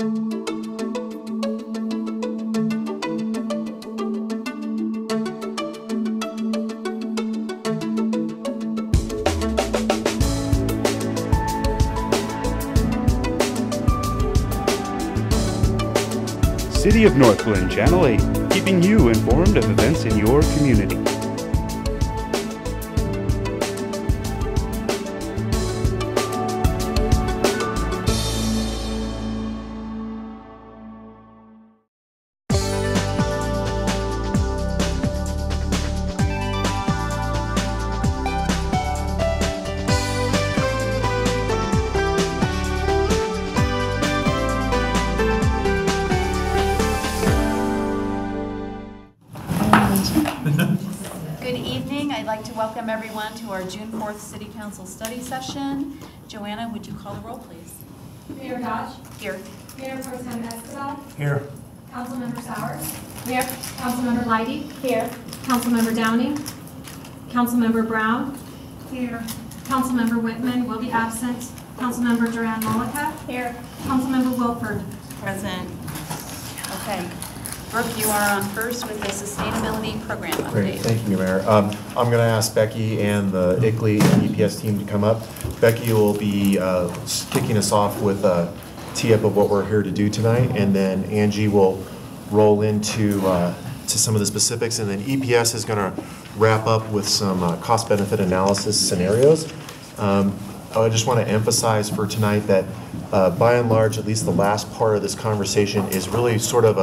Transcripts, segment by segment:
City of Northglenn, Channel 8, keeping you informed of events in your community. Good evening. I'd like to welcome everyone to our June 4th City Council study session. Joanna, would you call the roll, please? Mayor Dodge. Here. Mayor Pro Tem Escobar. Here. Councilmember Sowers. Here. Councilmember Leidy. Here. Councilmember Downey. Councilmember Brown. Here. Councilmember Whitman will be absent. Councilmember Duran-Mullica. Here. Councilmember Wilford. Present. Okay. Brooke, you are on first with the sustainability program update. Great, thank you, Mayor. I'm going to ask Becky and the ICLEI and EPS team to come up. Becky will be kicking us off with a tee-up of what we're here to do tonight, and then Angie will roll into to some of the specifics, and then EPS is going to wrap up with some cost-benefit analysis scenarios. I just want to emphasize for tonight that by and large, at least the last part of this conversation is really sort of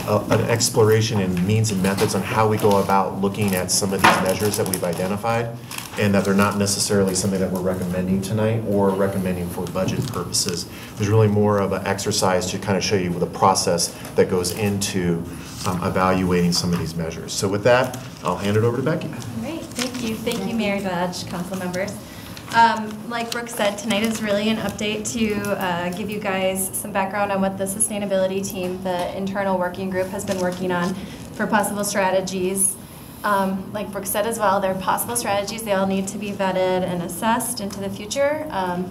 an exploration in means and methods on how we go about looking at some of these measures that we've identified, and that they're not necessarily something that we're recommending tonight or recommending for budget purposes. There's really more of an exercise to kind of show you the process that goes into evaluating some of these measures. So with that, I'll hand it over to Becky. Great, thank you. Thank you, Mayor Dodge, council members. Like Brooke said, tonight is really an update to give you guys some background on what the sustainability team, the internal working group, has been working on for possible strategies. Like Brooke said as well, they're possible strategies. They all need to be vetted and assessed into the future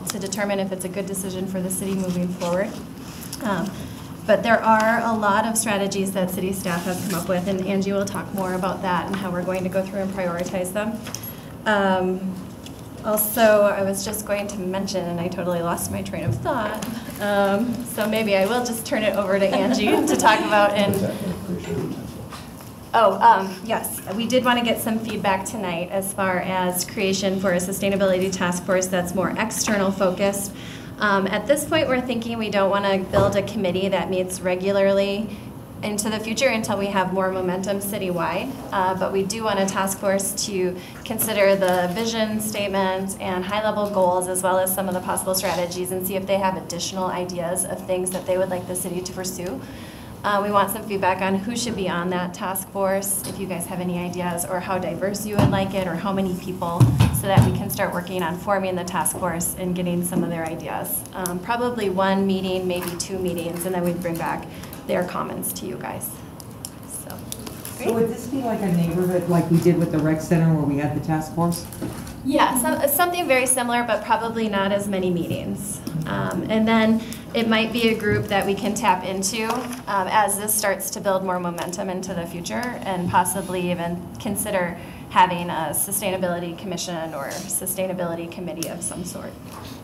to determine if it's a good decision for the city moving forward. But there are a lot of strategies that city staff has come up with, and Angie will talk more about that and how we're going to go through and prioritize them. Also, I was just going to mention, and I totally lost my train of thought, so maybe I will just turn it over to Angie to talk about. Yes, we did want to get some feedback tonight as far as creation for a sustainability task force that's more external focused. At this point, we're thinking we don't want to build a committee that meets regularly into the future until we have more momentum citywide, but we do want a task force to consider the vision statement and high-level goals, as well as some of the possible strategies, and see if they have additional ideas of things that they would like the city to pursue. We want some feedback on who should be on that task force, if you guys have any ideas, or how diverse you would like it, or how many people, so that we can start working on forming the task force and getting some of their ideas. Probably one meeting, maybe 2 meetings, and then we'd bring back their comments to you guys. So would this be like a neighborhood, like we did with the rec center where we had the task force? Yeah, something very similar, but probably not as many meetings. And then it might be a group that we can tap into as this starts to build more momentum into the future, and possibly even consider having a sustainability commission or sustainability committee of some sort.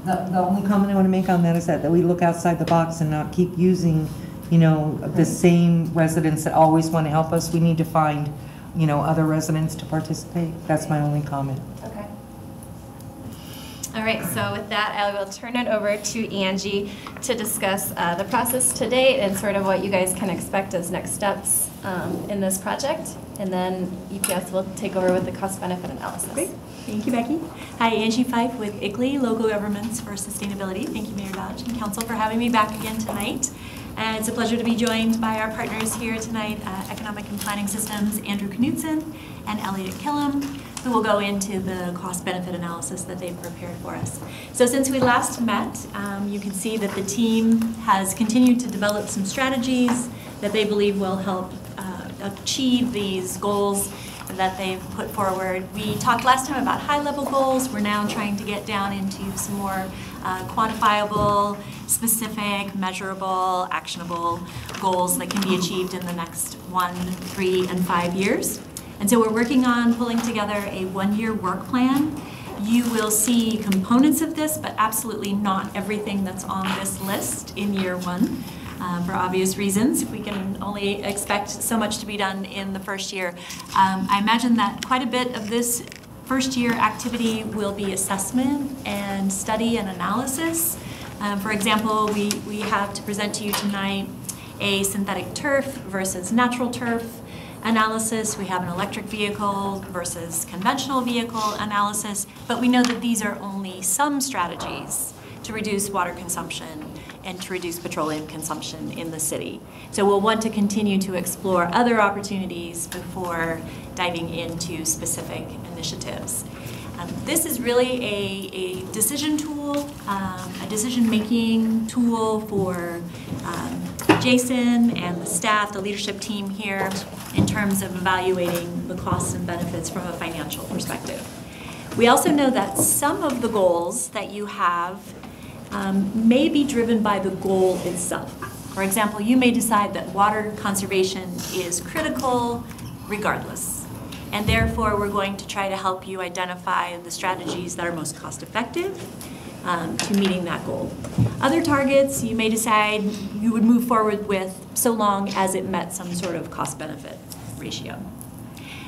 The only comment I want to make on that is that we look outside the box and not keep using, you know, the same residents that always want to help us. We need to find, you know, other residents to participate. That's my only comment. Okay. All right, so with that, I will turn it over to Angie to discuss the process to date and sort of what you guys can expect as next steps in this project. And then EPS will take over with the cost-benefit analysis. Great. Thank you, Becky. Hi, Angie Fife with ICLEI, Local Governments for Sustainability. Thank you, Mayor Dodge and Council, for having me back again tonight. And it's a pleasure to be joined by our partners here tonight, Economic and Planning Systems, Andrew Knudsen and Elliot Killam, who will go into the cost-benefit analysis that they've prepared for us. So since we last met, you can see that the team has continued to develop some strategies that they believe will help achieve these goals that they've put forward. We talked last time about high-level goals. We're now trying to get down into some more quantifiable, specific, measurable, actionable goals that can be achieved in the next 1, 3, and 5 years. And so we're working on pulling together a 1-year work plan. You will see components of this, but absolutely not everything that's on this list in year 1. For obvious reasons. We can only expect so much to be done in the first year. I imagine that quite a bit of this first year activity will be assessment and study and analysis. For example, we have to present to you tonight a synthetic turf versus natural turf analysis. We have an electric vehicle versus conventional vehicle analysis, but we know that these are only some strategies to reduce water consumption and to reduce petroleum consumption in the city. So we'll want to continue to explore other opportunities before diving into specific initiatives. This is really a decision tool, a decision-making tool for Jason and the staff, the leadership team here, in terms of evaluating the costs and benefits from a financial perspective. We also know that some of the goals that you have may be driven by the goal itself. For example, you may decide that water conservation is critical regardless, and therefore we're going to try to help you identify the strategies that are most cost-effective to meeting that goal. Other targets you may decide you would move forward with so long as it met some sort of cost-benefit ratio.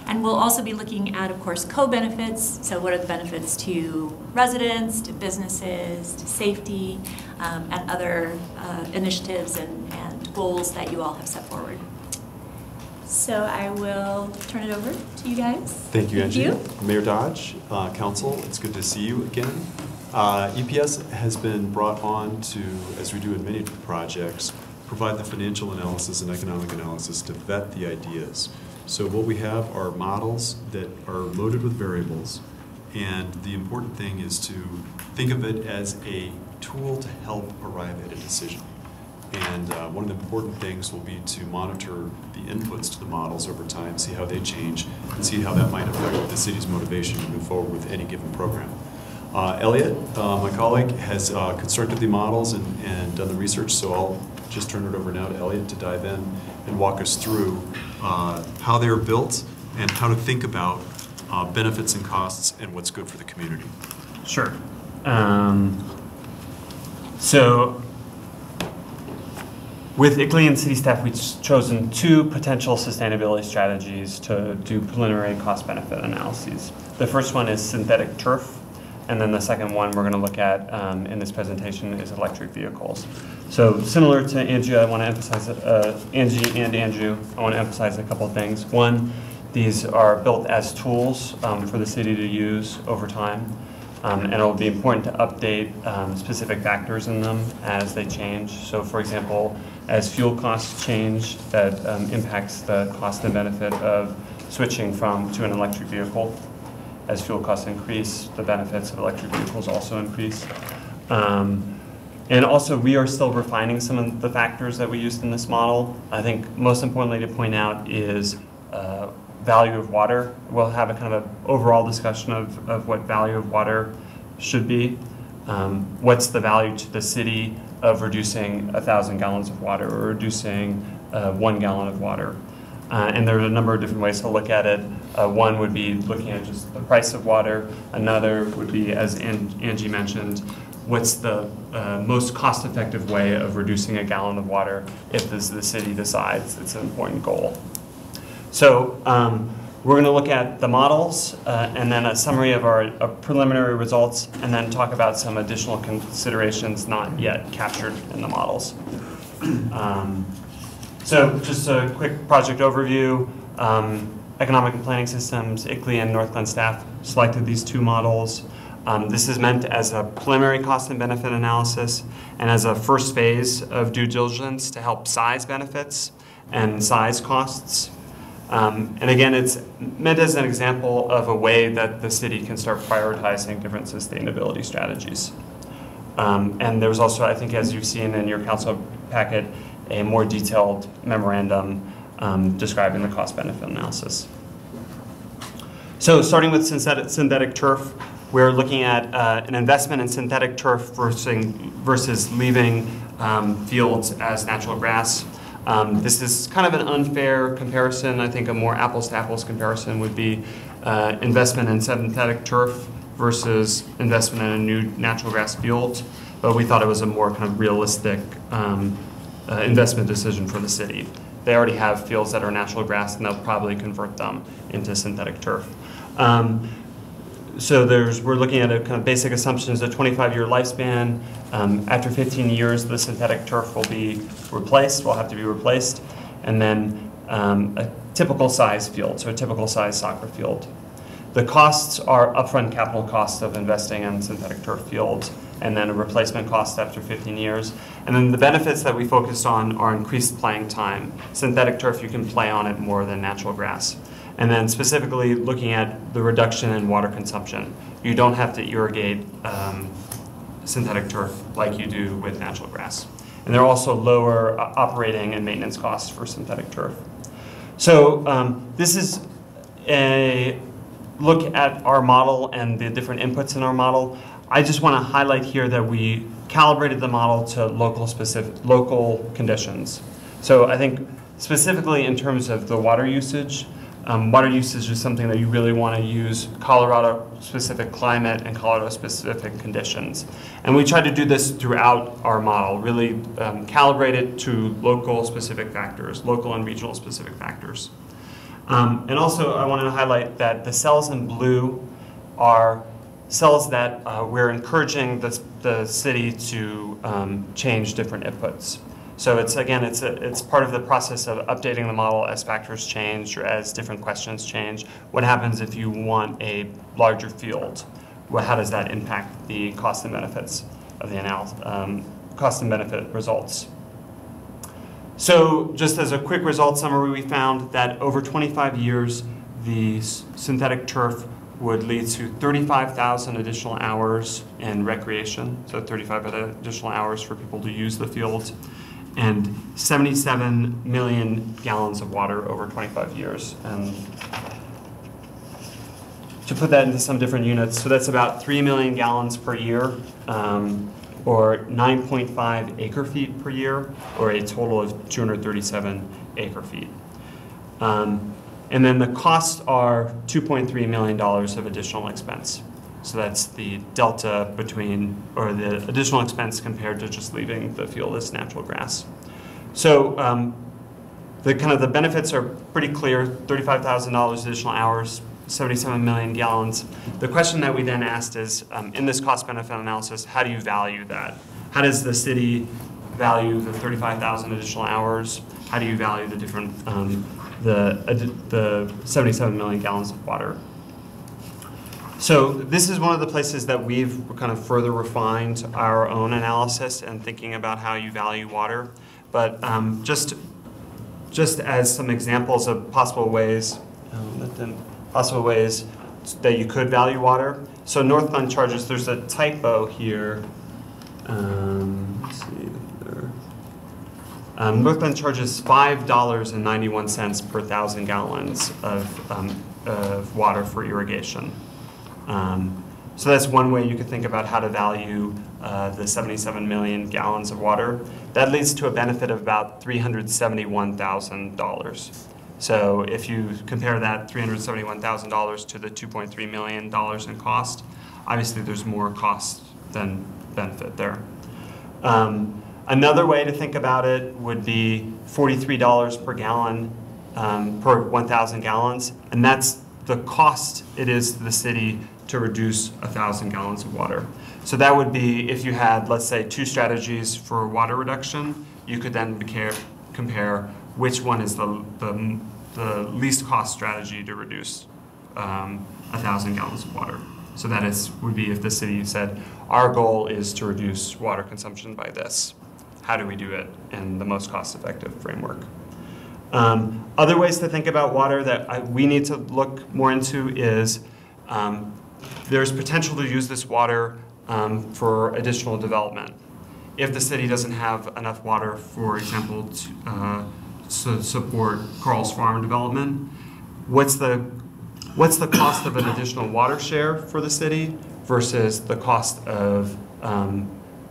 And we'll also be looking at, of course, co-benefits. So what are the benefits to residents, to businesses, to safety, and other initiatives and goals that you all have set forward. So I will turn it over to you guys. Thank you, Angie. Mayor Dodge, Council, it's good to see you again. EPS has been brought on to, as we do in many projects, provide the financial analysis and economic analysis to vet the ideas. So what we have are models that are loaded with variables, and the important thing is to think of it as a tool to help arrive at a decision. And one of the important things will be to monitor the inputs to the models over time, see how they change, and see how that might affect the city's motivation to move forward with any given program. Elliot, my colleague, has constructed the models and done the research, so I'll just turn it over now to Elliot to dive in and walk us through how they're built and how to think about benefits and costs and what's good for the community. Sure. So with ICLEI and city staff, we've chosen 2 potential sustainability strategies to do preliminary cost-benefit analyses. The first one is synthetic turf, and then the second one we're going to look at in this presentation is electric vehicles. So similar to Angie, I want to emphasize, Angie and Andrew, I want to emphasize a couple of things. One, these are built as tools for the city to use over time, and it'll be important to update specific factors in them as they change. So for example, as fuel costs change, that impacts the cost and benefit of switching to an electric vehicle. As fuel costs increase, the benefits of electric vehicles also increase. And also, we are still refining some of the factors that we used in this model. I think most importantly to point out is value of water. We'll have a kind of an overall discussion of what value of water should be. What's the value to the city of reducing 1,000 gallons of water or reducing 1 gallon of water? And there are a number of different ways to look at it. One would be looking at just the price of water. Another would be, as Angie mentioned, what's the most cost-effective way of reducing a gallon of water if the city decides it's an important goal. So we're going to look at the models and then a summary of our preliminary results, and then talk about some additional considerations not yet captured in the models. So just a quick project overview. Economic and Planning Systems, ICLEI and Northglenn staff selected these 2 models. This is meant as a preliminary cost and benefit analysis and as a first phase of due diligence to help size benefits and size costs. And again, it's meant as an example of a way that the city can start prioritizing different sustainability strategies. And there's also, I think, as you've seen in your council packet, a more detailed memorandum describing the cost-benefit analysis. So starting with synthetic turf, we're looking at an investment in synthetic turf versus leaving fields as natural grass. This is kind of an unfair comparison. I think a more apples-to-apples comparison would be investment in synthetic turf versus investment in a new natural grass field. But we thought it was a more kind of realistic investment decision for the city. They already have fields that are natural grass, and they'll probably convert them into synthetic turf. So we're looking at a kind of basic assumptions, a 25-year lifespan. After 15 years, the synthetic turf will be replaced, will have to be replaced, and then a typical size field, so a typical size soccer field. The costs are upfront capital costs of investing in synthetic turf fields, and then a replacement cost after 15 years. And then the benefits that we focused on are increased playing time. Synthetic turf, you can play on it more than natural grass. And then specifically looking at the reduction in water consumption. You don't have to irrigate synthetic turf like you do with natural grass. And there are also lower operating and maintenance costs for synthetic turf. So this is a look at our model and the different inputs in our model. I just want to highlight here that we calibrated the model to local conditions. So I think specifically in terms of the water usage is something that you really want to use Colorado-specific climate and Colorado-specific conditions. And we try to do this throughout our model, really calibrate it to local-specific factors, local and regional-specific factors. And also, I want to highlight that the cells in blue are cells that we're encouraging the city to change different inputs. So it's part of the process of updating the model as factors change or as different questions change. What happens if you want a larger field? How does that impact the cost and benefits of the cost and benefit results? So just as a quick result summary, we found that over 25 years, the synthetic turf would lead to 35,000 additional hours in recreation, so 35 additional hours for people to use the fields, and 77 million gallons of water over 25 years. And to put that into some different units, so that's about 3 million gallons per year, or 9.5 acre feet per year, or a total of 237 acre feet. And then the costs are $2.3 million of additional expense. So that's the delta between, or the additional expense compared to just leaving the field as natural grass. So the benefits are pretty clear: $35,000 additional hours, 77 million gallons. The question that we then asked is, in this cost-benefit analysis, how do you value that? How does the city value the 35,000 additional hours? How do you value the different, the 77 million gallons of water? So this is one of the places that we've kind of further refined our own analysis and thinking about how you value water. But just as some examples of possible ways that you could value water. So Northglenn charges, there's a typo here. Let's see there. Northglenn charges $5.91 per 1,000 gallons of water for irrigation. So that's one way you could think about how to value the 77 million gallons of water. That leads to a benefit of about $371,000. So if you compare that $371,000 to the $2.3 million in cost, obviously there's more cost than benefit there. Another way to think about it would be $43 per gallon per 1,000 gallons, and that's the cost it is to the city to reduce 1,000 gallons of water. So that would be if you had, let's say, 2 strategies for water reduction, you could then compare which one is the least cost strategy to reduce 1,000 gallons of water. So that would be if the city said, our goal is to reduce water consumption by this. How do we do it in the most cost-effective framework? Other ways to think about water that we need to look more into is there's potential to use this water for additional development. If the city doesn't have enough water, for example, to support Carl's Farm development, what's the what's the cost of an additional water share for the city versus the cost of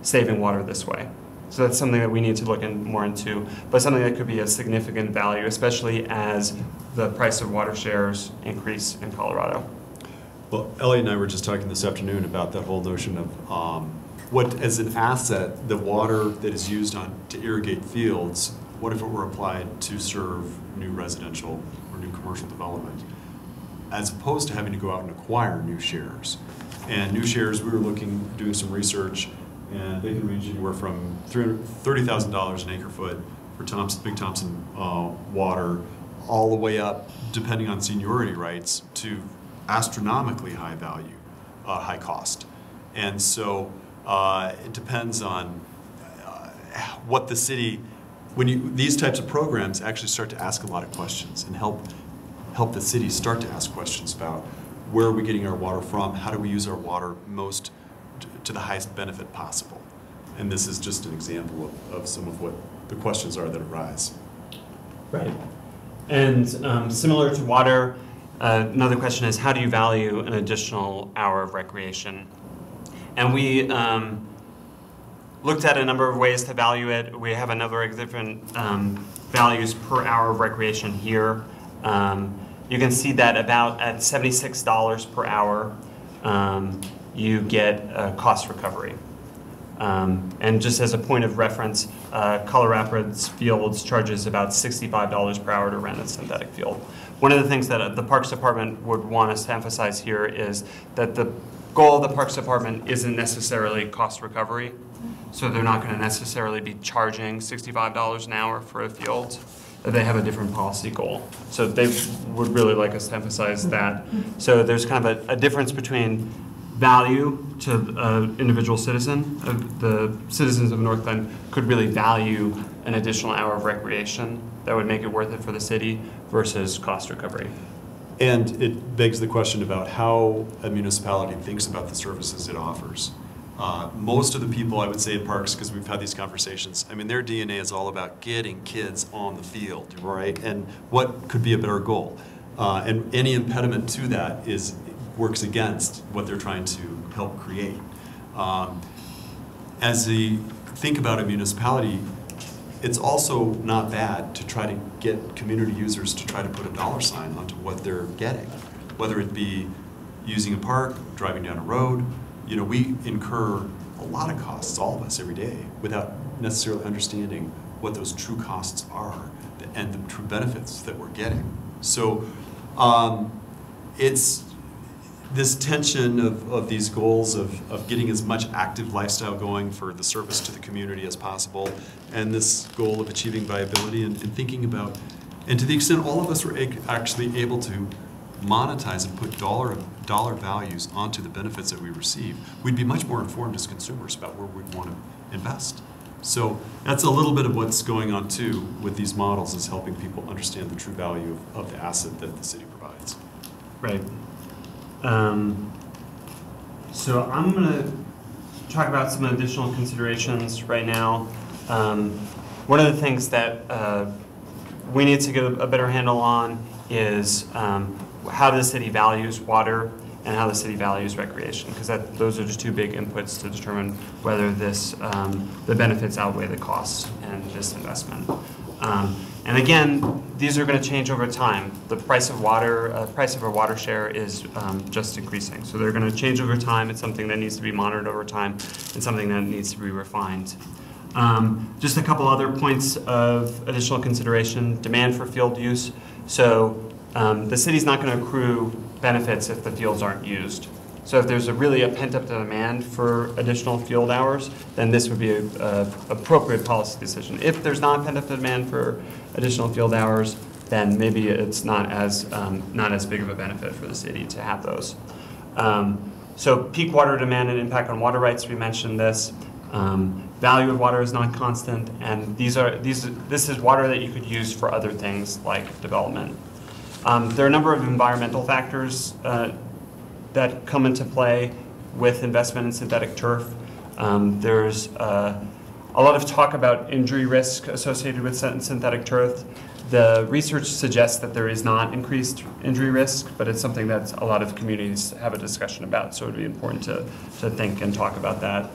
saving water this way. So that's something that we need to look more into, but something that could be a significant value, especially as the price of water shares increase in Colorado. Well, Ellie and I were just talking this afternoon about that whole notion of what, as an asset, the water that is used to irrigate fields, what if it were applied to serve new residential or new commercial development, as opposed to having to go out and acquire new shares. And new shares, we were doing some research, and they can range anywhere from $30,000 an acre foot for Big Thompson water, all the way up, depending on seniority rights, to astronomically high value, high cost. And so it depends on what the city, these types of programs actually start to ask a lot of questions and help the city start to ask questions about where are we getting our water from, how do we use our water most to the highest benefit possible. And this is just an example of some of what the questions are that arise. Right. And similar to water, another question is, how do you value an additional hour of recreation? And we looked at a number of ways to value it. We have a number of different values per hour of recreation here. You can see that about at $76 per hour, you get a cost recovery. And just as a point of reference, Colorado Rapids Fields charges about $65 per hour to rent a synthetic field. One of the things that the Parks Department would want us to emphasize here is that the goal of the Parks Department isn't necessarily cost recovery. So they're not going to necessarily be charging $65 an hour for a field. They have a different policy goal. So they would really like us to emphasize that. So there's kind of a difference between value to an individual citizen. The citizens of Northglenn could really value an additional hour of recreation that would make it worth it for the city versus cost recovery. And it begs the question about how a municipality thinks about the services it offers. Most of the people, I would say, at parks, because we've had these conversations, I mean, their DNA is all about getting kids on the field, right? And what could be a better goal? And any impediment to that works against what they're trying to help create. As we think about a municipality, it's also not bad to try to get community users to try to put a dollar sign onto what they're getting, whether it be using a park, driving down a road. You know, we incur a lot of costs, all of us, every day, without necessarily understanding what those true costs are and the true benefits that we're getting. So it's this tension of these goals of getting as much active lifestyle going for the service to the community as possible, and this goal of achieving viability and thinking about, and to the extent all of us were actually able to monetize and put dollar values onto the benefits that we receive, we'd be much more informed as consumers about where we'd want to invest. So that's a little bit of what's going on too with these models, is helping people understand the true value of the asset that the city provides. Right. So I'm going to talk about some additional considerations right now. One of the things that we need to get a better handle on is how the city values water and how the city values recreation, because those are just two big inputs to determine whether the benefits outweigh the costs and this investment. And again, these are going to change over time. The price of water, price of a water share is just increasing. So they're going to change over time. It's something that needs to be monitored over time and something that needs to be refined. Just a couple other points of additional consideration. Demand for field use. So the city's not going to accrue benefits if the fields aren't used. So if there's really a pent-up demand for additional field hours, then this would be an appropriate policy decision. If there's not pent-up demand for additional field hours, then maybe it's not as big of a benefit for the city to have those. So peak water demand and impact on water rights, we mentioned this. Value of water is not constant, and this is water that you could use for other things like development. There are a number of environmental factors that come into play with investment in synthetic turf. There's a lot of talk about injury risk associated with synthetic turf. The research suggests that there is not increased injury risk, but it's something that a lot of communities have a discussion about, so it would be important to think and talk about that.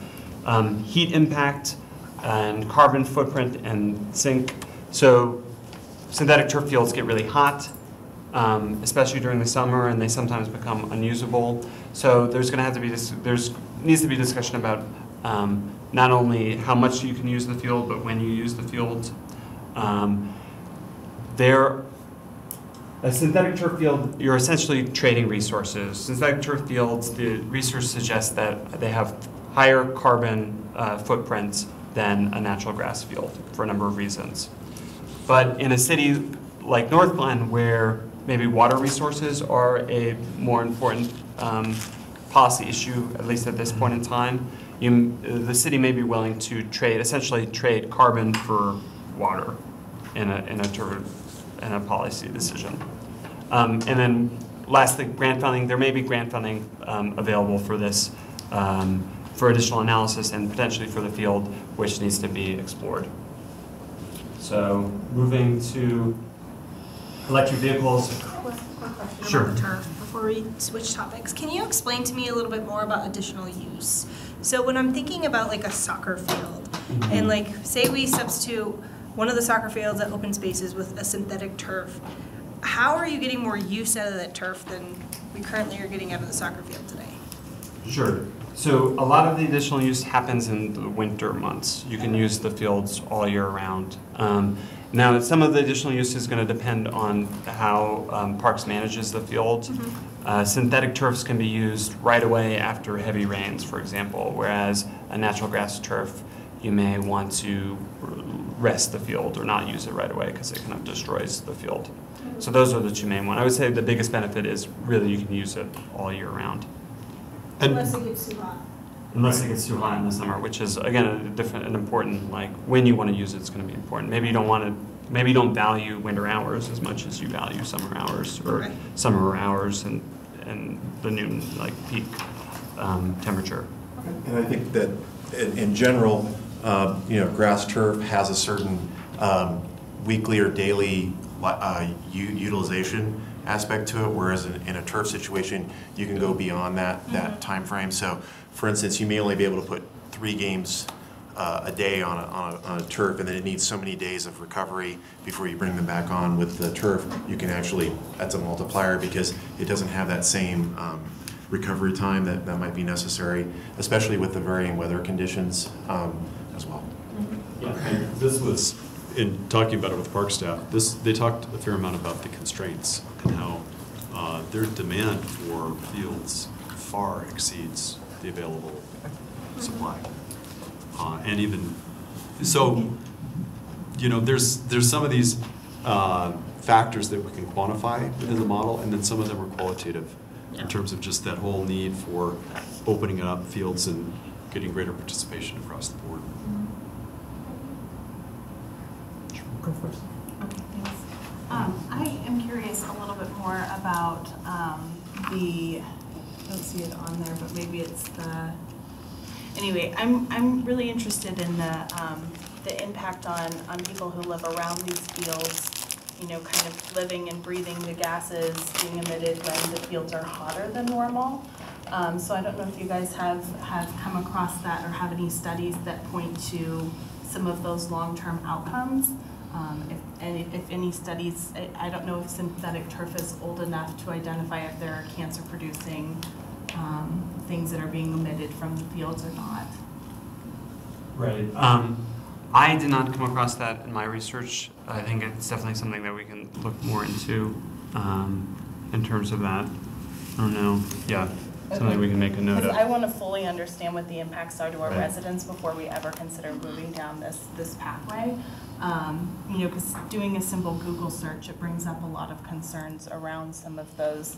Heat impact and carbon footprint and sink. So synthetic turf fields get really hot, especially during the summer, and they sometimes become unusable. So there's going to have to be needs to be discussion about not only how much you can use the field, but when you use the field. A synthetic turf field, you're essentially trading resources. Synthetic turf fields, the research suggests that they have higher carbon footprints than a natural grass field for a number of reasons. But in a city like Northglenn, where maybe water resources are a more important policy issue, at least at this point in time, the city may be willing to essentially trade carbon for water in a policy decision. And then lastly, grant funding. There may be grant funding available for this, for additional analysis and potentially for the field, which needs to be explored. So moving to electric vehicles. Quick question Sure. about the turf before we switch topics. Can you explain to me a little bit more about additional use? So when I'm thinking about like a soccer field, and like say we substitute one of the soccer fields at open spaces with a synthetic turf, how are you getting more use out of that turf than we currently are getting out of the soccer field today? Sure. So a lot of the additional use happens in the winter months. You can use the fields all year round. Now, some of the additional use is going to depend on how Parks manages the field. Synthetic turfs can be used right away after heavy rains, for example, whereas a natural grass turf, you may want to rest the field or not use it right away because it kind of destroys the field. So those are the two main ones. I would say the biggest benefit is really you can use it all year round. Unless it gets too hot. Unless it gets too hot in the summer, which is again an important, like when you want to use it, it's going to be important. Maybe you don't value winter hours as much as you value summer hours or summer hours and the noon peak temperature. And I think that in general, grass turf has a certain weekly or daily utilization aspect to it, whereas in a turf situation, you can go beyond that time frame. So, for instance, you may only be able to put 3 games a day on a turf, and then it needs so many days of recovery before you bring them back on. With the turf, you can actually, that's a multiplier because it doesn't have that same recovery time that might be necessary, especially with the varying weather conditions as well. Yeah, and this was, in talking about it with park staff, they talked a fair amount about the constraints and how their demand for fields far exceeds the available supply. And even, so, there's some of these factors that we can quantify within the model, and then some of them are qualitative in terms of just that whole need for opening up fields and getting greater participation across the board. Go first. Okay, thanks. I am curious a little bit more about I don't see it on there, but maybe it's anyway, I'm really interested in the impact on people who live around these fields, kind of living and breathing the gases being emitted when the fields are hotter than normal. So I don't know if you guys have come across that or have any studies that point to some of those long-term outcomes. If any studies, I don't know if synthetic turf is old enough to identify if there are cancer-producing things that are being emitted from the fields or not. Right. I did not come across that in my research. I think it's definitely something that we can look more into in terms of that. I don't know. Yeah, something we can make a note of. Because I want to fully understand what the impacts are to our residents before we ever consider moving down this pathway. Because doing a simple Google search, it brings up a lot of concerns around some of those,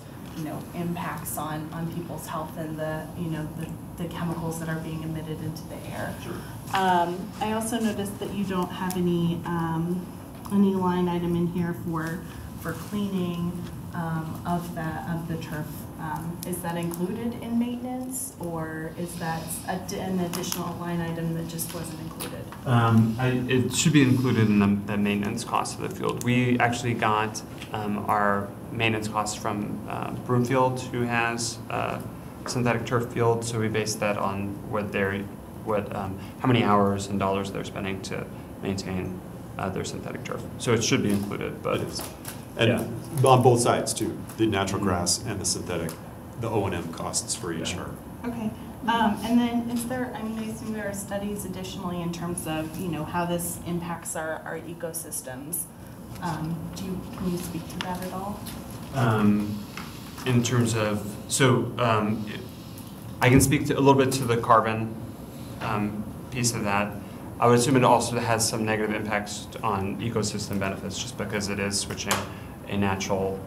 impacts on people's health and the chemicals that are being emitted into the air. Sure. I also noticed that you don't have any line item in here for for cleaning of the turf. Is that included in maintenance, or is that an additional line item that just wasn't included? It should be included in the maintenance cost of the field. We actually got our maintenance costs from Broomfield, who has synthetic turf field, so we based that on how many hours and dollars they're spending to maintain their synthetic turf. So it should be included, but It is. And on both sides too, the natural grass and the synthetic, the O&M costs for each are. Okay. And then is there, I mean, I assume there are studies additionally in terms of, how this impacts our ecosystems. Can you speak to that at all? In terms of, I can speak a little bit to the carbon piece of that. I would assume it also has some negative impacts on ecosystem benefits, just because it is switching a natural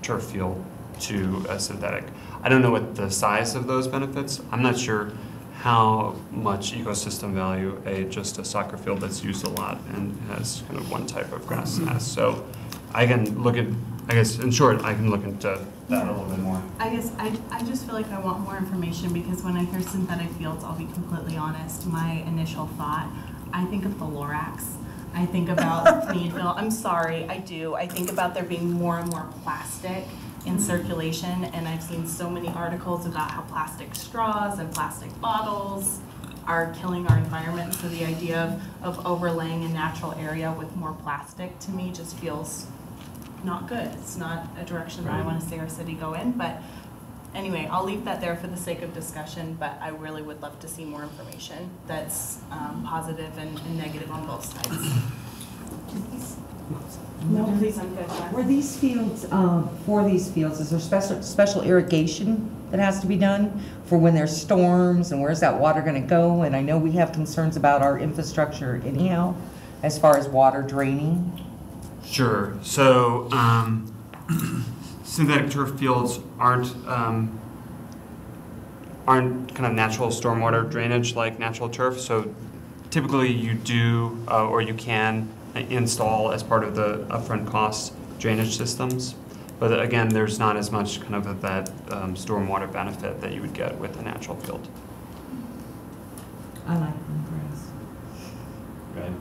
turf field to a synthetic. I don't know what the size of those benefits. I'm not sure how much ecosystem value just a soccer field that's used a lot and has kind of one type of grass has. So I can look at, I guess in short, I can look into that a little bit more. I guess I just feel like I want more information, because when I hear synthetic fields, I'll be completely honest, my initial thought, I think of the Lorax. I think about Meadville. I'm sorry, I do. I think about there being more and more plastic in circulation, and I've seen so many articles about how plastic straws and plastic bottles are killing our environment. So the idea of overlaying a natural area with more plastic, to me, just feels not good. It's not a direction that I want to see our city go in. But anyway, I'll leave that there for the sake of discussion, but I really would love to see more information that's positive and negative on both sides. No, please, I'm good. Were these fields, for these fields, is there special irrigation that has to be done for when there's storms, and where's that water going to go? And I know we have concerns about our infrastructure anyhow, as far as water draining. Sure. So synthetic turf fields aren't kind of natural stormwater drainage like natural turf. So typically you do or you can install as part of the upfront cost drainage systems. But again, there's not as much kind of that stormwater benefit that you would get with a natural field. I like grass. Right.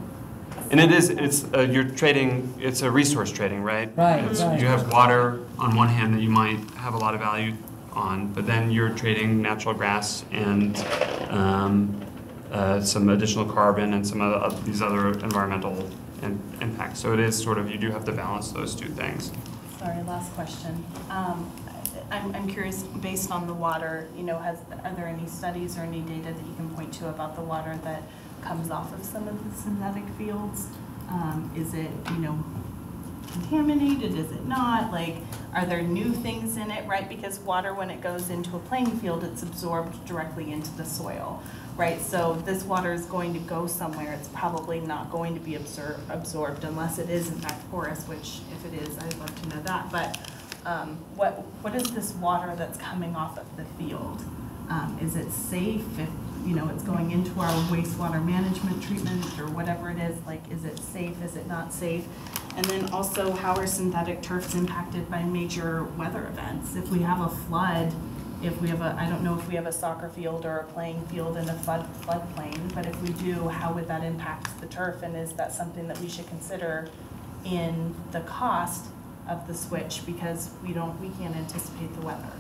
And you're trading, it's a resource trading, right? Right. You have water on one hand that you might have a lot of value on, but then you're trading natural grass and some additional carbon and some of these other environmental impacts. So it is sort of, you do have to balance those two things. Sorry, last question. I'm curious, based on the water, are there any studies or any data that you can point to about the water that comes off of some of the synthetic fields? Is it, contaminated? Is it not? Like, are there new things in it, right? Because water, when it goes into a playing field, it's absorbed directly into the soil, right? So this water is going to go somewhere. It's probably not going to be absorbed unless it is in fact porous, which if it is, I'd love to know that. But what is this water that's coming off of the field? Is it safe if it's going into our wastewater management treatment or whatever it is? Like, is it safe? Is it not safe? And then also, how are synthetic turfs impacted by major weather events? If we have a flood, I don't know if we have a soccer field or a playing field in a floodplain, but if we do, how would that impact the turf? And is that something that we should consider in the cost of the switch, because we can't anticipate the weather?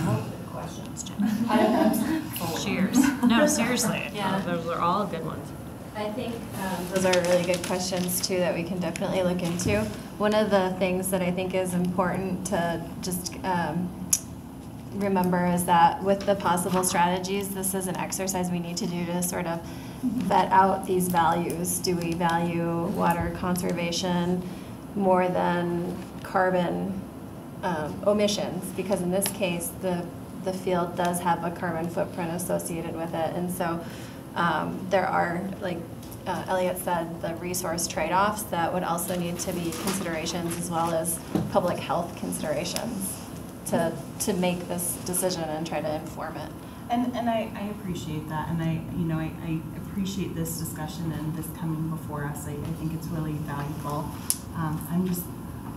All good questions, Jen. Cheers. No, seriously. Yeah. Those are all good ones. I think those are really good questions too that we can definitely look into. One of the things that I think is important to just remember is that with the possible strategies, this is an exercise we need to do to sort of vet out these values. Do we value water conservation more than carbon omissions? Because in this case, the field does have a carbon footprint associated with it, and so there are, like Elliot said, the resource trade-offs that would also need to be considerations, as well as public health considerations to make this decision and try to inform it. And I appreciate that, and I appreciate this discussion and this coming before us. I think it's really valuable.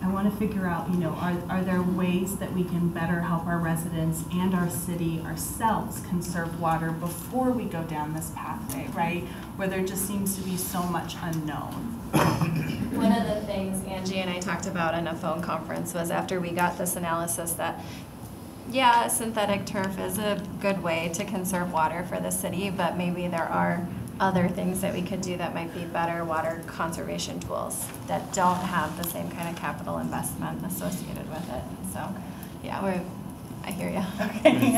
I want to figure out, are there ways that we can better help our residents and our city ourselves conserve water before we go down this pathway, right? Where there just seems to be so much unknown. One of the things Angie and I talked about in a phone conference was after we got this analysis that, yeah, synthetic turf is a good way to conserve water for the city, but maybe there are other things that we could do that might be better water conservation tools that don't have the same kind of capital investment associated with it. So, yeah, I hear you. Okay.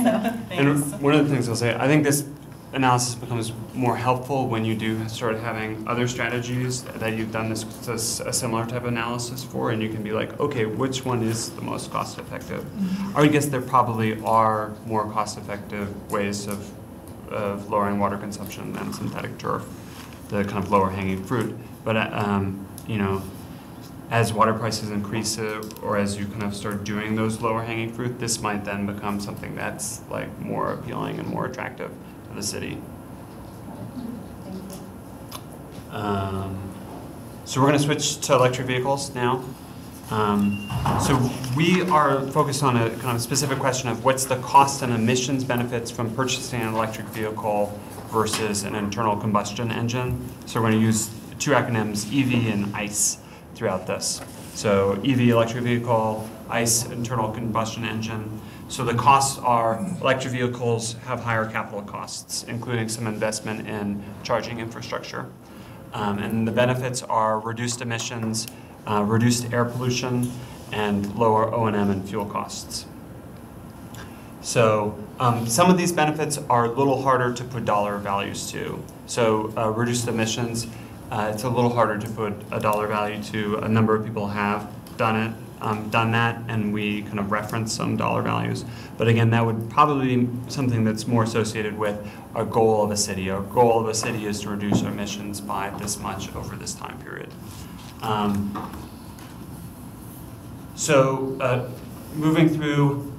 And one of the things I'll say, I think this analysis becomes more helpful when you do start having other strategies that you've done a similar type of analysis for, and you can be like, okay, which one is the most cost effective? Mm-hmm. I guess there probably are more cost effective ways of lowering water consumption than synthetic turf, the kind of lower hanging fruit. But as water prices increase, or as you kind of start doing those lower hanging fruit, this might then become something that's like more appealing and more attractive to the city. So we're going to switch to electric vehicles now. So we are focused on a kind of specific question of what's the cost and emissions benefits from purchasing an electric vehicle versus an internal combustion engine. So we're going to use two acronyms, EV and ICE, throughout this. So EV, electric vehicle, ICE, internal combustion engine. So the costs are electric vehicles have higher capital costs, including some investment in charging infrastructure. And the benefits are reduced emissions, reduced air pollution, and lower O&M and fuel costs. So some of these benefits are a little harder to put dollar values to. So reduced emissions, it's a little harder to put a dollar value to. A number of people have done that, and we kind of reference some dollar values. But again, that would probably be something that's more associated with a goal of a city. Our goal of a city is to reduce our emissions by this much over this time period. Moving through,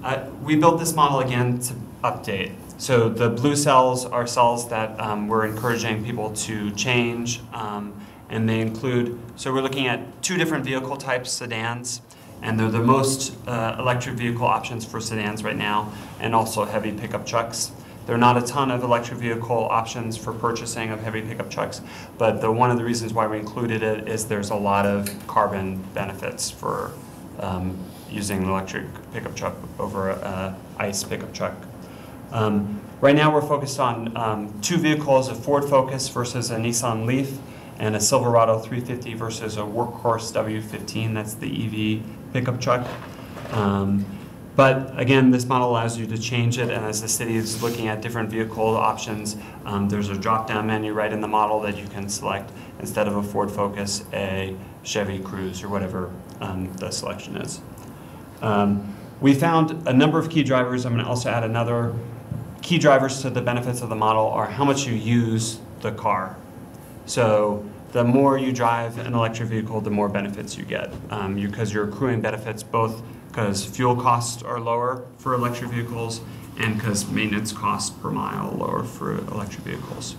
we built this model again to update. So the blue cells are cells that we're encouraging people to change, and they include, so we're looking at two different vehicle types, sedans, and they're the most electric vehicle options for sedans right now, and also heavy pickup trucks. There are not a ton of electric vehicle options for purchasing of heavy pickup trucks, but one of the reasons why we included it is there's a lot of carbon benefits for using an electric pickup truck over an ICE pickup truck. Right now we're focused on two vehicles, a Ford Focus versus a Nissan Leaf, and a Silverado 350 versus a Workhorse W15, that's the EV pickup truck. But again, this model allows you to change it, and as the city is looking at different vehicle options, there's a drop-down menu right in the model that you can select, instead of a Ford Focus, a Chevy Cruze, or whatever the selection is. We found a number of key drivers. I'm going to also add another. Key drivers to the benefits of the model are how much you use the car. So the more you drive an electric vehicle, the more benefits you get, because you're accruing benefits both because fuel costs are lower for electric vehicles and because maintenance costs per mile are lower for electric vehicles.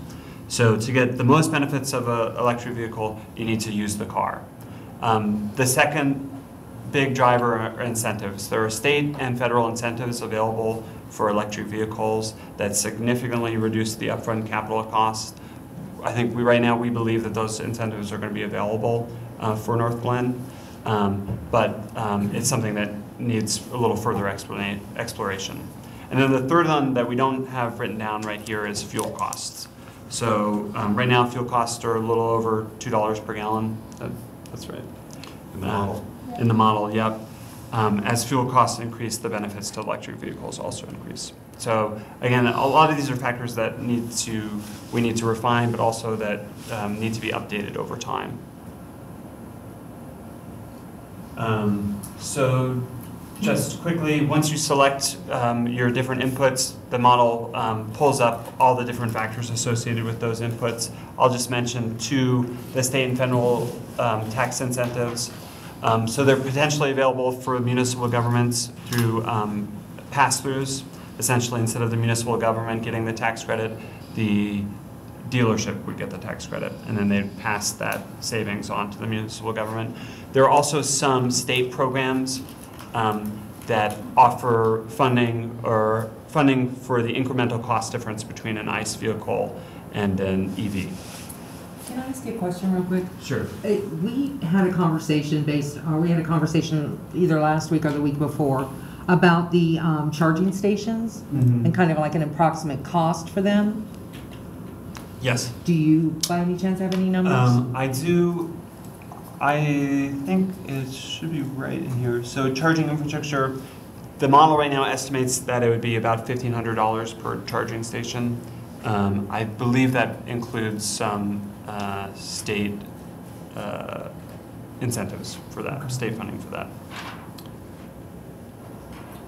So to get the most benefits of an electric vehicle, you need to use the car. The second big driver are incentives. There are state and federal incentives available for electric vehicles that significantly reduce the upfront capital cost. I think right now we believe that those incentives are going to be available for Northglenn, but it's something that needs a little further exploration. And then the third one that we don't have written down right here is fuel costs. So right now fuel costs are a little over $2 per gallon. That's right. In the model. In the model, yep. As fuel costs increase, the benefits to electric vehicles also increase. So again, a lot of these are factors that we need to refine, but also that need to be updated over time. So just quickly, once you select your different inputs, the model pulls up all the different factors associated with those inputs. I'll just mention the state and federal tax incentives. So they're potentially available for municipal governments through pass-throughs. essentially instead of the municipal government getting the tax credit, the dealership would get the tax credit, and then they'd pass that savings on to the municipal government. There are also some state programs that offer funding for the incremental cost difference between an ICE vehicle and an EV. Can I ask you a question real quick? Sure. We had a conversation either last week or the week before about the charging stations and kind of like an approximate cost for them. Yes. Do you, by any chance, have any numbers? I do. I think it should be right in here. So charging infrastructure, the model right now estimates that it would be about $1,500 per charging station. I believe that includes some state incentives for that, state funding for that.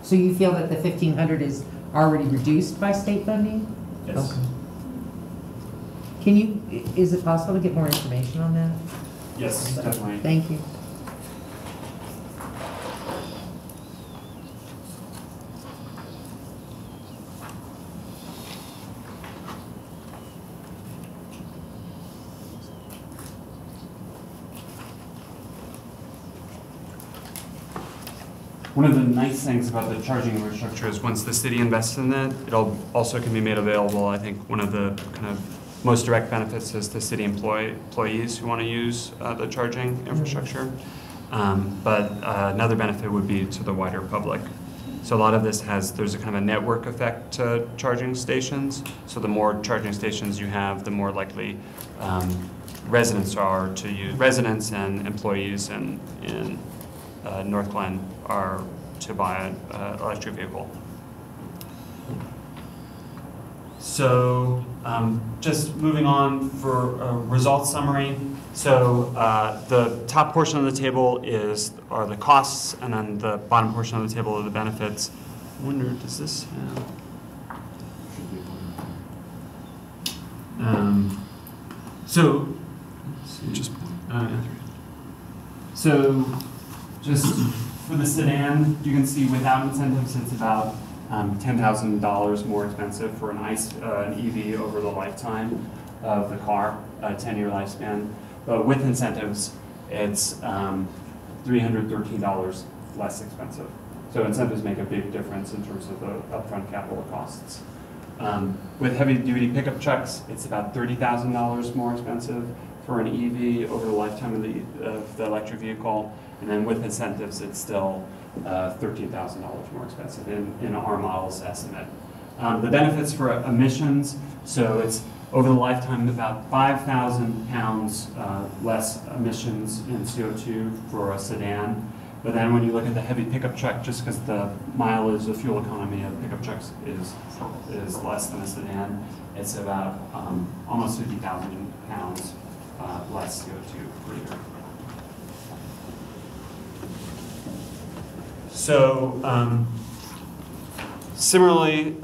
So you feel that the 1,500 is already reduced by state funding? Yes. Okay. Is it possible to get more information on that? Yes, definitely. Thank you. One of the nice things about the charging infrastructure is once the city invests in it, it also can be made available. I think one of the kind of most direct benefits is the city employees who want to use the charging infrastructure. But another benefit would be to the wider public. So a lot of this there's a kind of a network effect to charging stations. So the more charging stations you have, the more likely residents are to use, residents and employees in Northglenn are to buy an electric vehicle. So just moving on for a results summary. So the top portion of the table are the costs, and then the bottom portion of the table are the benefits. I wonder, does this have... so just for the sedan, you can see without incentives, it's about $10,000 more expensive for an EV over the lifetime of the car, a 10-year lifespan. But with incentives, it's $313 less expensive. So incentives make a big difference in terms of the upfront capital costs. With heavy-duty pickup trucks, it's about $30,000 more expensive for an EV over the lifetime of the electric vehicle. And then with incentives, it's still $13,000 more expensive in our model's estimate. The benefits for emissions, so it's over the lifetime about 5,000 pounds less emissions in CO2 for a sedan. But then when you look at the heavy pickup truck, just because the mileage, the fuel economy of pickup trucks is less than a sedan, it's about almost 50,000 pounds less CO2 per year. So similarly,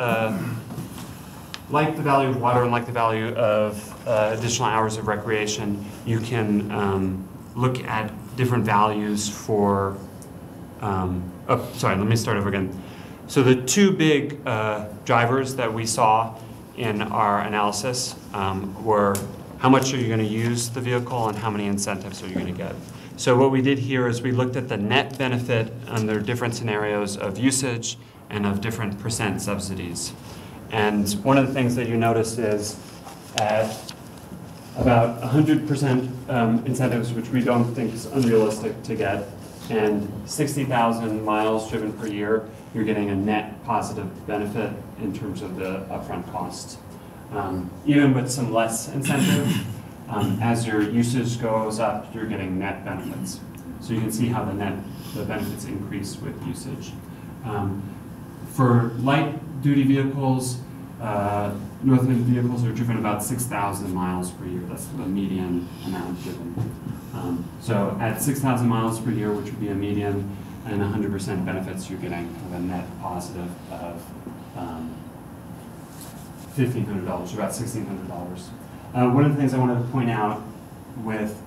like the value of water and like the value of additional hours of recreation, you can look at different values for, let me start over again. So the two big drivers that we saw in our analysis were how much are you going to use the vehicle and how many incentives are you going to get. So what we did here is we looked at the net benefit under different scenarios of usage and of different percent subsidies. And one of the things that you notice is at about 100% incentives, which we don't think is unrealistic to get, and 60,000 miles driven per year, you're getting a net positive benefit in terms of the upfront cost. Even with some less incentive, as your usage goes up, you're getting net benefits. So you can see how the benefits increase with usage. For light-duty vehicles, Northglenn vehicles are driven about 6,000 miles per year. That's the median amount driven. So at 6,000 miles per year, which would be a median, and 100% benefits, you're getting a net positive of $1,500, or about $1,600. One of the things I wanted to point out with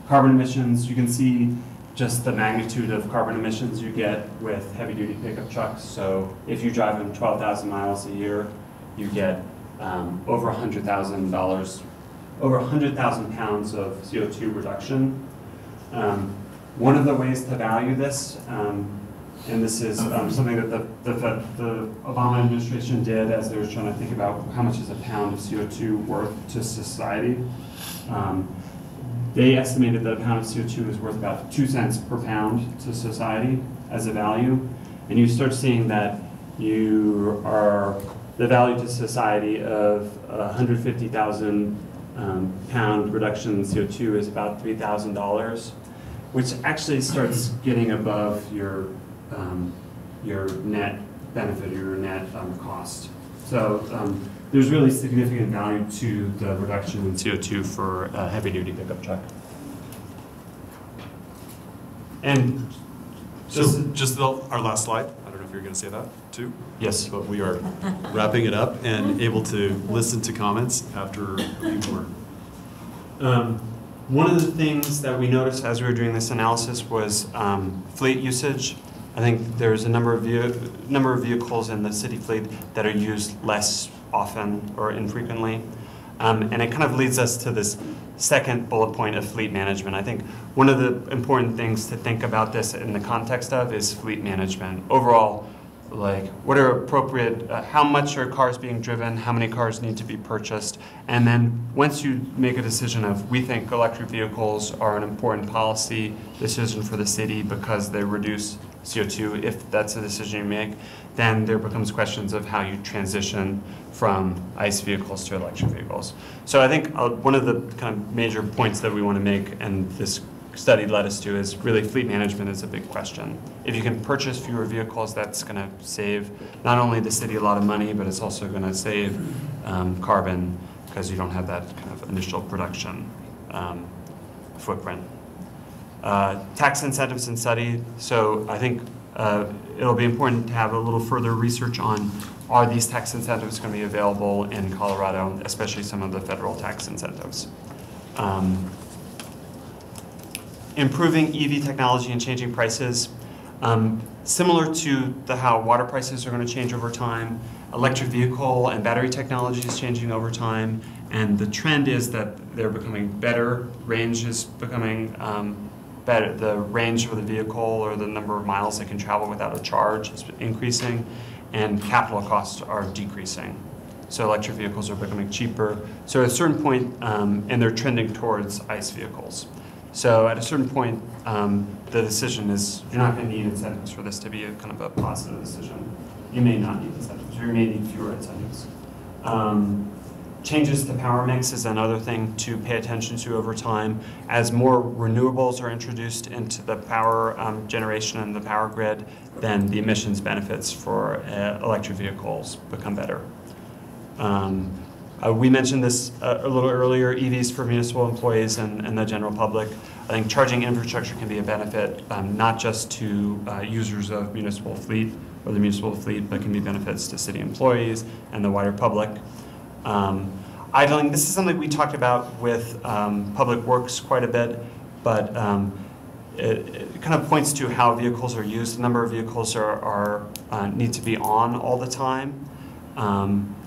carbon emissions, you can see just the magnitude of carbon emissions you get with heavy-duty pickup trucks. So if you drive them 12,000 miles a year, you get over $100,000 pounds of CO2 reduction. One of the ways to value this, and this is something that the Obama administration did as they were trying to think about how much is a pound of CO2 worth to society. They estimated that a pound of CO2 is worth about 2 cents per pound to society as a value. And you start seeing that the value to society of 150,000 pound reduction in CO2 is about $3,000, which actually starts getting above your net benefit or your net cost. So there's really significant value to the reduction in CO2 for a heavy-duty pickup truck. And Just our last slide. I don't know if you're going to say that too. yes, But we are wrapping it up and able to listen to comments after a few more. One of the things that we noticed as we were doing this analysis was fleet usage. I think there's a number of vehicles in the city fleet that are used less often or infrequently. And it kind of leads us to this second bullet point of fleet management. I think one of the important things to think about this in the context of is fleet management. Overall, like what are appropriate, how much are cars being driven, how many cars need to be purchased, and then once you make a decision of we think electric vehicles are an important policy decision for the city because they reduce CO2, if that's a decision you make, then there becomes questions of how you transition from ICE vehicles to electric vehicles. So I think one of the kind of major points that we want to make, and this study led us to, is really fleet management is a big question. If you can purchase fewer vehicles, that's going to save not only the city a lot of money, but it's also going to save carbon because you don't have that kind of initial production footprint. Tax incentives and study. So I think it'll be important to have a little further research on are these tax incentives going to be available in Colorado, especially some of the federal tax incentives. Improving EV technology and changing prices. Similar to how water prices are going to change over time, electric vehicle and battery technology is changing over time, and the trend is that they're becoming better. Range is becoming better. The range of the vehicle or the number of miles it can travel without a charge is increasing, and capital costs are decreasing. So electric vehicles are becoming cheaper. So at a certain point, and they're trending towards ICE vehicles. So at a certain point, the decision is you're not going to need incentives for this to be a kind of a positive decision. You may not need incentives, or you may need fewer incentives. Changes to power mix is another thing to pay attention to over time. As more renewables are introduced into the power generation and the power grid, then the emissions benefits for electric vehicles become better. We mentioned this a little earlier, EVs for municipal employees and the general public. I think charging infrastructure can be a benefit, not just to users of municipal fleet or the municipal fleet, but can be benefits to city employees and the wider public. Idling, this is something we talked about with Public Works quite a bit, but it kind of points to how vehicles are used. The number of vehicles need to be on all the time.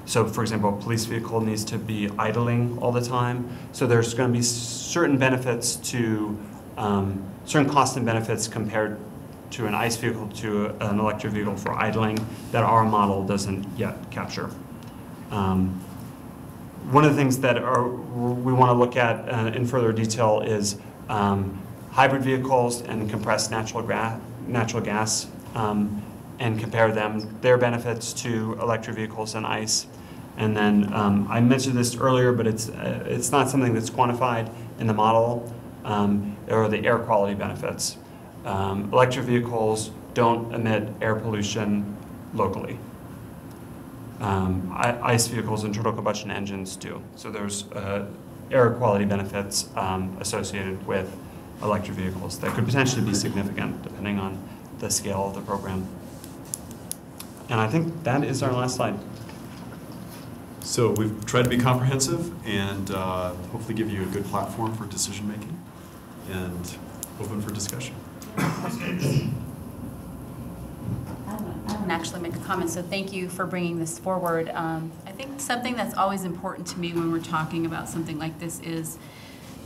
So for example, a police vehicle needs to be idling all the time. So there's going to be certain benefits to, certain costs and benefits compared to an ICE vehicle to an electric vehicle for idling that our model doesn't yet capture. One of the things that we want to look at in further detail is hybrid vehicles and compressed natural gas and compare their benefits to electric vehicles and ICE. And then I mentioned this earlier, but it's not something that's quantified in the model, or the air quality benefits. Electric vehicles don't emit air pollution locally. ICE vehicles, internal combustion engines, do. So there's air quality benefits associated with electric vehicles that could potentially be significant depending on the scale of the program. And I think that is our last slide. So we've tried to be comprehensive and hopefully give you a good platform for decision making and open for discussion. I wouldn't actually make a comment, so thank you for bringing this forward. I think something that's always important to me when we're talking about something like this is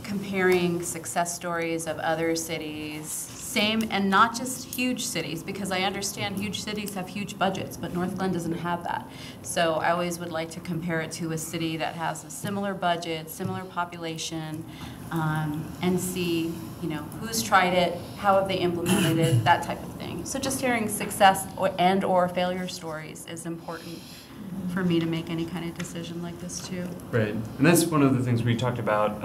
comparing success stories of other cities, same, and not just huge cities, because I understand huge cities have huge budgets, but Northglenn doesn't have that. So I always would like to compare it to a city that has a similar budget, similar population, and see, you know, who's tried it, how have they implemented it, that type of thing. So just hearing success or failure stories is important for me to make any kind of decision like this too. Right, and that's one of the things we talked about.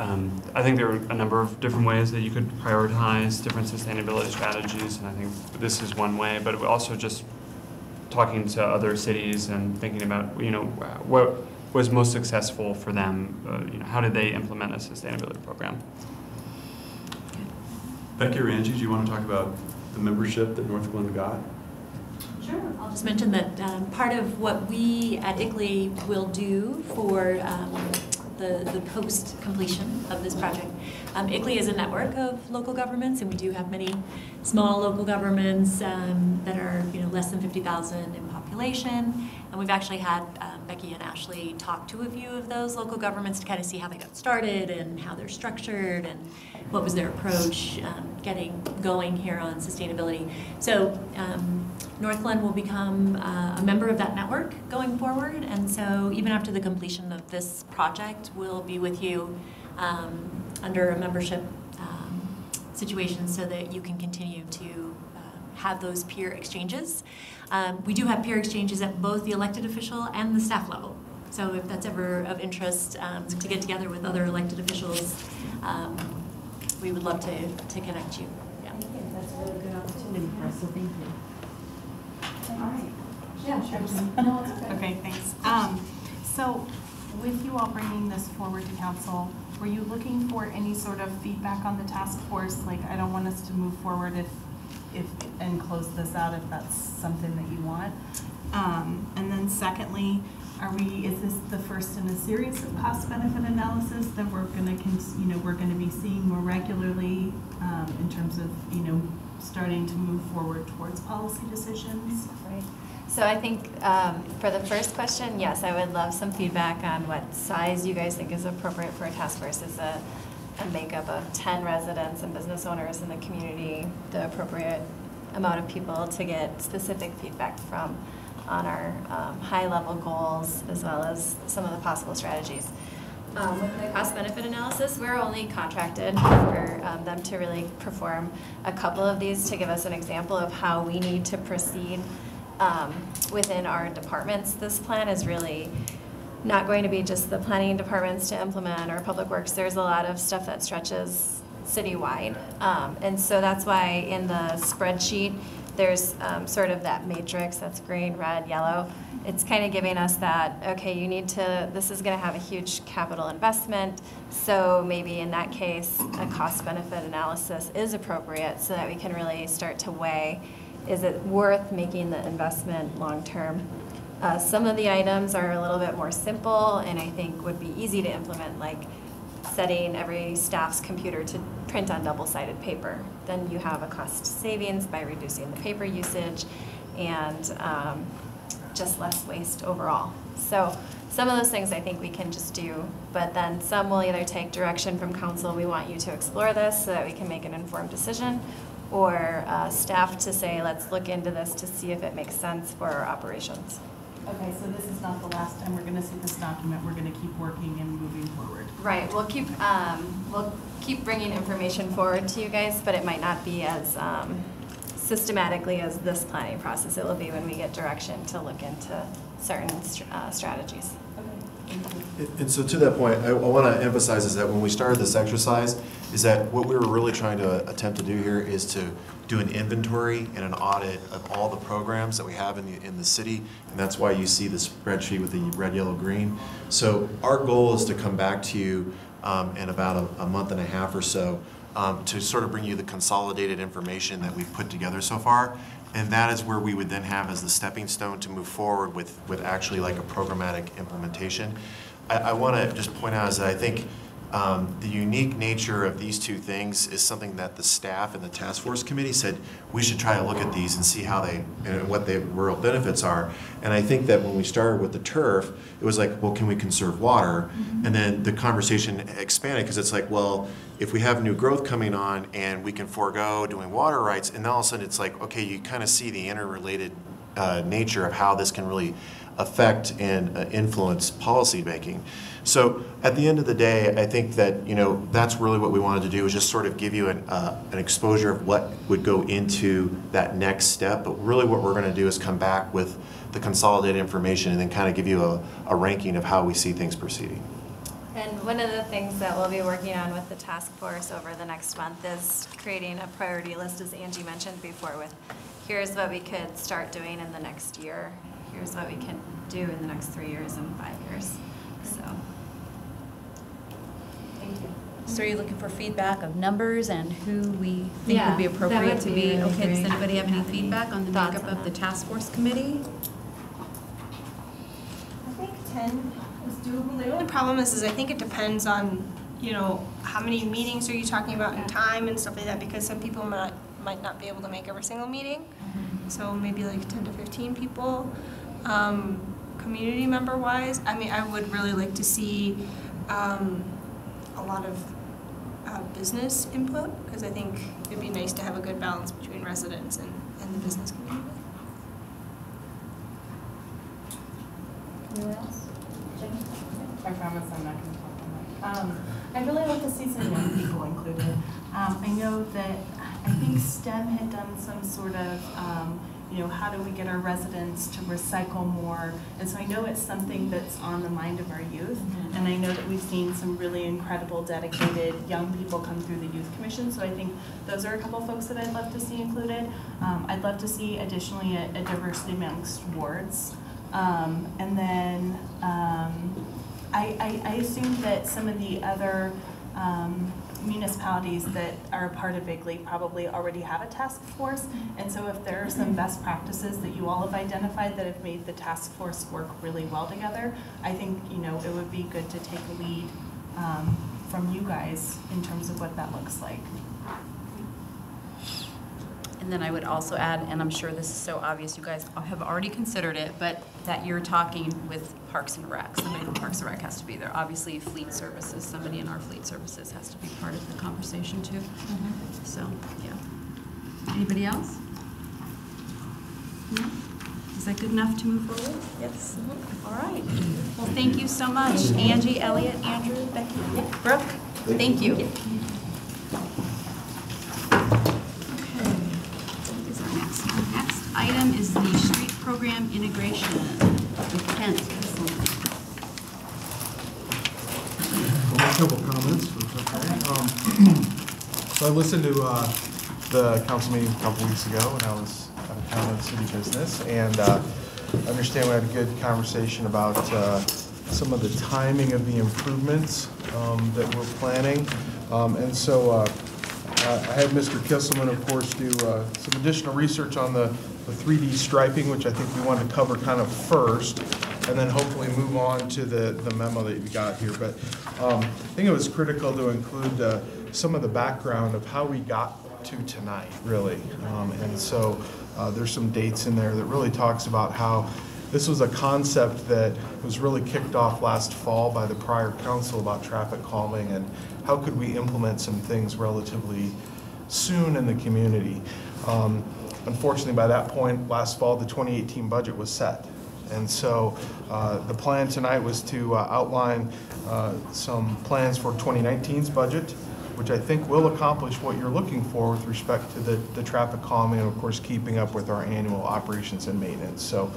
I think there are a number of different ways that you could prioritize different sustainability strategies, and I think this is one way, but also just talking to other cities and thinking about, you know, what was most successful for them, you know, how did they implement a sustainability program? Becky or Angie, do you want to talk about the membership that Northglenn got? Sure. I'll just mention that part of what we at ICLEI will do for the post-completion of this project. ICLEI is a network of local governments, and we do have many small local governments that are, you know, less than 50,000 in population. And we've actually had Becky and Ashley talk to a few of those local governments to kind of see how they got started and how they're structured and what was their approach getting going here on sustainability. So Northglenn will become a member of that network going forward, and so even after the completion of this project, we'll be with you under a membership situation so that you can continue to have those peer exchanges. We do have peer exchanges at both the elected official and the staff level. So if that's ever of interest to get together with other elected officials, we would love to connect you. Yeah. I think that's a really good opportunity for us, so thank you. All right. Yeah, sure. Okay, thanks. So with you all bringing this forward to council, were you looking for any sort of feedback on the task force? Like, I don't want us to move forward and close this out if that's something that you want. And then secondly, is this the first in a series of cost-benefit analysis that we're going to be seeing more regularly in terms of, you know, starting to move forward towards policy decisions? Right. So I think for the first question, yes, I would love some feedback on what size you guys think is appropriate for a task force. Is a makeup of 10 residents and business owners in the community the appropriate amount of people to get specific feedback from on our high-level goals as well as some of the possible strategies. With the cost-benefit analysis, we're only contracted for them to really perform a couple of these to give us an example of how we need to proceed within our departments. This plan is really not going to be just the planning departments to implement or public works. There's a lot of stuff that stretches citywide. And so that's why in the spreadsheet, there's sort of that matrix that's green, red, yellow. It's kind of giving us that, okay, you need to, this is going to have a huge capital investment, so maybe in that case, a cost-benefit analysis is appropriate so that we can really start to weigh, is it worth making the investment long-term? Some of the items are a little bit more simple and I think would be easy to implement, like setting every staff's computer to print on double-sided paper. Then you have a cost savings by reducing the paper usage and just less waste overall. So some of those things I think we can just do, but then some will either take direction from council, we want you to explore this so that we can make an informed decision, or staff to say, let's look into this to see if it makes sense for our operations. Okay, so this is not the last time we're going to see this document. We're going to keep working and moving forward. Right. We'll keep bringing information forward to you guys, but it might not be as systematically as this planning process. It will be when we get direction to look into certain strategies. And so to that point, I want to emphasize is that when we started this exercise, is that what we were really trying to attempt to do here is to do an inventory and an audit of all the programs that we have in the city, and that's why you see the spreadsheet with the red, yellow, green. So our goal is to come back to you in about a month and a half or so to sort of bring you the consolidated information that we've put together so far, and that is where we would then have as the stepping stone to move forward with actually like a programmatic implementation. I want to just point out is that I think the unique nature of these two things is something that the staff and the task force committee said we should try to look at these and see how they, what the real benefits are. And I think that when we started with the turf, it was like, well, can we conserve water? And then the conversation expanded because it's like, well, if we have new growth coming on and we can forego doing water rights, and then all of a sudden it's like, okay, you kind of see the interrelated nature of how this can really affect and influence policy making. So at the end of the day, I think that, you know, that's really what we wanted to do, is just sort of give you an exposure of what would go into that next step. But really what we're going to do is come back with the consolidated information and then kind of give you a ranking of how we see things proceeding. And one of the things that we'll be working on with the task force over the next month is creating a priority list, as Angie mentioned before, with here's what we could start doing in the next year. Here's what we can do in the next 3 years and 5 years. So, thank you. So are you looking for feedback of numbers and who we think would be Yeah, that appropriate would to be be? really Okay, does great. anybody have any feedback on the Thoughts makeup on of the that? task force committee? I think 10 is doable. The only problem is I think it depends on, you know, how many meetings are you talking about in time and stuff like that, because some people might not be able to make every single meeting. So maybe like 10 to 15 people. Community member wise, I mean, I would really like to see a lot of business input, because I think it'd be nice to have a good balance between residents and the business community. Anyone else? Jenny? I promise I'm not going to talk too much. I'd really like to see some young people included. I know that I think STEM had done some sort of, you know, how do we get our residents to recycle more? And so I know it's something that's on the mind of our youth. And I know that we've seen some really incredible, dedicated young people come through the Youth Commission. So I think those are a couple folks that I'd love to see included. I'd love to see additionally a diversity amongst wards. And then I assume that some of the other municipalities that are a part of Igley probably already have a task force. And so if there are some best practices that you all have identified that have made the task force work really well together, I think, you know, it would be good to take a lead from you guys in terms of what that looks like. And then I would also add, and I'm sure this is so obvious, you guys have already considered it, but that you're talking with Parks and Rec. Somebody from Parks and Rec has to be there. Obviously, fleet services, somebody in our fleet services has to be part of the conversation too. So, yeah. Anybody else? No? Is that good enough to move forward? Yes. All right. Well, thank you so much. Angie, Elliot, Andrew, Becky, Brooke, thank you. Next item is the street program integration with Kent. I'll make a couple comments. So I listened to the council meeting a couple weeks ago when I was out of town on city business, and I understand we had a good conversation about some of the timing of the improvements that we're planning. And so I had Mr. Kisselman, of course, do some additional research on the 3D striping, which I think we wanted to cover kind of first, and then hopefully move on to the memo that you got here. But I think it was critical to include some of the background of how we got to tonight, really. And so there's some dates in there that really talks about how this was a concept that was really kicked off last fall by the prior council about traffic calming and how could we implement some things relatively soon in the community. Unfortunately, by that point, last fall, the 2018 budget was set. And so the plan tonight was to outline some plans for 2019's budget, which I think will accomplish what you're looking for with respect to the traffic calming and, of course, keeping up with our annual operations and maintenance. So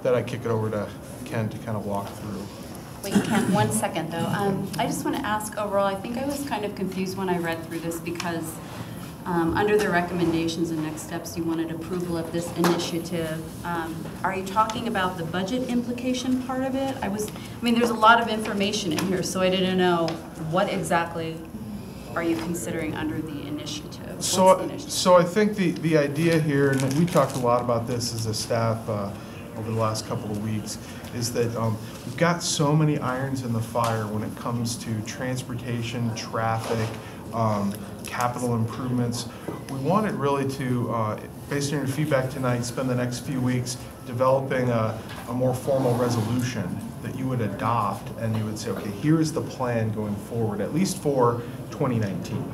that I kick it over to Ken to kind of walk through. Wait, Ken, 1 second though. I just want to ask overall, I think I was kind of confused when I read through this because under the recommendations and next steps, you wanted approval of this initiative. Are you talking about the budget implication part of it? I mean, there's a lot of information in here, so I didn't know what exactly are you considering under the initiative? So I think the idea here, and we talked a lot about this as a staff over the last couple of weeks is that we've got so many irons in the fire when it comes to transportation, traffic, capital improvements. We wanted really to, based on your feedback tonight, spend the next few weeks developing a more formal resolution that you would adopt, and you would say, okay, here's the plan going forward, at least for 2019.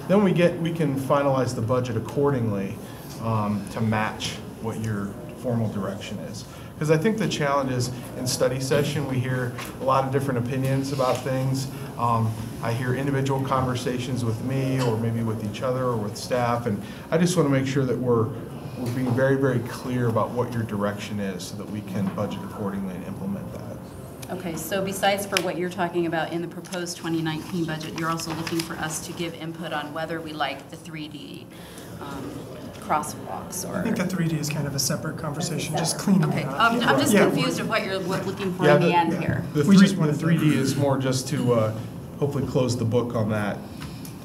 Then we can finalize the budget accordingly to match what your formal direction is. Because I think the challenge is in study session, we hear a lot of different opinions about things. I hear individual conversations with me or maybe with each other or with staff, and I just want to make sure that we're being very, very clear about what your direction is so that we can budget accordingly and implement that. Okay, so besides for what you're talking about in the proposed 2019 budget, you're also looking for us to give input on whether we like the 3D crosswalks or... I think the 3D is kind of a separate conversation, just cleaning it up. I'm just confused of what you're looking for in the end here. The 3D is more just to hopefully close the book on that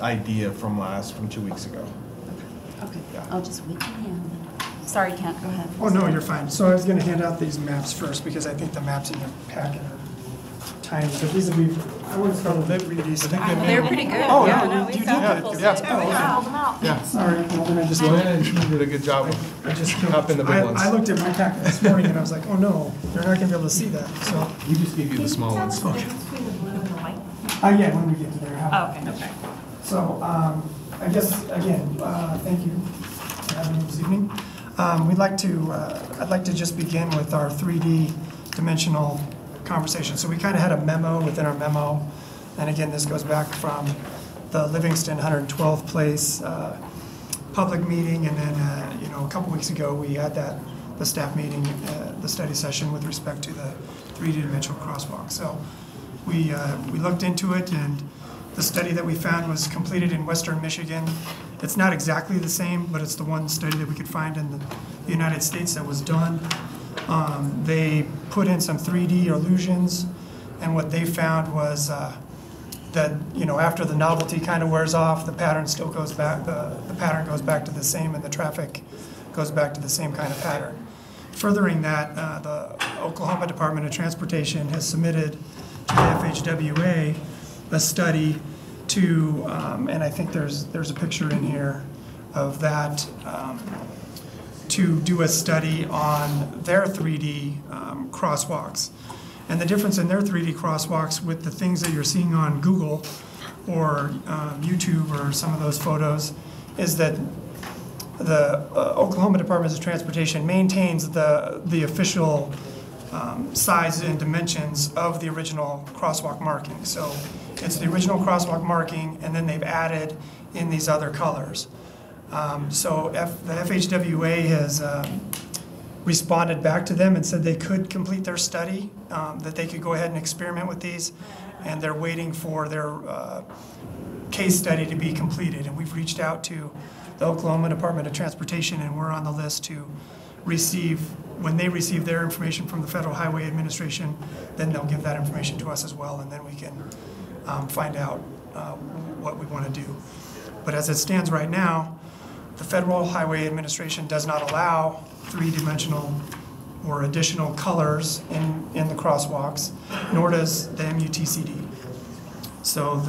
idea from 2 weeks ago. Okay, I'll just wait till the end. Sorry, Kent, go ahead. Oh, no, you're fine. So I was going to hand out these maps first because I think the maps in your packet are tiny. So these will be, I would have called them 3D. They're pretty good. Oh, yeah, no, we you did that. that. Yeah. Sorry, well, then I just... Joanna and Keith did a good job I just up in the big ones. I looked at my packet this morning and I was like, oh no, they're not going to be able to see that. So we just gave you the small ones. Okay. Yeah, when we get to there. Oh, okay. So, I guess, again, thank you for having me this evening. I'd like to just begin with our 3D dimensional conversation. So we kind of had a memo within our memo, and again, this goes back from the Livingston 112th Place public meeting, and then, a couple weeks ago, we had the staff meeting, the study session with respect to the 3D dimensional crosswalk. So we looked into it, and the study that we found was completed in Western Michigan. It's not exactly the same, but it's the one study that we could find in the United States that was done. They put in some 3D illusions, and what they found was that after the novelty kind of wears off, the pattern still goes back. The pattern goes back to the same, and the traffic goes back to the same kind of pattern. Furthering that, the Oklahoma Department of Transportation has submitted to the FHWA a study to, and I think there's a picture in here of that, to do a study on their 3D crosswalks. And the difference in their 3D crosswalks with the things that you're seeing on Google or YouTube or some of those photos is that the Oklahoma Department of Transportation maintains the official size and dimensions of the original crosswalk marking. So it's the original crosswalk marking, and then they've added in these other colors. So the FHWA has responded back to them and said they could complete their study, that they could go ahead and experiment with these, and they're waiting for their case study to be completed. And we've reached out to the Oklahoma Department of Transportation, and we're on the list to receive, when they receive their information from the Federal Highway Administration, then they'll give that information to us as well, and then we can find out what we want to do. But as it stands right now, the Federal Highway Administration does not allow three-dimensional or additional colors in the crosswalks, nor does the MUTCD. So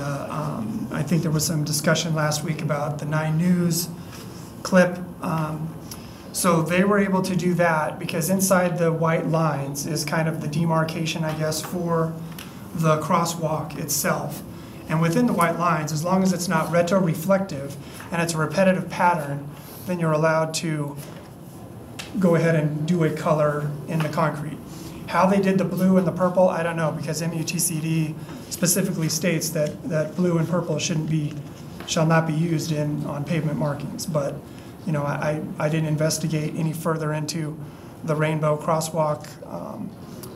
I think there was some discussion last week about the 9 News clip. So they were able to do that because inside the white lines is kind of the demarcation, I guess, for the crosswalk itself. And within the white lines, as long as it's not retroreflective and it's a repetitive pattern, then you're allowed to go ahead and do a color in the concrete. How they did the blue and the purple, I don't know, because MUTCD specifically states that blue and purple shall not be used on pavement markings. But I didn't investigate any further into the rainbow crosswalk.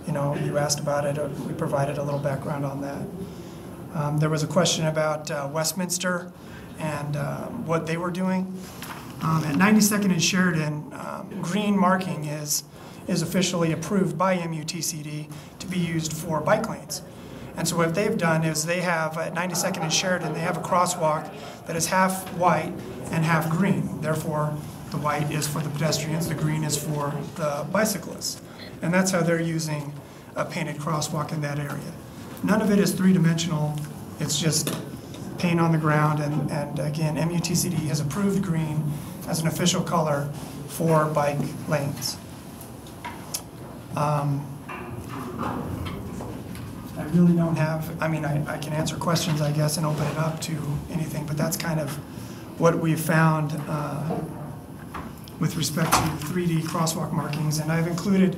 You asked about it. We provided a little background on that. There was a question about Westminster and what they were doing. At 92nd and Sheridan, green marking is officially approved by MUTCD to be used for bike lanes. And so what they've done is they have, at 92nd and Sheridan, they have a crosswalk that is half white and half green. Therefore, the white is for the pedestrians, the green is for the bicyclists. And that's how they're using a painted crosswalk in that area. None of it is three-dimensional. It's just paint on the ground. And again, MUTCD has approved green as an official color for bike lanes. I really don't have, I mean, I can answer questions, I guess, and open it up to anything, but that's kind of what we've found with respect to 3D crosswalk markings. And I've included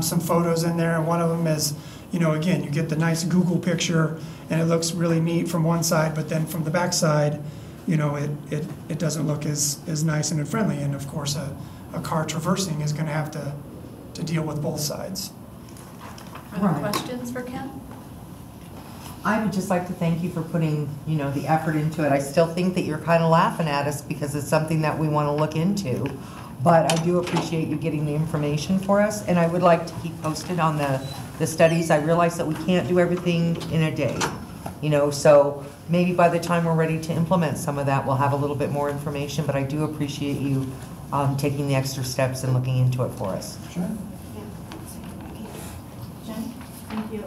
some photos in there. One of them is, you know, again, you get the nice Google picture, and it looks really neat from one side, but then from the back side, you know, it doesn't look as nice and friendly. And of course, a car traversing is going to have to deal with both sides. Other Right. questions for Ken? I would just like to thank you for putting, you know, the effort into it. I still think that you're kind of laughing at us because it's something that we want to look into. But I do appreciate you getting the information for us, and I would like to keep posted on the studies. I realize that we can't do everything in a day, you know, so maybe by the time we're ready to implement some of that, we'll have a little bit more information, but I do appreciate you taking the extra steps and looking into it for us. Sure. Jen? Thank you.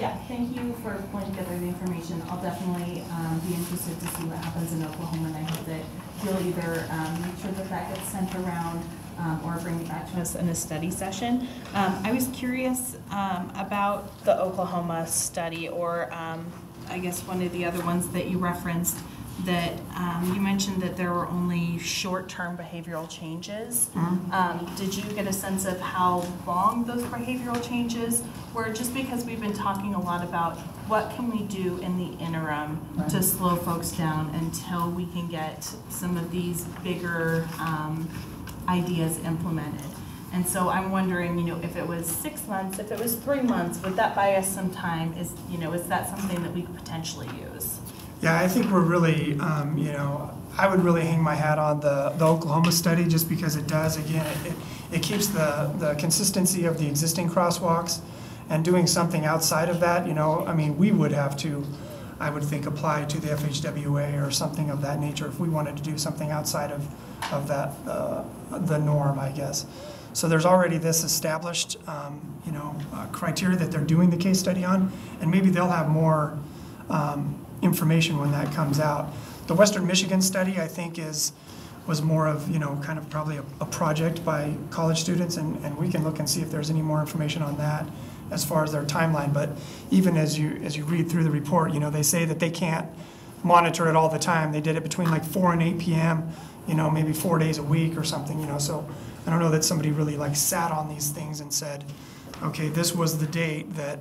Yeah, thank you for pulling together the information. I'll definitely be interested to see what happens in Oklahoma, and I hope that you'll either make sure that that gets sent around or bring it back to us in a study session. I was curious about the Oklahoma study, or I guess one of the other ones that you referenced, that you mentioned that there were only short-term behavioral changes. Did you get a sense of how long those behavioral changes were? Just because we've been talking a lot about what can we do in the interim to slow folks down until we can get some of these bigger ideas implemented. And so I'm wondering, you know, if it was 6 months, if it was 3 months, would that buy us some time? Is that something that we could potentially use? Yeah, I think we're really, you know, I would really hang my hat on the Oklahoma study, just because it does, again, it keeps the consistency of the existing crosswalks, and doing something outside of that, you know, I mean, we would have to, I would think, apply to the FHWA or something of that nature if we wanted to do something outside of that, the norm, I guess. So there's already this established, you know, criteria that they're doing the case study on, and maybe they'll have more information when that comes out. The Western Michigan study, I think, was more of, you know, kind of probably a project by college students, and we can look and see if there's any more information on that as far as their timeline. But even as you read through the report, you know, they say that they can't monitor it all the time. They did it between like 4 and 8 p.m., you know, maybe 4 days a week or something, you know. So I don't know that somebody really like sat on these things and said, okay, this was the date that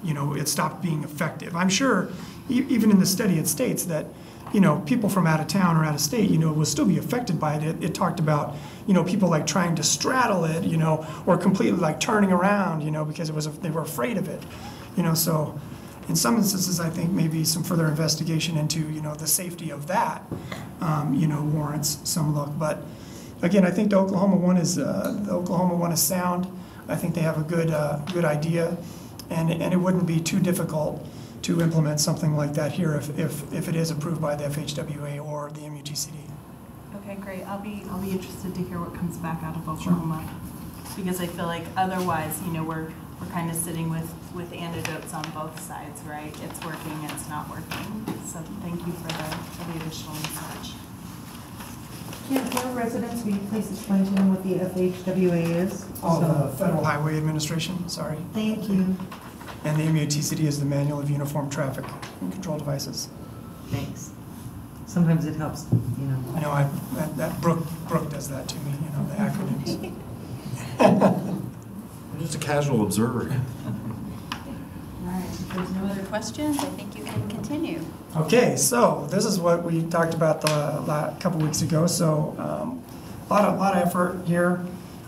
you know, it stopped being effective. I'm sure even in the study it states that, you know, people from out of town or out of state, you know, will still be affected by it. It talked about, you know, people like trying to straddle it, you know, or completely like turning around, you know, because they were afraid of it, you know. So in some instances, I think maybe some further investigation into, you know, the safety of that, you know, warrants some look. But again, I think the Oklahoma one is sound. I think they have a good idea. And it wouldn't be too difficult to implement something like that here if it is approved by the FHWA or the MUTCD. Okay, great. I'll be interested to hear what comes back out of Oklahoma, because I feel like otherwise, you know, we're kind of sitting with antidotes on both sides, right? It's working, it's not working. So thank you for the additional research. For residents, will you please explain to them what the FHWA is? Oh, the Federal Highway Administration, sorry. Thank you. And the MUTCD is the Manual of Uniform Traffic and Control Devices. Thanks. Sometimes it helps, you know. I know that Brooke does that to me, you know, the acronyms. I'm just a casual observer. All right, if there's no other questions, I think you can continue. Okay, so this is what we talked about the couple weeks ago. So a lot of effort here.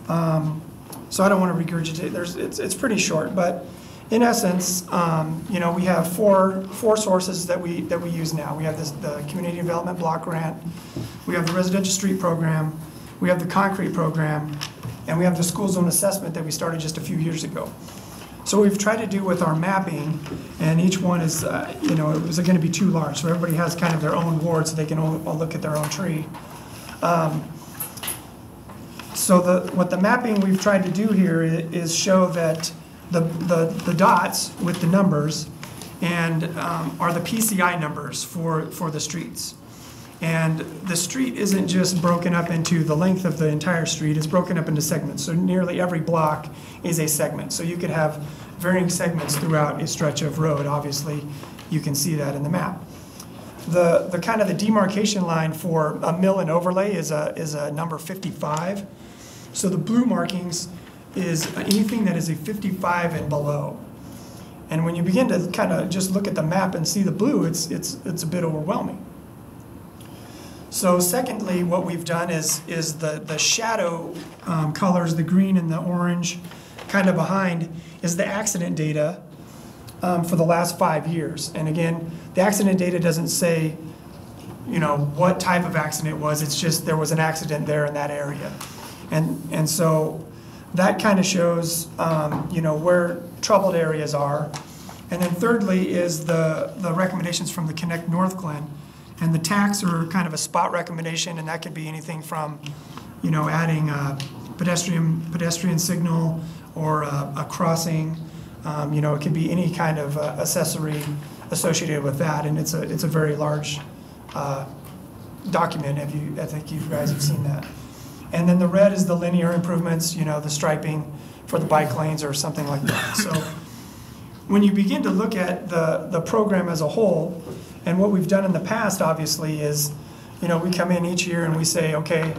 So I don't want to regurgitate. It's pretty short, but in essence, you know, we have four sources that we use now. We have the Community Development Block Grant, we have the Residential Street Program, we have the Concrete Program, and we have the School Zone Assessment that we started just a few years ago. So what we've tried to do with our mapping, and each one is, you know, it was going to be too large, so everybody has kind of their own ward, so they can all look at their own tree. So what the mapping we've tried to do here is show that the dots with the numbers and are the PCI numbers for the streets. And the street isn't just broken up into the length of the entire street, it's broken up into segments. So nearly every block is a segment. So you could have varying segments throughout a stretch of road. Obviously, you can see that in the map. The kind of the demarcation line for a mill and overlay is a number 55. So the blue markings is anything that is a 55 and below. And when you begin to kind of just look at the map and see the blue, it's a bit overwhelming. So secondly, what we've done is the shadow colors, the green and the orange, kind of behind, is the accident data for the last 5 years. And again, the accident data doesn't say, what type of accident it was. It's just there was an accident there in that area. And so that kind of shows, where troubled areas are. And then thirdly is the recommendations from the Connect Northglenn. And the TACs are kind of a spot recommendation, and that could be anything from, adding a pedestrian signal or a crossing. It could be any kind of accessory associated with that, and it's a very large document. I think you guys have seen that. And then the red is the linear improvements, the striping for the bike lanes or something like that. So when you begin to look at the program as a whole, and what we've done in the past, obviously, is, we come in each year and we say, okay,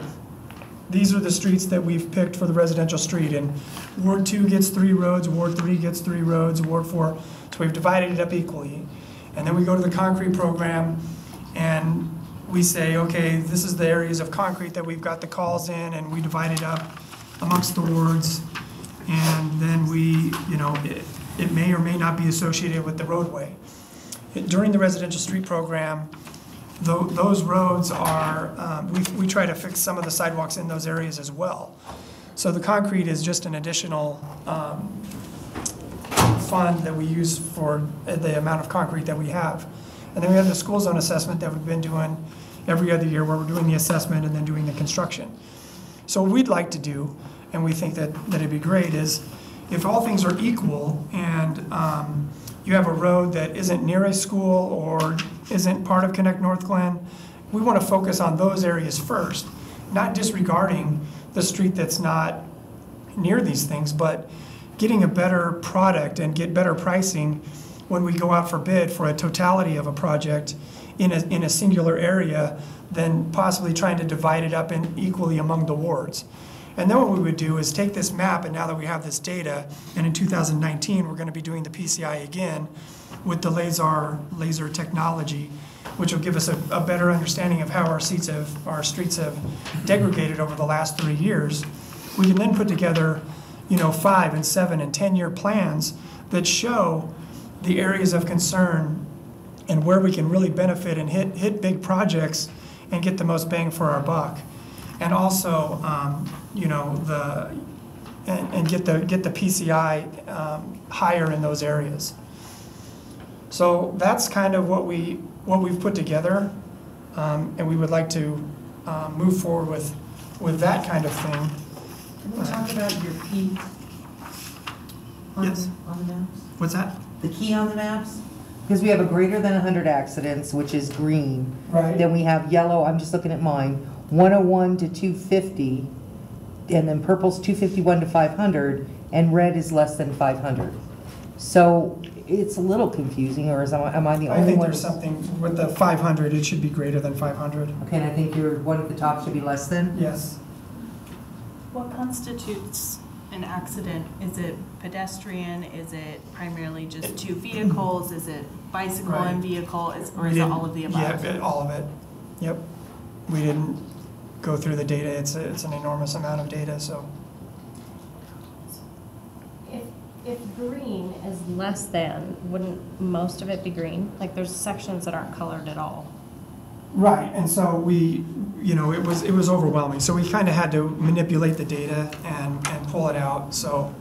these are the streets that we've picked for the residential street, and Ward 2 gets 3 roads, Ward 3 gets 3 roads, Ward 4, so we've divided it up equally. And then we go to the concrete program, and we say, okay, this is the areas of concrete that we've got the calls in, and we divide it up amongst the wards, and then we, it may or may not be associated with the roadway. During the residential street program, those roads are, we try to fix some of the sidewalks in those areas as well. So the concrete is just an additional fund that we use for the amount of concrete that we have. And then we have the school zone assessment that we've been doing every other year, where we're doing the assessment and then doing the construction. So what we'd like to do, and we think that it'd be great, is if all things are equal and you have a road that isn't near a school or isn't part of Connect Northglenn, we want to focus on those areas first, not disregarding the street that's not near these things, but getting a better product and get better pricing when we go out for bid for a totality of a project in a singular area than possibly trying to divide it up equally among the wards. And then what we would do is take this map, and now that we have this data, and in 2019 we're going to be doing the PCI again with the laser technology, which will give us a better understanding of how our streets have degraded over the last 3 years. We can then put together 5 and 7 and 10-year plans that show the areas of concern and where we can really benefit and hit big projects and get the most bang for our buck. And also, get the PCI higher in those areas. So that's kind of what we've put together, and we would like to move forward with that kind of thing. Can we talk about your key on the maps? What's that? The key on the maps? Because we have a greater than 100 accidents, which is green. Right. Then we have yellow, I'm just looking at mine, 101 to 250, and then purple's 251 to 500, and red is less than 500. So it's a little confusing, or am I the only one? I think there's something with the 500, it should be greater than 500. Okay, and I think your one at the top should be less than? Yes. What constitutes an accident? Is it pedestrian? Is it primarily just 2 vehicles? Is it bicycle and vehicle? Or is it all of the above? Yeah, all of it. Yep. We didn't go through the data. It's an enormous amount of data, so. If green is less than, wouldn't most of it be green? Like there's sections that aren't colored at all. Right, and so we, it was overwhelming. So we kind of had to manipulate the data and pull it out. So,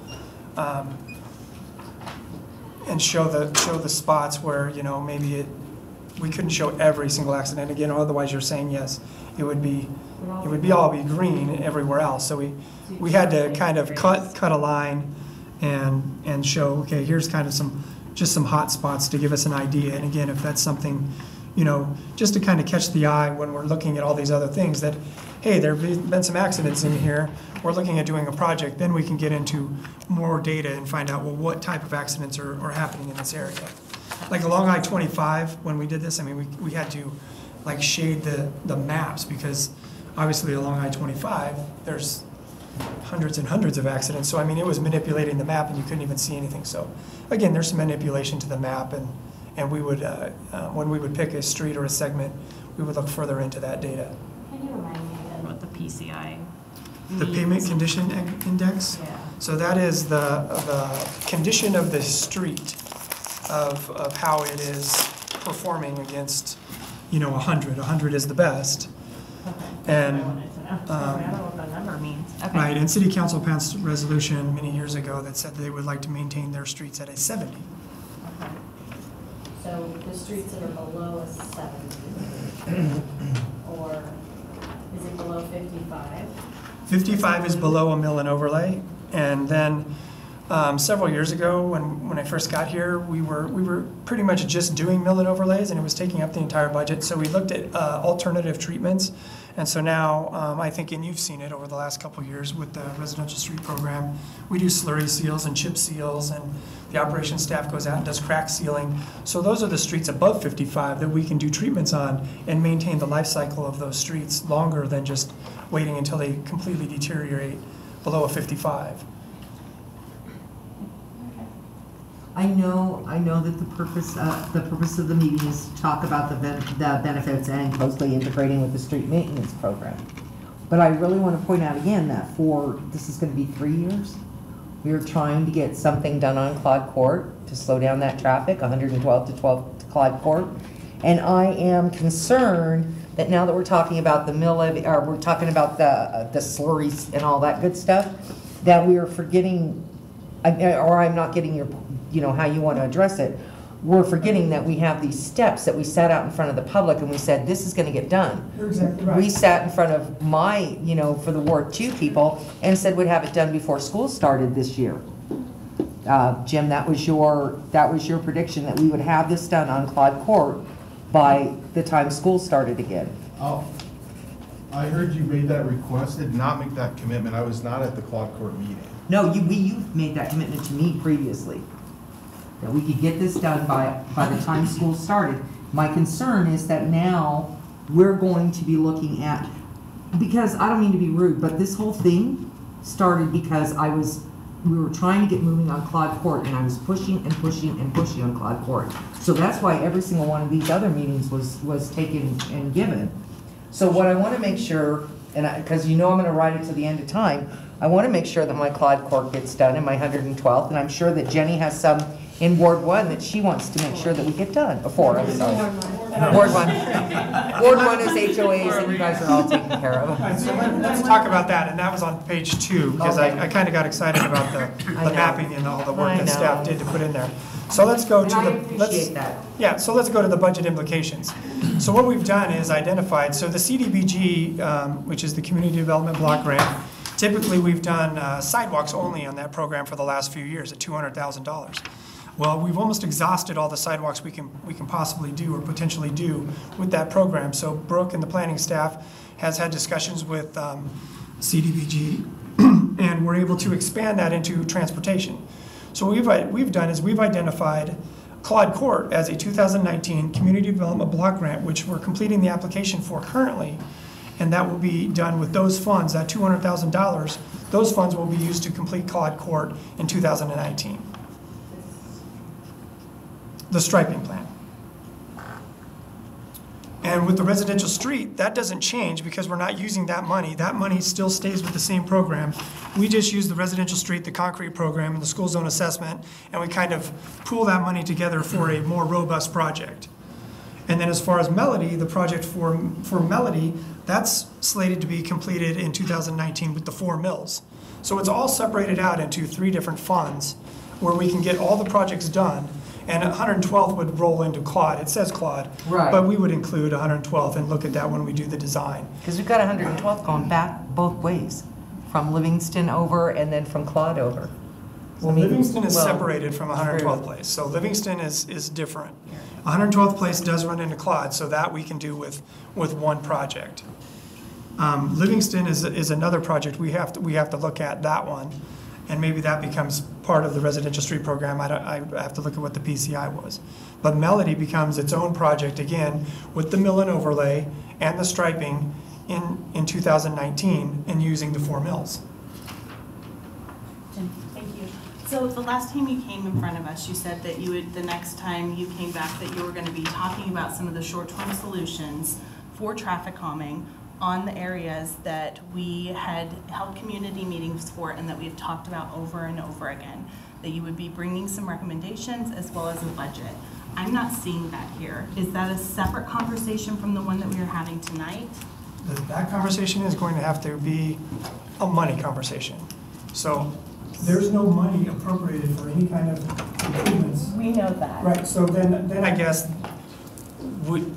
and show the spots where maybe we couldn't show every single accident again, otherwise you're saying yes, it would all be green everywhere else. So we had to kind of cut a line and show, okay, here's kind of just some hot spots to give us an idea. And again, if that's something, just to kind of catch the eye when we're looking at all these other things that, hey, there have been some accidents in here, we're looking at doing a project, then we can get into more data and find out, well, what type of accidents are happening in this area. Like along I-25, when we did this, I mean, we had to like shade the maps because obviously along I-25, there's hundreds and hundreds of accidents. So, I mean, it was manipulating the map and you couldn't even see anything. So, again, there's some manipulation to the map and we would, when we would pick a street or a segment, we would look further into that data. Can you remind me again what the PCI The Pavement Condition Index? Yeah. So that is the condition of the street of how it is performing against, 100. 100 is the best. Okay. And I wanted to know. I don't know what that number means. Okay. right, and City Council passed a resolution many years ago that said they would like to maintain their streets at a 70. Okay. So the streets that are below a 70, or is it below 55? 55 is below a mill and overlay, and then several years ago when I first got here, we were pretty much just doing mill and overlays, and it was taking up the entire budget. So we looked at alternative treatments, and so now I think, and you've seen it over the last couple of years with the residential street program, we do slurry seals and chip seals, and the operations staff goes out and does crack sealing. So those are the streets above 55 that we can do treatments on and maintain the life cycle of those streets longer than just waiting until they completely deteriorate below a 55. I know that the purpose of the meeting is to talk about the benefits and closely integrating with the street maintenance program. But I really want to point out again that this is going to be 3 years. We are trying to get something done on Claude Court to slow down that traffic, 112 to 12 to Claude Court. And I am concerned that now that we're talking about the mill levy, or we're talking about the slurries and all that good stuff, that we are forgetting, or I'm not getting how you want to address it. We're forgetting that we have these steps that we sat out in front of the public and we said, this is going to get done. You're exactly right. We sat in front of my, for the Ward 2 people and said we'd have it done before school started this year. Jim, that was your prediction that we would have this done on Claude Court by the time school started again. Oh, I heard you made that request. Did not make that commitment. I was not at the Claude Court meeting. No, you've made that commitment to me previously, that we could get this done by the time school started. My concern is that now we're going to be looking at, because I don't mean to be rude, but this whole thing started because we were trying to get moving on Claude Court, and I was pushing and pushing and pushing on Claude Court. So that's why every single one of these other meetings was taken and given. So what I want to make sure, and because I'm going to ride it to the end of time, I want to make sure that my Claude Court gets done in my 112th, and I'm sure that Jenny has some in Ward 1 that she wants to make sure that we get done. 4, I'm sorry. Ward 1. Ward 1 is HOAs, and you guys are all taken care of. So let's talk about that, and that was on page 2, because I kind of got excited about the mapping and all the work that staff did to put in there. So let's go to so let's go to the budget implications. So what we've done is identified, so the CDBG, which is the Community Development Block Grant, typically we've done sidewalks only on that program for the last few years at $200,000. Well, we've almost exhausted all the sidewalks we can possibly do or potentially do with that program. So Brooke and the planning staff has had discussions with CDBG, and we're able to expand that into transportation. So what we've done is we've identified Claude Court as a 2019 Community Development Block Grant, which we're completing the application for currently, and that will be done with those funds, that $200,000. Those funds will be used to complete Claude Court in 2019. The striping plan. And with the residential street, that doesn't change because we're not using that money. That money still stays with the same program. We just use the residential street, the concrete program, and the school zone assessment, and we kind of pool that money together for a more robust project. And then as far as Melody, the project for Melody, that's slated to be completed in 2019 with the 4 mills. So it's all separated out into 3 different funds where we can get all the projects done. And 112th would roll into Claude. It says Claude. Right. But we would include 112th and look at that when we do the design. Because we've got 112th going back both ways, from Livingston over and then from Claude over. Well, Livingston is separated from 112th Place, so Livingston is different. 112th Place does run into Claude, so that we can do with one project. Livingston is another project we have to look at that one, and maybe that becomes part of the residential street program. I have to look at what the PCI was. But Melody becomes its own project again with the mill and overlay and the striping in 2019 and using the 4 mills. Thank you. So the last time you came in front of us, you said that you would, the next time you came back, that you were going to be talking about some of the short-term solutions for traffic calming on the areas that we had held community meetings for and that we've talked about over and over again, that you would be bringing some recommendations as well as a budget. I'm not seeing that here. Is that a separate conversation from the one that we are having tonight? That conversation is going to have to be a money conversation. So there's no money appropriated for any kind of improvements. We know that. Right, so then I guess,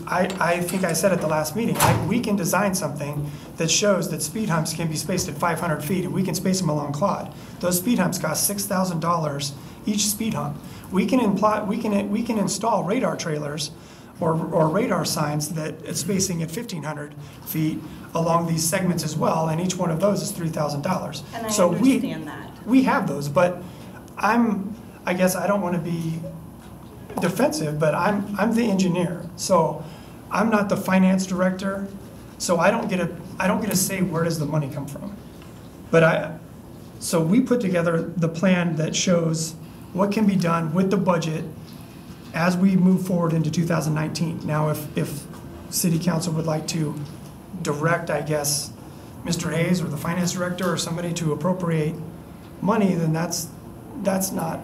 I think I said at the last meeting, we can design something that shows that speed humps can be spaced at 500 feet, and we can space them along Claude. Those speed humps cost $6,000 each speed hump. We can install radar trailers or radar signs that it's spacing at 1,500 feet along these segments as well, and each one of those is $3,000. And I so understand that. We have those, but I guess I don't want to be defensive, but I'm the engineer, so I'm not the finance director, so I don't get to say where does the money come from. But so we put together the plan that shows what can be done with the budget as we move forward into 2019. Now, if City Council would like to direct, I guess, Mr. Hayes or the finance director or somebody to appropriate money, then that's not.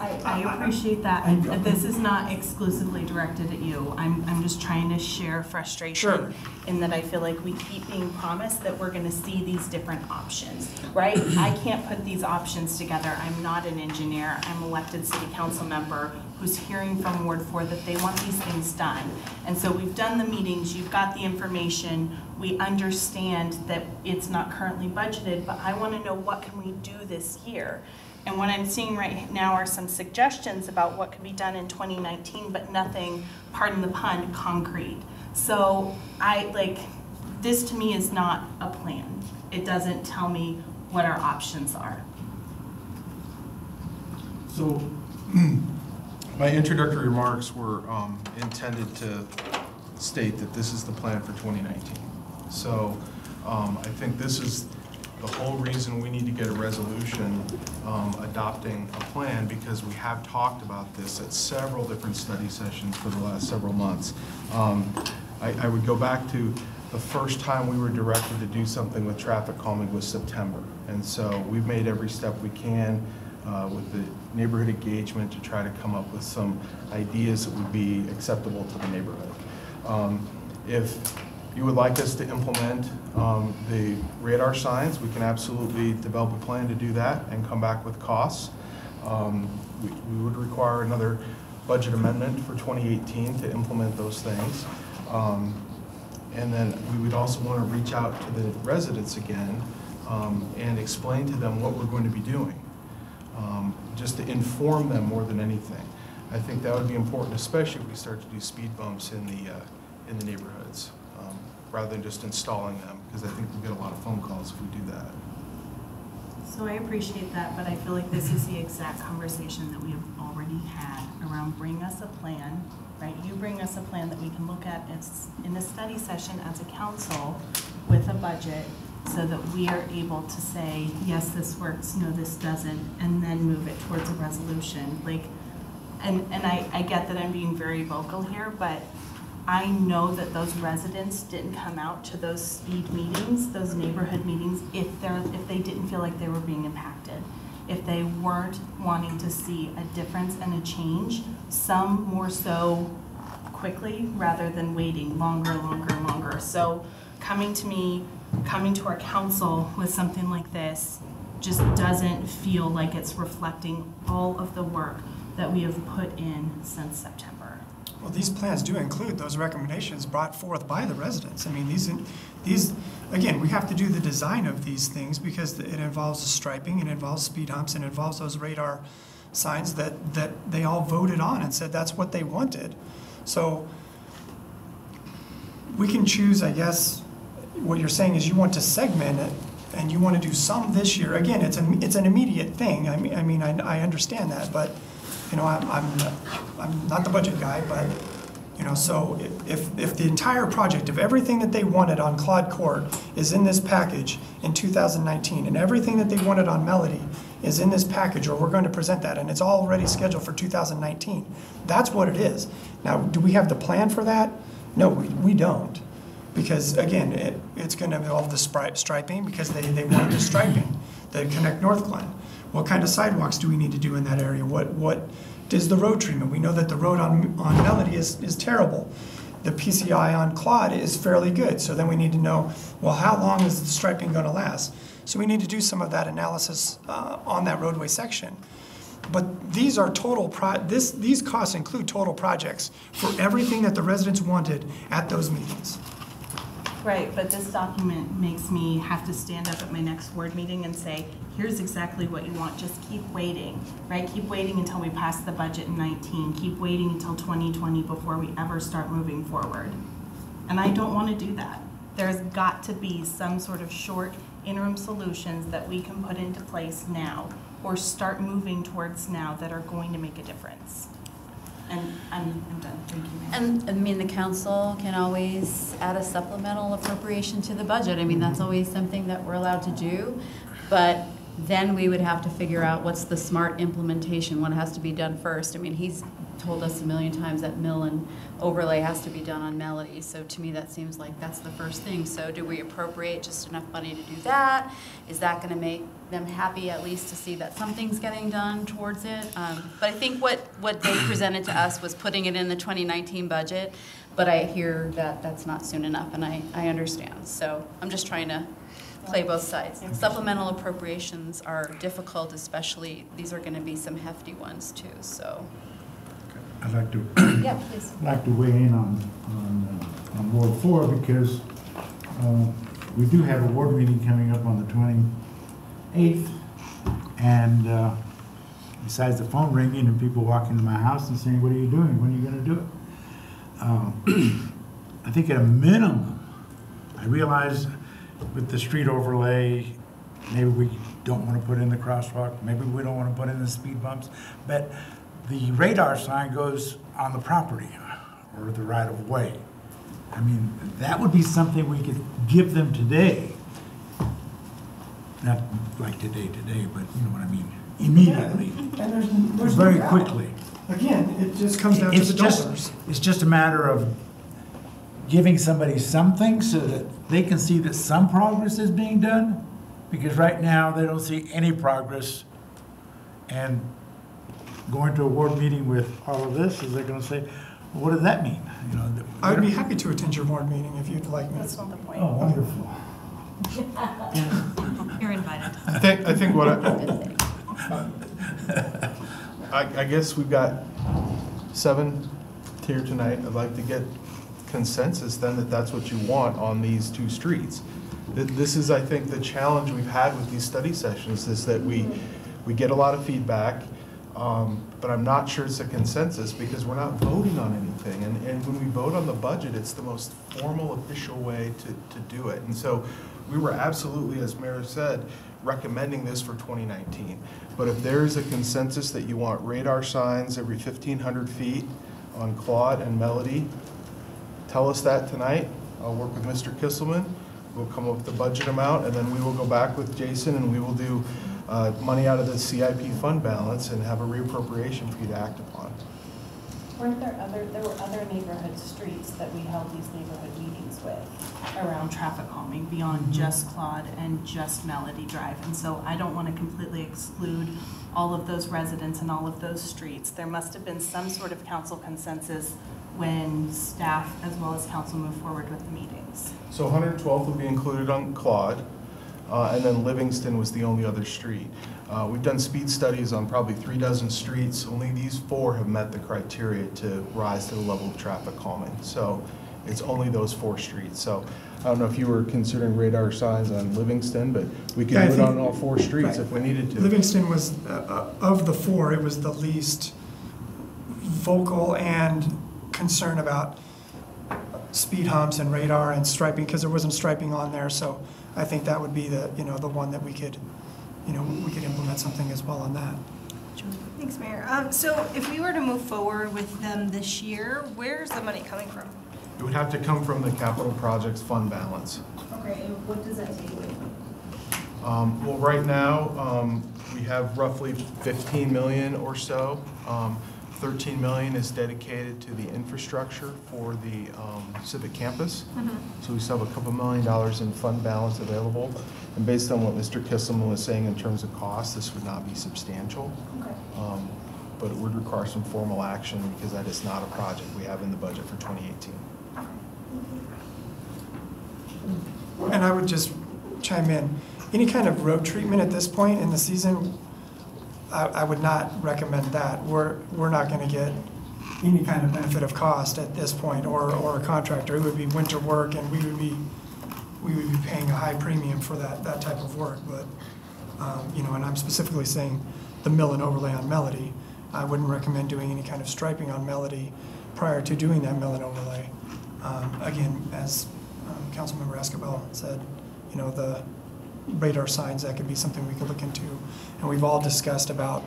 I appreciate that. This is not exclusively directed at you. I'm just trying to share frustration in that I feel like we keep being promised that we're going to see these different options, right? I can't put these options together. I'm not an engineer. I'm an elected city council member who's hearing from Ward 4 that they want these things done. And so we've done the meetings, you've got the information, we understand that it's not currently budgeted, but I want to know what can we do this year. And what I'm seeing right now are some suggestions about what could be done in 2019, but nothing, pardon the pun, concrete. So this to me is not a plan. It doesn't tell me what our options are. So my introductory remarks were intended to state that this is the plan for 2019. So I think this is the whole reason we need to get a resolution adopting a plan, because we have talked about this at several different study sessions for the last several months. I would go back to the first time we were directed to do something with traffic calming was September. And so we've made every step we can with the neighborhood engagement to try to come up with some ideas that would be acceptable to the neighborhood. If you would like us to implement the radar signs, we can absolutely develop a plan to do that and come back with costs. We would require another budget amendment for 2018 to implement those things. And then we would also want to reach out to the residents again and explain to them what we're going to be doing, just to inform them more than anything. I think that would be important, especially if we start to do speed bumps in the neighborhoods, rather than just installing them, because I think we'll get a lot of phone calls if we do that. So I appreciate that, but I feel like this is the exact conversation that we have already had around bring us a plan, right? You bring us a plan that we can look at in a study session as a council with a budget, so that we are able to say, yes, this works, no, this doesn't, and then move it towards a resolution. And I get that I'm being very vocal here, but I know that those residents didn't come out to those speed meetings, those neighborhood meetings, if they didn't feel like they were being impacted, if they weren't wanting to see a difference and a change, some more so quickly rather than waiting longer. So coming to our council with something like this just doesn't feel like it's reflecting all of the work that we have put in since September. Well, these plans do include those recommendations brought forth by the residents. I mean, these, again, we have to do the design of these things because it involves the striping, it involves speed humps, and it involves those radar signs that they all voted on and said that's what they wanted. So we can choose, I guess, what you're saying is you want to segment it and you want to do some this year. Again, it's an immediate thing. I mean, I understand that, but you know, I'm not the budget guy, but you know, so if the entire project, if everything that they wanted on Claude Court is in this package in 2019, and everything that they wanted on Melody is in this package, or we're going to present that, and it's already scheduled for 2019, that's what it is. Now, do we have the plan for that? No, we don't. Because again, it's going to involve the striping because they wanted the striping that connect Northglenn. What kind of sidewalks do we need to do in that area? What is the road treatment? We know that the road on Melody is terrible. The PCI on Claude is fairly good. So then we need to know, well, how long is the striping going to last? So we need to do some of that analysis on that roadway section. But these are these costs include total projects for everything that the residents wanted at those meetings. Right, but this document makes me have to stand up at my next board meeting and say, here's exactly what you want, just keep waiting, right? Keep waiting until we pass the budget in 19, keep waiting until 2020 before we ever start moving forward. And I don't want to do that. There's got to be some sort of short interim solutions that we can put into place now or start moving towards now that are going to make a difference. And I'm done. Thank you, ma'am. And I mean, the council can always add a supplemental appropriation to the budget. I mean, that's always something that we're allowed to do. But then we would have to figure out what's the smart implementation, what has to be done first. I mean, he's told us a million times that mill and overlay has to be done on Melody. So to me, that seems like that's the first thing. So do we appropriate just enough money to do that? Is that going to make them happy at least to see that something's getting done towards it? But I think what they presented to us was putting it in the 2019 budget. But I hear that that's not soon enough, and I understand. So I'm just trying to play both sides. Supplemental appropriations are difficult, especially these are going to be some hefty ones too. So. I'd like to Yeah, please. like to weigh in on Ward 4 because we do have a ward meeting coming up on the 28th, and besides the phone ringing and people walking to my house and saying, "What are you doing? When are you going to do it?" I think at a minimum, I realize with the street overlay, maybe we don't want to put in the crosswalk, maybe we don't want to put in the speed bumps, but the radar sign goes on the property or the right of way. I mean, that would be something we could give them today. Not like today, but you know what I mean, immediately. Yeah, and there's very no doubt. Quickly. Again, it just comes down to the dollars. It's just a matter of giving somebody something so that they can see that some progress is being done, because right now they don't see any progress. And going to a ward meeting with all of this, is they're going to say, well, what does that mean? You know, I would be happy to attend your board meeting if you'd like me. That's not the point. Oh, wonderful. You're invited. I think what I guess we've got 7 here tonight. I'd like to get consensus then that that's what you want on these 2 streets. This is, I think, the challenge we've had with these study sessions is that we get a lot of feedback, but I'm not sure it's a consensus because we're not voting on anything. And when we vote on the budget, it's the most formal, official way to do it. And so we were absolutely, as Mayor said, recommending this for 2019. But if there is a consensus that you want radar signs every 1,500 feet on Claude and Melody, tell us that tonight. I'll work with Mr. Kisselman. We'll come up with the budget amount, and then we will go back with Jason, and we will do money out of the CIP fund balance and have a reappropriation for you to act upon. Weren't there were other neighborhood streets that we held these neighborhood meetings with around traffic calming beyond just Claude and just Melody Drive. And so I don't want to completely exclude all of those residents and all of those streets. There must have been some sort of council consensus when staff as well as council move forward with the meetings. So 112th will be included on Claude, and then Livingston was the only other street. We've done speed studies on probably 36 streets. Only these 4 have met the criteria to rise to the level of traffic calming. So it's only those 4 streets. So I don't know if you were considering radar signs on Livingston, but we could do it on all 4 streets if we needed to. Livingston was, of the 4, it was the least vocal and concerned about speed humps and radar and striping, because there wasn't striping on there. So I think that would be the one that we could implement something as well on that. Thanks, Mayor. So if we were to move forward with them this year, where's the money coming from? It would have to come from the capital projects fund balance. Okay, and what does that take away from? Well, right now, we have roughly 15 million or so. 13 million is dedicated to the infrastructure for the civic campus. So we still have a couple $1 million in fund balance available. And based on what Mr. Kisselman was saying in terms of cost, this would not be substantial. Okay. But it would require some formal action because that is not a project we have in the budget for 2018. And I would just chime in, any kind of road treatment at this point in the season, I would not recommend that. We're not going to get any kind of benefit of cost at this point, or a contractor. It would be winter work, and we would be paying a high premium for that type of work. But and I'm specifically saying the mill and overlay on Melody. I wouldn't recommend doing any kind of striping on Melody prior to doing that mill and overlay. Again, as Councilmember Escobar said, the radar signs, that could be something we could look into. And we've all discussed about,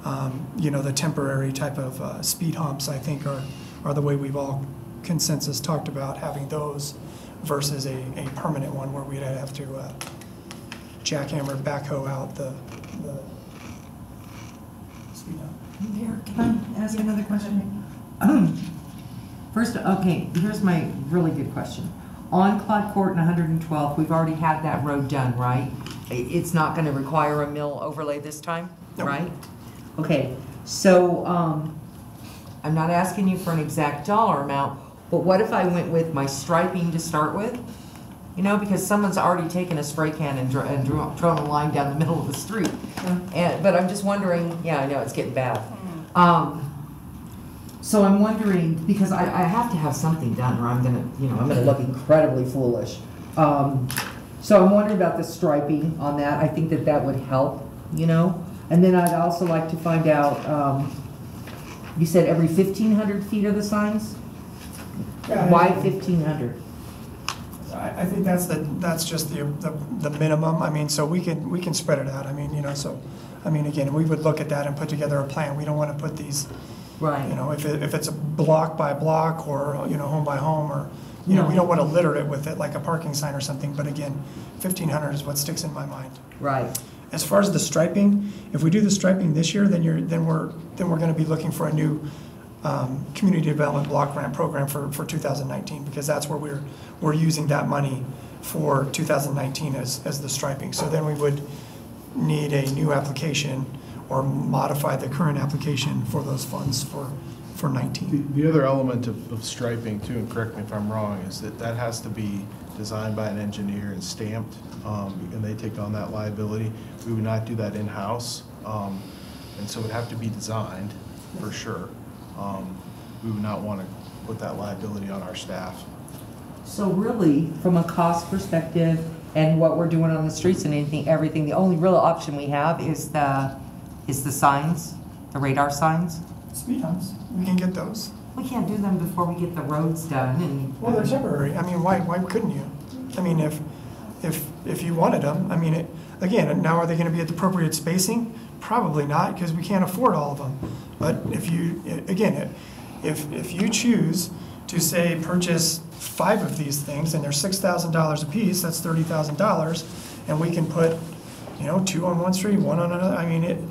the temporary type of speed humps, I think, are the way we've all consensus talked about having those versus a permanent one where we'd have to jackhammer, backhoe out the speed hump. Mayor, can I ask another question? First, okay, here's my really good question. On Claude Court and 112th, we've already had that road done, right? It's not going to require a mill overlay this time, right? Okay, so I'm not asking you for an exact dollar amount, but what if I went with my striping to start with? Because someone's already taken a spray can and drawn a line down the middle of the street. But I'm just wondering, yeah, I know it's getting bad. So I'm wondering, because I have to have something done or I'm gonna look incredibly foolish. So I'm wondering about the striping on that. I think that would help, And then I'd also like to find out, you said every 1,500 feet are the signs? Yeah, why 1,500? I think that's just the minimum. I mean, so we can spread it out. I mean, again, we would look at that and put together a plan. We don't want to put these, right. If it's a block by block or home by home, or we don't want to litter it with it like a parking sign or something. But again, 1,500 is what sticks in my mind. Right. As far as the striping, if we do the striping this year, then we're going to be looking for a new community development block grant program for 2019, because that's where we're using that money for 2019 as the striping. So then we would need a new application or modify the current application for those funds for 19. The other element of striping too, and correct me if I'm wrong, is that has to be designed by an engineer and stamped, and they take on that liability. We would not do that in-house, and so it would have to be designed for sure. We would not want to put that liability on our staff. So really, from a cost perspective and what we're doing on the streets and everything, the only real option we have is the signs, the radar signs. Speed humps, we can get those. We can't do them before we get the roads done. Well, they're temporary. I mean, why couldn't you? I mean, if you wanted them, I mean, again, now are they going to be at the appropriate spacing? Probably not, because we can't afford all of them. But if you choose to say purchase 5 of these things and they're $6,000 a piece, that's $30,000, and we can put 2 on one street, 1 on another. I mean,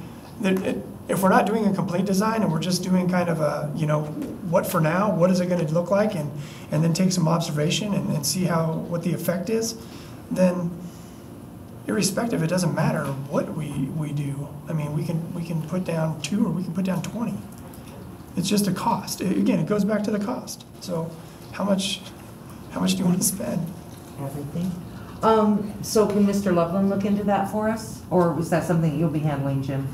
if we're not doing a complete design and we're just doing kind of a what for now, what is it going to look like, and then take some observation and see what the effect is, then irrespective, it doesn't matter what we do. I mean, we can put down 2 or we can put down 20. It's just a cost. Again, it goes back to the cost. So how much do you want to spend? Everything. So can Mr. Loveland look into that for us? Or was that something you'll be handling, Jim?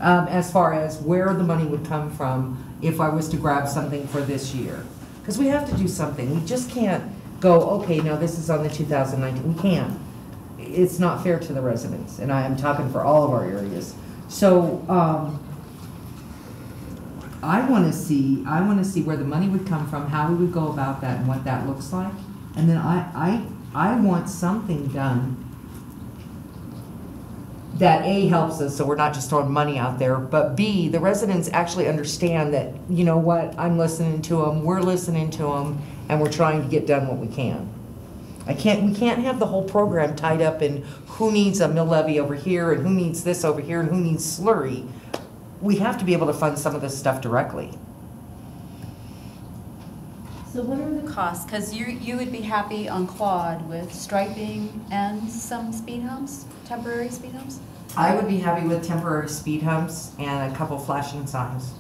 As far as where the money would come from if I was to grab something for this year? Because we have to do something. We just can't go, okay, no, this is on the 2019. We can't. It's not fair to the residents, and I am talking for all of our areas. So, I want to see where the money would come from, how we would go about that, and what that looks like. And then I want something done that A, helps us, so we're not just throwing money out there, but B, the residents actually understand that, you know what, I'm listening to them, we're listening to them, and we're trying to get done what we can. We can't have the whole program tied up in who needs a mill levy over here, and who needs this over here, and who needs slurry. We have to be able to fund some of this stuff directly. So what are the costs? Because you would be happy on Claude with striping and some speed humps, temporary speed humps? I would be happy with temporary speed humps and a couple flashing signs.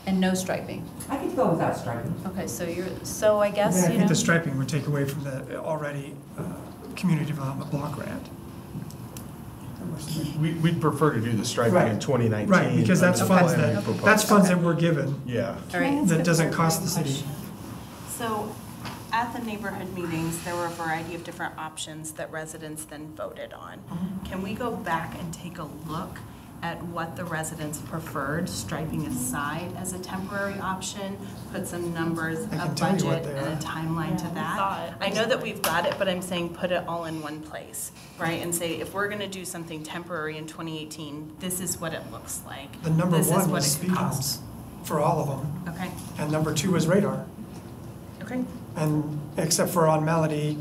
And no striping? I could go without striping. Okay, so I guess, I think the striping would take away from the already community development block grant. We'd prefer to do the striping in 2019. Right, because that's funds that we're given. Yeah. All right. That doesn't cost the city. So at the neighborhood meetings, there were a variety of different options that residents then voted on. Can we go back and take a look at what the residents preferred, striping aside as a temporary option, put some numbers, a budget, and a timeline to that? I know that we've got it, but I'm saying put it all in one place, right? And say, if we're gonna do something temporary in 2018, this is what it looks like. The number This is one what was it speed costs. humps for all of them. Okay, And number two was radar. okay. And except for on Melody,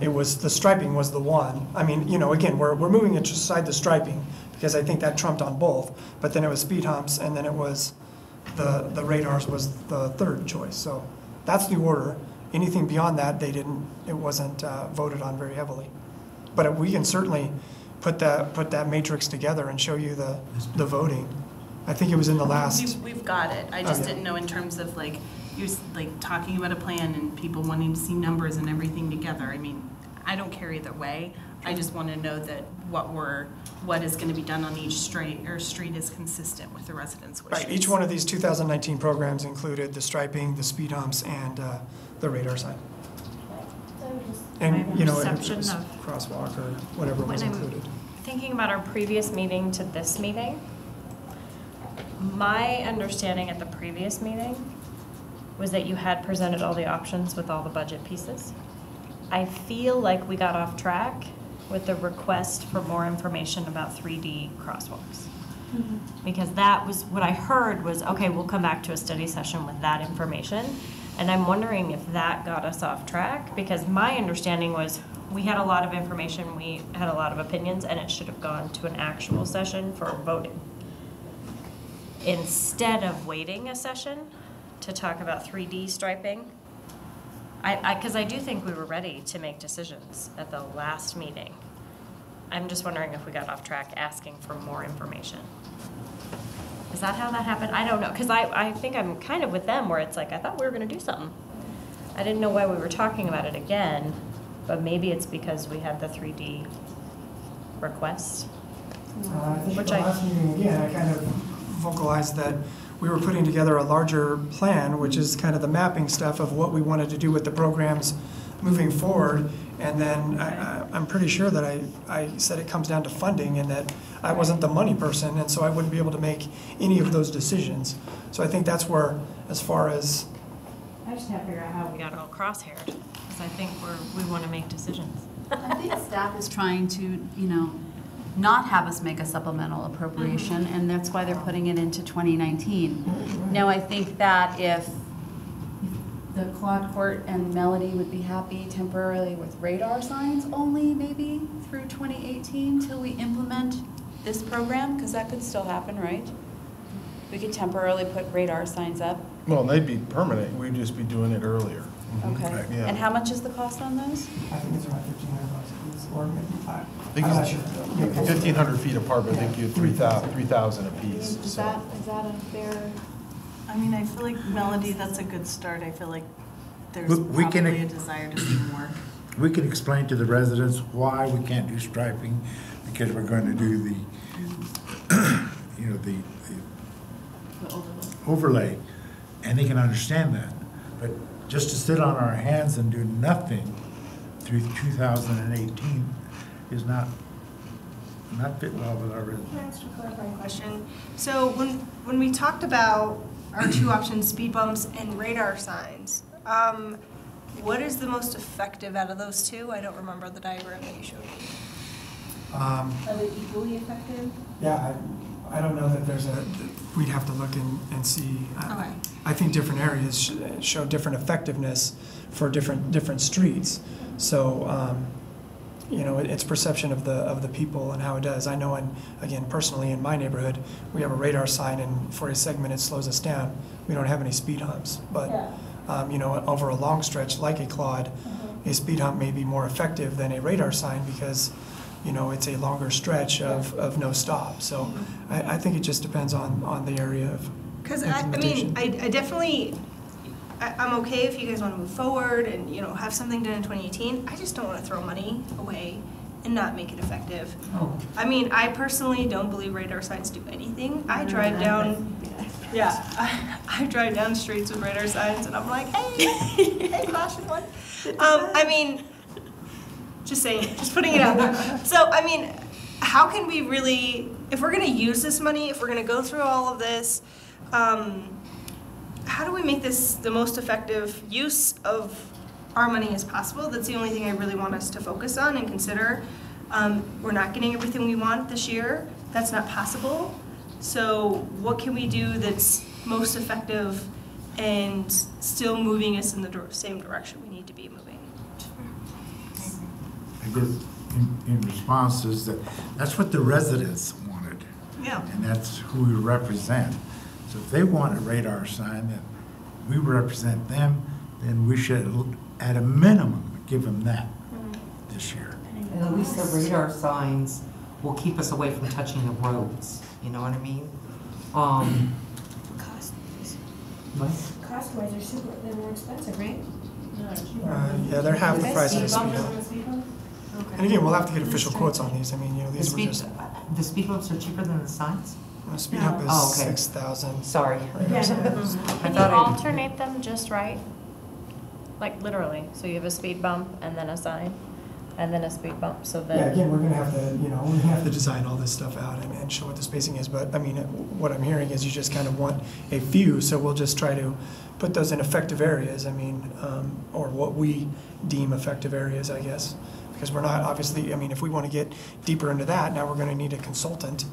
it was, the striping was the one. I mean, you know, again, we're moving it aside the striping, because I think that trumped on both. But then it was speed humps, and then it was, the radars was the third choice. So that's the order. Anything beyond that, it wasn't voted on very heavily. But we can certainly put that matrix together and show you the voting. I think it was in the last. We've got it. I just didn't know in terms of like, you're like talking about a plan and people wanting to see numbers and everything together. I mean, I don't care either way. I just want to know that what is going to be done on each street is consistent with the residents' wishes. Right, each one of these 2019 programs included the striping, the speed humps, and the radar sign. And, you know, it was crosswalk or whatever was included. Thinking about our previous meeting to this meeting, my understanding at the previous meeting was that you had presented all the options with all the budget pieces. I feel like we got off track with the request for more information about 3D crosswalks. Because that was, what I heard was, okay, we'll come back to a study session with that information. And I'm wondering if that got us off track, because my understanding was we had a lot of information, we had a lot of opinions, and it should have gone to an actual session for voting. Instead of waiting a session to talk about 3D striping, because I do think we were ready to make decisions at the last meeting. I'm just wondering if we got off track asking for more information. Is that how that happened? I don't know, because I think I'm kind of with them where it's like, I thought we were going to do something. I didn't know why we were talking about it again, but maybe it's because we had the 3D request. I think at the last meeting, again, I kind of vocalized that we were putting together a larger plan, which is kind of the mapping stuff of what we wanted to do with the programs moving forward. And then I'm pretty sure that I said it comes down to funding, and that I wasn't the money person, and so I wouldn't be able to make any of those decisions. So I think that's where, as far as... I just have to figure out how we got all crosshaired, because I think we want to make decisions. I think staff is trying to, not have us make a supplemental appropriation, and that's why they're putting it into 2019. Now, I think that if the Claude Court and Melody would be happy temporarily with radar signs only, maybe through 2018 till we implement this program, because that could still happen, right? We could temporarily put radar signs up. Well, they'd be permanent. We'd just be doing it earlier. Okay. Yeah. And how much is the cost on those? I think it's around $1,500 or maybe $500. I think it's 1,500 feet apart, but I think you 3,000 apiece. Is that a fair? I mean, I feel like Melody, that's a good start. I feel like there's We can- probably a desire to see more. we can explain to the residents why we can't do striping, because we're going to do the, you know, the overlay, and they can understand that. But just to sit on our hands and do nothing through 2018 is not fit well with our residents. Can I ask a clarifying question? So when we talked about our two options, speed bumps and radar signs, what is the most effective out of those two? I don't remember the diagram that you showed me. Are they equally effective? Yeah, I don't know that there's we'd have to look and see. Okay. I think different areas show different effectiveness for different streets. So, you know, it's perception of the people and how it does. I know, again, personally in my neighborhood, we have a radar sign, and for a segment it slows us down. We don't have any speed humps, but you know, over a long stretch like a Claude, a speed hump may be more effective than a radar sign because, you know, it's a longer stretch of no stop. So I think it just depends on the area of Because I mean, I definitely, I'm okay if you guys want to move forward and, you know, have something done in 2018. I just don't want to throw money away and not make it effective. Oh. I mean, I personally don't believe radar signs do anything. I drive down, I drive down streets with radar signs and I'm like, hey, caution one. I mean, just saying, just putting it out there. So, I mean, how can we really, if we're going to use this money, if we're going to go through all of this, how do we make this the most effective use of our money as possible? That's the only thing I really want us to focus on and consider. We're not getting everything we want this year. That's not possible. So what can we do that's most effective and still moving us in the same direction we need to be moving? I guess in response is that's what the residents wanted. Yeah. And that's who we represent. So if they want a radar sign that we represent them, then we should, at a minimum, give them that this year. And at least the radar signs will keep us away from touching the roads, you know what I mean? Cost-wise, they're more expensive, right? yeah, they're half the price of the speed bump. hump. And again, we'll have to get official quotes on these. I mean, you know, these were just. The speed bumps are cheaper than the signs? The speed hump is Oh, okay. 6,000. Sorry. Can you alternate them just right? Like literally, so you have a speed bump and then a sign, and then a speed bump, so then. Yeah, again, we're gonna have to, you know, we're gonna have to design all this stuff out and show what the spacing is, but I mean, what I'm hearing is you just kind of want a few, so we'll just try to put those in effective areas, I mean, or what we deem effective areas, I guess. Because we're not, obviously, I mean, if we want to get deeper into that, now we're gonna need a consultant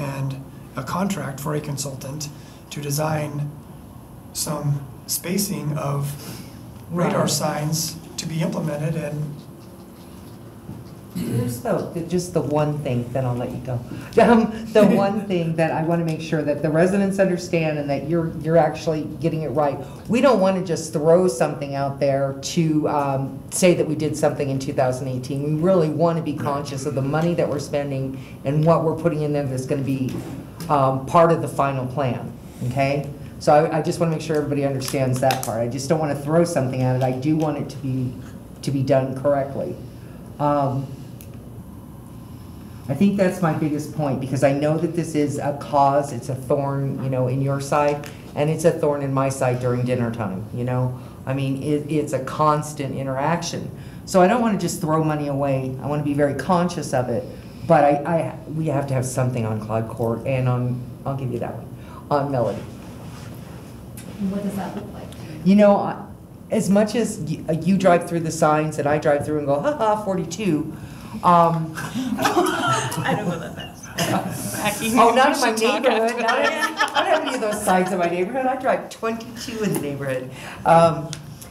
and a contract for a consultant to design some spacing of radar signs to be implemented, and Here's just the one thing, then I'll let you go. The one thing that I want to make sure that the residents understand and that you're actually getting it right. We don't want to just throw something out there to say that we did something in 2018. We really want to be conscious of the money that we're spending and what we're putting in there that's going to be part of the final plan, okay? So I just want to make sure everybody understands that part. I just don't want to throw something at it. I do want it to be done correctly. I think that's my biggest point, because I know that this is a cause, it's a thorn, you know, in your side, and it's a thorn in my side during dinner time, you know? I mean, it's a constant interaction. So I don't want to just throw money away. I want to be very conscious of it, but we have to have something on Claude Court and I'll give you that one, on Melody. What does that look like? You know, as much as you drive through the signs and I drive through and go, ha-ha, 42, I don't go that fast. oh, not in my neighborhood. I don't have any of those signs in my neighborhood. I drive 22 in the neighborhood.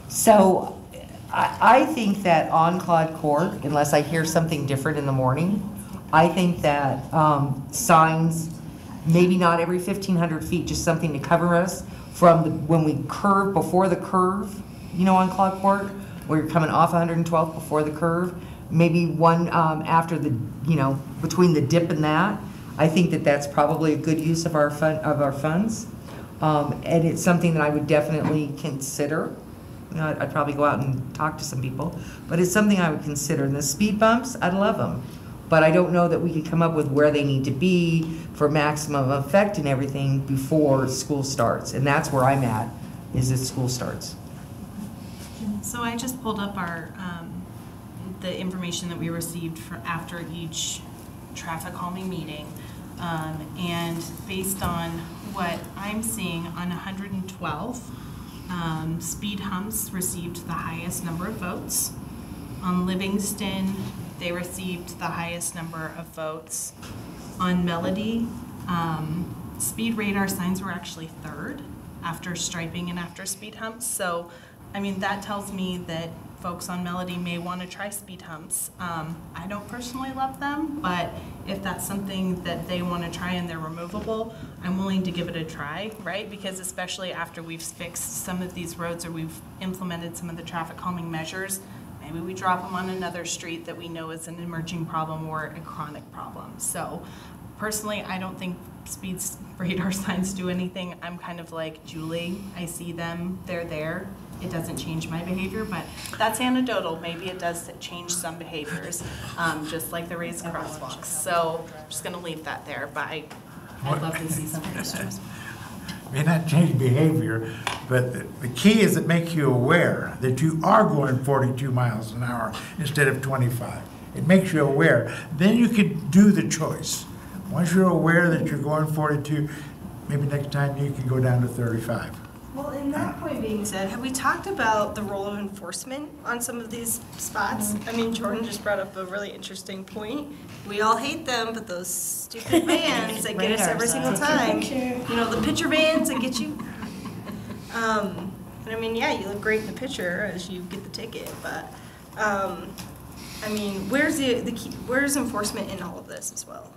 So I think that on Claude Court, unless I hear something different in the morning, I think that signs, maybe not every 1,500 feet, just something to cover us from when we curve, before the curve, you know, on Claude Court, where you're coming off 112th before the curve. Maybe one after the, you know, between the dip and that. I think that that's probably a good use of our funds. And it's something that I would definitely consider I'd probably go out and talk to some people, but it's something I would consider. And the speed bumps, I'd love them, but I don't know that we could come up with where they need to be for maximum effect and everything before school starts. And that's where I'm at, is that school starts. So I just pulled up our, the information that we received after each traffic calming meeting. And based on what I'm seeing, on 112, speed humps received the highest number of votes. On Livingston, they received the highest number of votes. On Melody, speed radar signs were actually third after striping and after speed humps. So, I mean, that tells me that folks on Melody may want to try speed humps. I don't personally love them, but if that's something that they want to try and they're removable, I'm willing to give it a try, right? Because especially after we've fixed some of these roads or we've implemented some of the traffic calming measures, maybe we drop them on another street that we know is an emerging problem or a chronic problem. So personally, I don't think speed radar signs do anything. I'm kind of like Julie. I see them, they're there. It doesn't change my behavior, but that's anecdotal. Maybe it does change some behaviors, just like the raised crosswalks. So I'm just going to leave that there, but I'd love to see some radars. May not change behavior, but the key is it makes you aware that you are going 42 miles an hour instead of 25. It makes you aware. Then you can do the choice. Once you're aware that you're going 42, maybe next time you can go down to 35. Well, in that point being said, have we talked about the role of enforcement on some of these spots? I mean, Jordan just brought up a really interesting point. We all hate them, but those stupid vans that get us every single time. You know, the picture vans that get you. And I mean, yeah, you look great in the picture as you get the ticket, but I mean, where's the key, where's enforcement in all of this as well?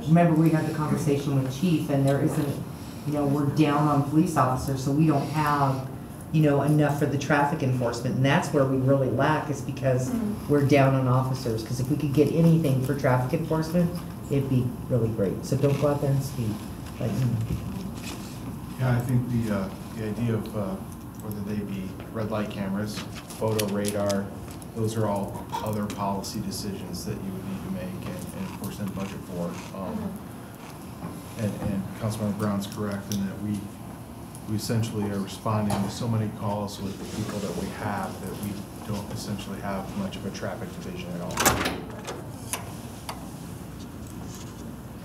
Remember, we had the conversation with Chief, and there isn't, you know, we're down on police officers, so we don't have, you know, enough for the traffic enforcement, and that's where we really lack, is because we're down on officers. Because if we could get anything for traffic enforcement, it'd be really great. So don't go out there and speed. Like, Yeah, I think the idea of whether they be red light cameras, photo radar, those are all other policy decisions that you would need to make and of course then budget for. And Councilmember Brown's correct in that we essentially are responding to so many calls with the people that we have that we don't essentially have much of a traffic division at all.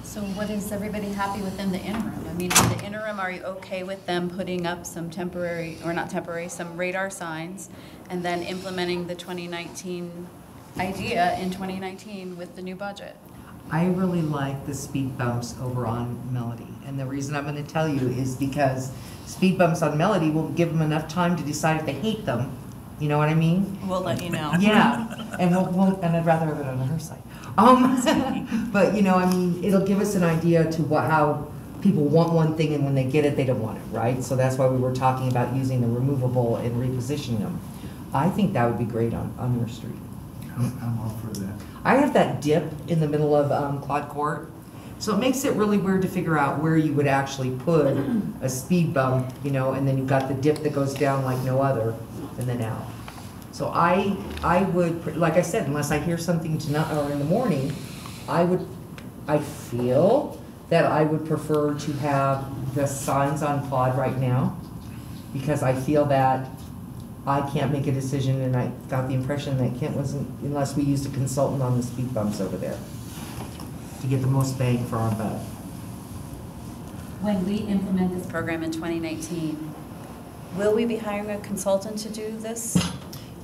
So what is everybody happy with in the interim? I mean, in the interim, are you okay with them putting up some temporary, or not temporary, some radar signs, and then implementing the 2019 idea in 2019 with the new budget? I really like the speed bumps over on Melody. And the reason I'm going to tell you is because speed bumps on Melody will give them enough time to decide if they hate them. You know what I mean? We'll let you know. Yeah, and and I'd rather have it on her side. But you know, I mean, it'll give us an idea to how people want one thing, and when they get it, they don't want it, right? So that's why we were talking about using the removable and repositioning them. I think that would be great on your street. I'm all for that. I have that dip in the middle of Claude Court, so it makes it really weird to figure out where you would actually put a speed bump, you know, and then you've got the dip that goes down like no other, and then out. So I would, like I said, unless I hear something tonight or in the morning, I feel that I would prefer to have the signs on Claude right now, because I feel that I can't make a decision, and I got the impression that Kent wasn't, unless we used a consultant on the speed bumps over there to get the most bang for our buck. When we implement this program in 2019, will we be hiring a consultant to do this?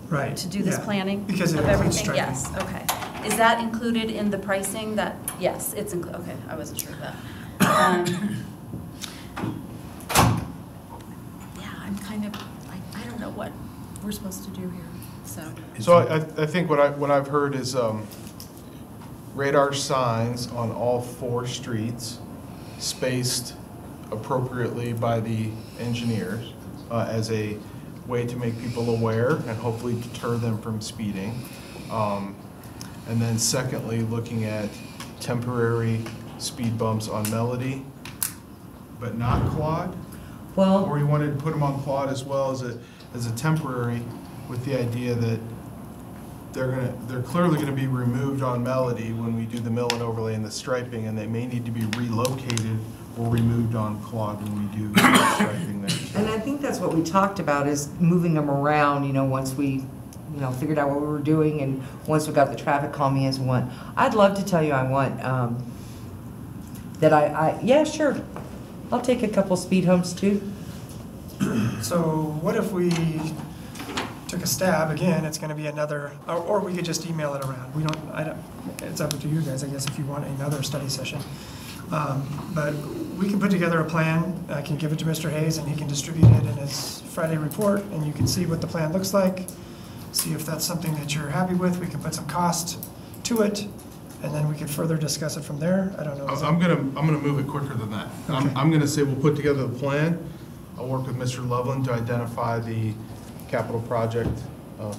Right. To do this planning because of it everything? striping. Yes, okay. Is that included in the pricing that, yes, it's included, okay, I wasn't sure of that. Yeah, I'm kind of, like, I don't know what we're supposed to do here, so. So I think what I've heard is radar signs on all 4 streets, spaced appropriately by the engineers as a way to make people aware and hopefully deter them from speeding. And then secondly, looking at temporary speed bumps on Melody, but not Claude. Well, or you wanted to put them on quad as well as a temporary, with the idea that they're clearly gonna be removed on Melody when we do the mill and overlay and the striping, and they may need to be relocated or removed on quad when we do the striping there. and I think that's what we talked about, is moving them around, once we, figured out what we were doing, and once we got the traffic calming as one. I'd love to tell you I want, yeah, sure. I'll take a couple speed humps too. So what if we took a stab, again, it's gonna be another, or we could just email it around. It's up to you guys, I guess, if you want another study session. But we can put together a plan, I can give it to Mr. Hayes, and he can distribute it in his Friday report, and you can see what the plan looks like, see if that's something that you're happy with, we can put some cost to it, and then we can further discuss it from there. I don't know. I'm gonna move it quicker than that. Okay. I'm gonna say we'll put together the plan. I'll work with Mr. Loveland to identify the capital project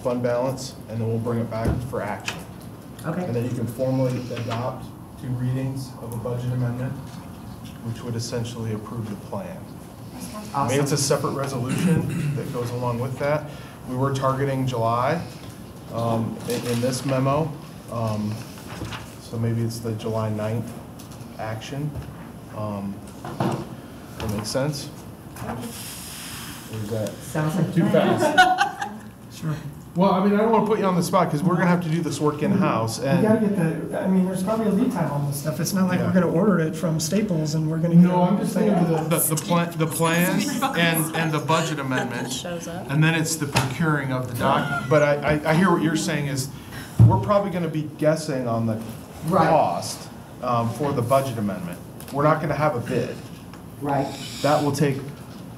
fund balance, and then we'll bring it back for action. Okay. And then you can formally adopt 2 readings of a budget amendment, which would essentially approve the plan. I mean, it's a separate resolution that goes along with that. We were targeting July in this memo, so maybe it's the July 9th action. That makes sense? Or is that Sounds like too fast? Sure. Well, I mean, I don't want to put you on the spot, because we're gonna have to do this work in-house, We gotta and, get there's probably a lead time on this stuff. It's not like Yeah. we're gonna order it from Staples and we're gonna. no, I'm just thinking of the plan and the budget amendment. Shows up. And then it's the procuring of the document. But I hear what you're saying is, we're probably gonna be guessing on the Right. cost for the budget amendment. We're not gonna have a bid. Right. That will take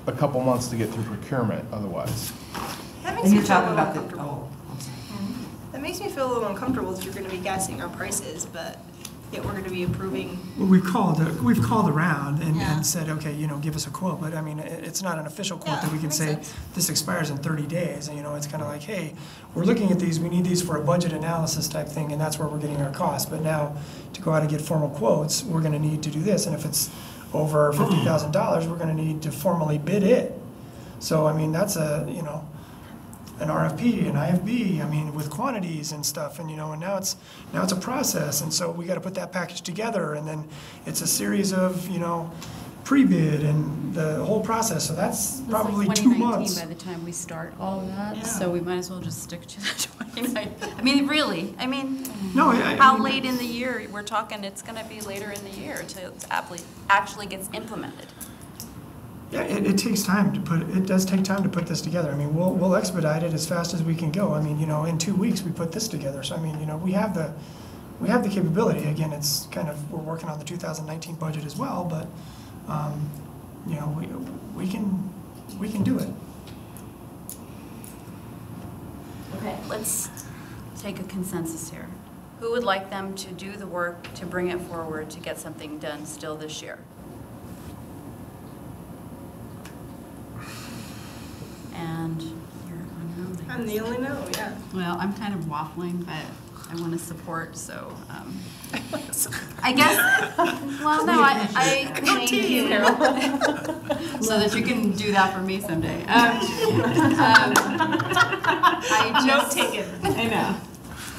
a couple months to get through procurement otherwise. That makes And me you're feel a talking little about the, uncomfortable. I'm sorry. That makes me feel a little uncomfortable if you're gonna be guessing our prices, but yet we're gonna be approving. Well, we've called around Yeah. and said, okay, give us a quote, but I mean, it's not an official quote Yeah, that we can makes say, sense. this expires in 30 days, and it's kind of like, hey, we're looking at these, we need these for a budget analysis type thing, and that's where we're getting our costs, but now, to go out and get formal quotes, we're gonna need to do this, and if it's over $50,000, we're gonna need to formally bid it. So, I mean, that's an RFP, an IFB, with quantities and stuff, and now it's a process, and so we got to put that package together, and then it's a series of pre-bid and the whole process. So that's probably 2 months. By the time we start all of that, Yeah. so we might as well just stick to the 2019. I mean, really, No, how late in the year? We're talking, it's going to be later in the year until it actually gets implemented. Yeah, it takes time to it does take time to put this together. We'll expedite it as fast as we can go. In 2 weeks we put this together. So we have the capability. Again, it's kind of, we're working on the 2019 budget as well, but we can do it. Okay, let's take a consensus here. Who would like them to do the work to bring it forward to get something done still this year? And you're on your own. I'm the only no, yeah. Well, I'm kind of waffling, but I want to support, so I guess, well, no, I thank you, so that you can do that for me someday. Note taken. I know.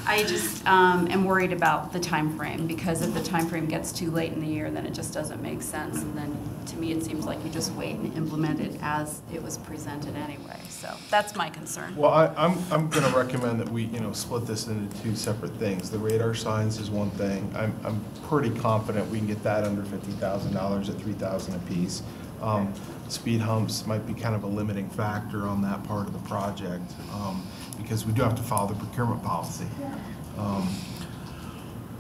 I just am worried about the time frame, because if the time frame gets too late in the year, then it just doesn't make sense. And then, to me, it seems like you just wait and implement it as it was presented anyway. So that's my concern. Well, I'm going to recommend that we, split this into 2 separate things. The radar signs is one thing. I'm pretty confident we can get that under $50,000 at $3,000 apiece. Speed humps might be kind of a limiting factor on that part of the project, because we do have to follow the procurement policy.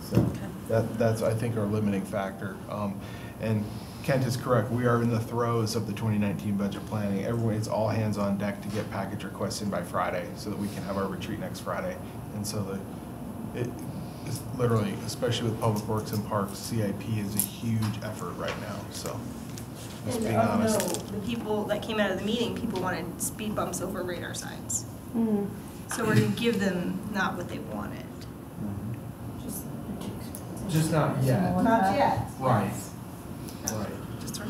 So that's, I think, our limiting factor. And Kent is correct. We are in the throes of the 2019 budget planning. It's all hands on deck to get package requests in by Friday so that we can have our retreat next Friday. And so it's literally, especially with Public Works and Parks, CIP is a huge effort right now. So just being honest. The people that came out of the meeting, people wanted speed bumps over radar signs. So we're going to give them not what they wanted. Just not yet. Not yet. Right. Right. Just right.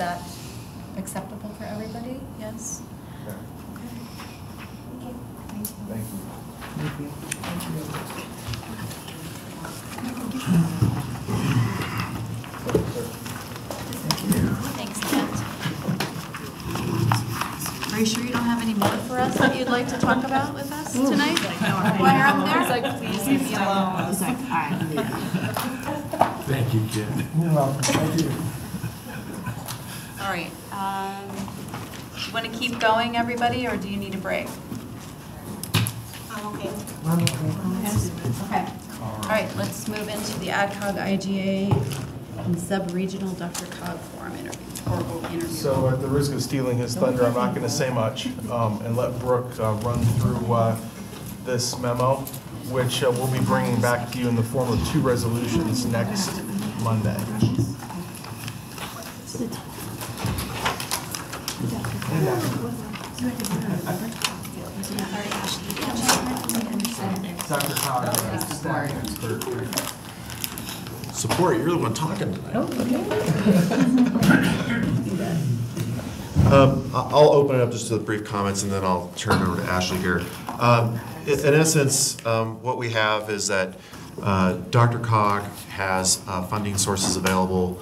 that acceptable for everybody? Yes? Yeah. Okay. Thank you. Thank you. Thanks, Kent. Are you sure you don't have any more for us that you'd like to talk about with us tonight? While you're up there? He's like, please leave me alone. He's like, all right. Thank you, Jen. You're welcome. Thank you. All right. You want to keep going, everybody, or do you need a break? I'm okay. Yes? Okay. All right, let's move into the AdCog IGA and sub-regional Dr. Cog forum interview. So at the risk of stealing his thunder, I'm not going to say much and let Brooke run through this memo, which we'll be bringing back to you in the form of 2 resolutions next Monday. Dr. Cog, staff expert. Support, you're the one talking tonight. I'll open it up just to the brief comments and then I'll turn it over to Ashley here. In essence, what we have is that Dr. Cog has funding sources available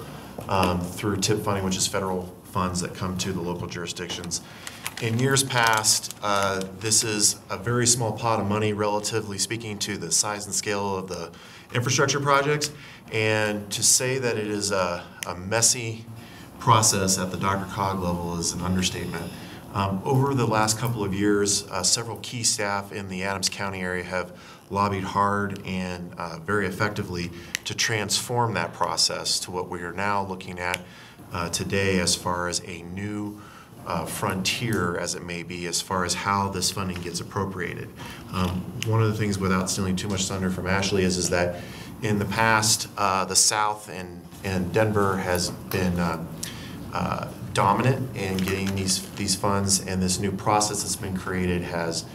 through TIP funding, which is federal funds that come to the local jurisdictions. In years past, this is a very small pot of money, relatively speaking, to the size and scale of the infrastructure projects. And to say that it is a messy process at the Dr. Cog level is an understatement. Over the last couple of years, several key staff in the Adams County area have lobbied hard and very effectively to transform that process to what we are now looking at today as far as a new frontier, as it may be, as far as how this funding gets appropriated. One of the things, without stealing too much thunder from Ashley, is that in the past, the South and Denver has been dominant in getting these funds, and this new process that's been created has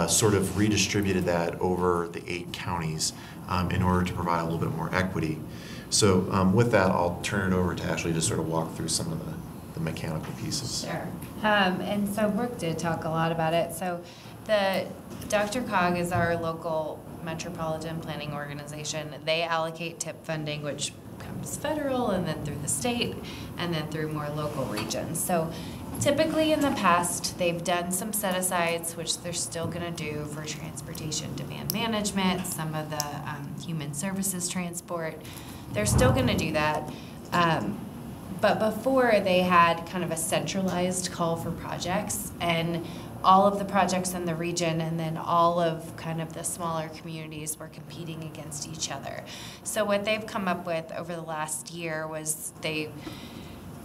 sort of redistributed that over the 8 counties in order to provide a little bit more equity. So with that, I'll turn it over to Ashley to sort of walk through some of the mechanical pieces. Sure. And so Brooke did talk a lot about it. So the Dr. Cog is our local metropolitan planning organization. They allocate TIP funding, which comes federal and then through the state and then through more local regions. So typically in the past, they've done some set-asides, which they're still going to do for transportation demand management, some of the human services transport. They're still going to do that. But before, they had kind of a centralized call for projects, and all of the projects in the region and then all of kind of the smaller communities were competing against each other. So what they've come up with over the last year was they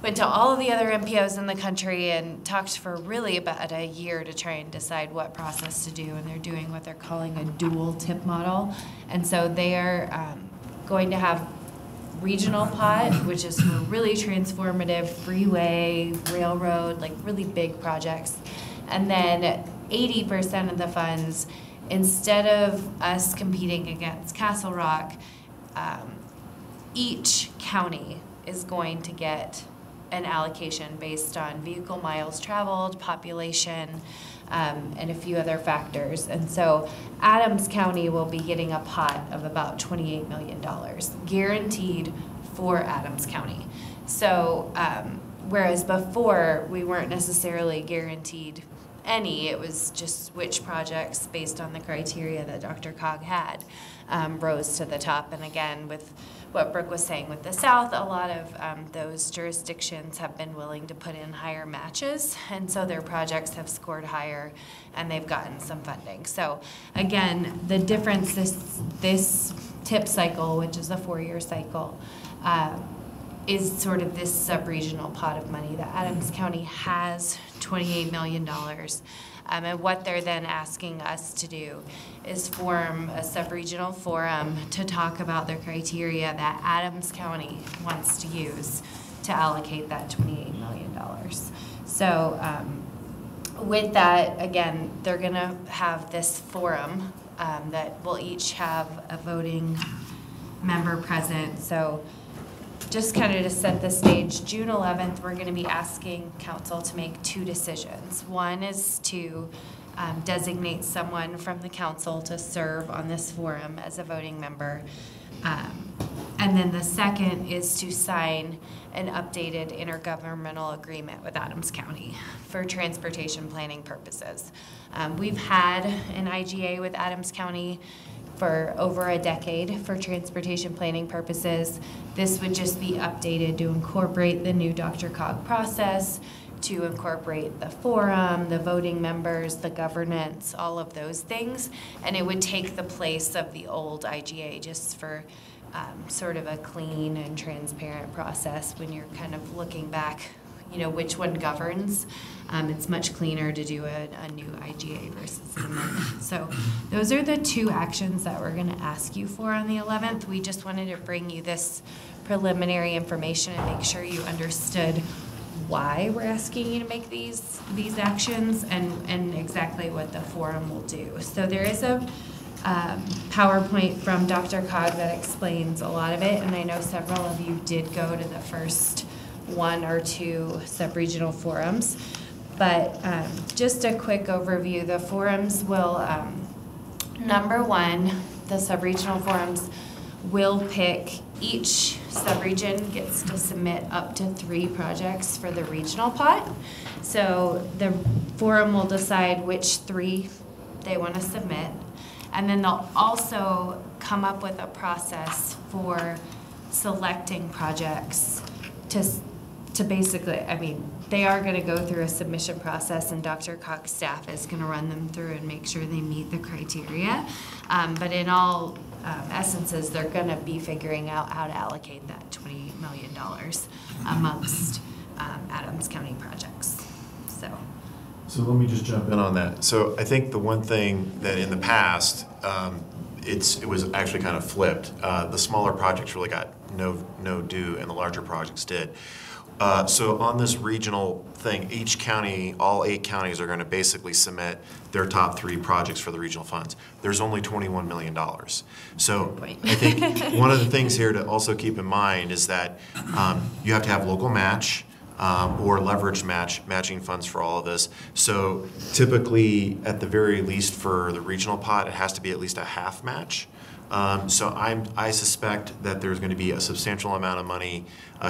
went to all of the other MPOs in the country and talked for really about a year to try and decide what process to do, and they're doing what they're calling a dual TIP model. And so they are going to have regional pot, which is for really transformative freeway, railroad, like really big projects. And then 80% of the funds, instead of us competing against Castle Rock, each county is going to get an allocation based on vehicle miles traveled, population, and a few other factors. And so Adams County will be getting a pot of about $28 million, guaranteed for Adams County. So whereas before we weren't necessarily guaranteed any, it was just which projects based on the criteria that Dr. Cog had rose to the top. And again, with what Brooke was saying with the South, a lot of those jurisdictions have been willing to put in higher matches, and so their projects have scored higher and they've gotten some funding. So again, the difference this TIP cycle, which is a 4-year cycle, is sort of this sub-regional pot of money that Adams County has, $28 million. And what they're then asking us to do is form a sub-regional forum to talk about the criteria that Adams County wants to use to allocate that $28 million. So with that, again, they're going to have this forum that will each have a voting member present. So just kind of to set the stage, June 11th, we're going to be asking council to make 2 decisions. One is to designate someone from the council to serve on this forum as a voting member. And then the second is to sign an updated intergovernmental agreement with Adams County for transportation planning purposes. We've had an IGA with Adams County for over a decade for transportation planning purposes. This would just be updated to incorporate the new DRCOG process, to incorporate the forum, the voting members, the governance, all of those things. And it would take the place of the old IGA just for sort of a clean and transparent process when you're kind of looking back, you know, which one governs. It's much cleaner to do a new IGA versus an amendment. So those are the 2 actions that we're going to ask you for on the 11th. We just wanted to bring you this preliminary information and make sure you understood why we're asking you to make these actions and exactly what the forum will do. So there is a PowerPoint from DRCOG that explains a lot of it, and I know several of you did go to the first 1 or 2 sub-regional forums. But just a quick overview, the forums will, number 1, the sub-regional forums will pick, each sub-region gets to submit up to 3 projects for the regional pot. So the forum will decide which 3 they want to submit. And then they'll also come up with a process for selecting projects to basically, I mean, they are going to go through a submission process, and DRCOG's staff is going to run them through and make sure they meet the criteria. But in all essences, they're going to be figuring out how to allocate that $20 million amongst Adams County projects. So let me just jump in on that. So I think the one thing that in the past, it was actually kind of flipped. The smaller projects really got no due, and the larger projects did. So on this regional thing, each county, all 8 counties are going to basically submit their top 3 projects for the regional funds. There's only $21 million. So I think one of the things here to also keep in mind is that you have to have local match, or leveraged matching funds for all of this. So typically, at the very least for the regional pot, it has to be at least a half match. So I suspect that there's going to be a substantial amount of money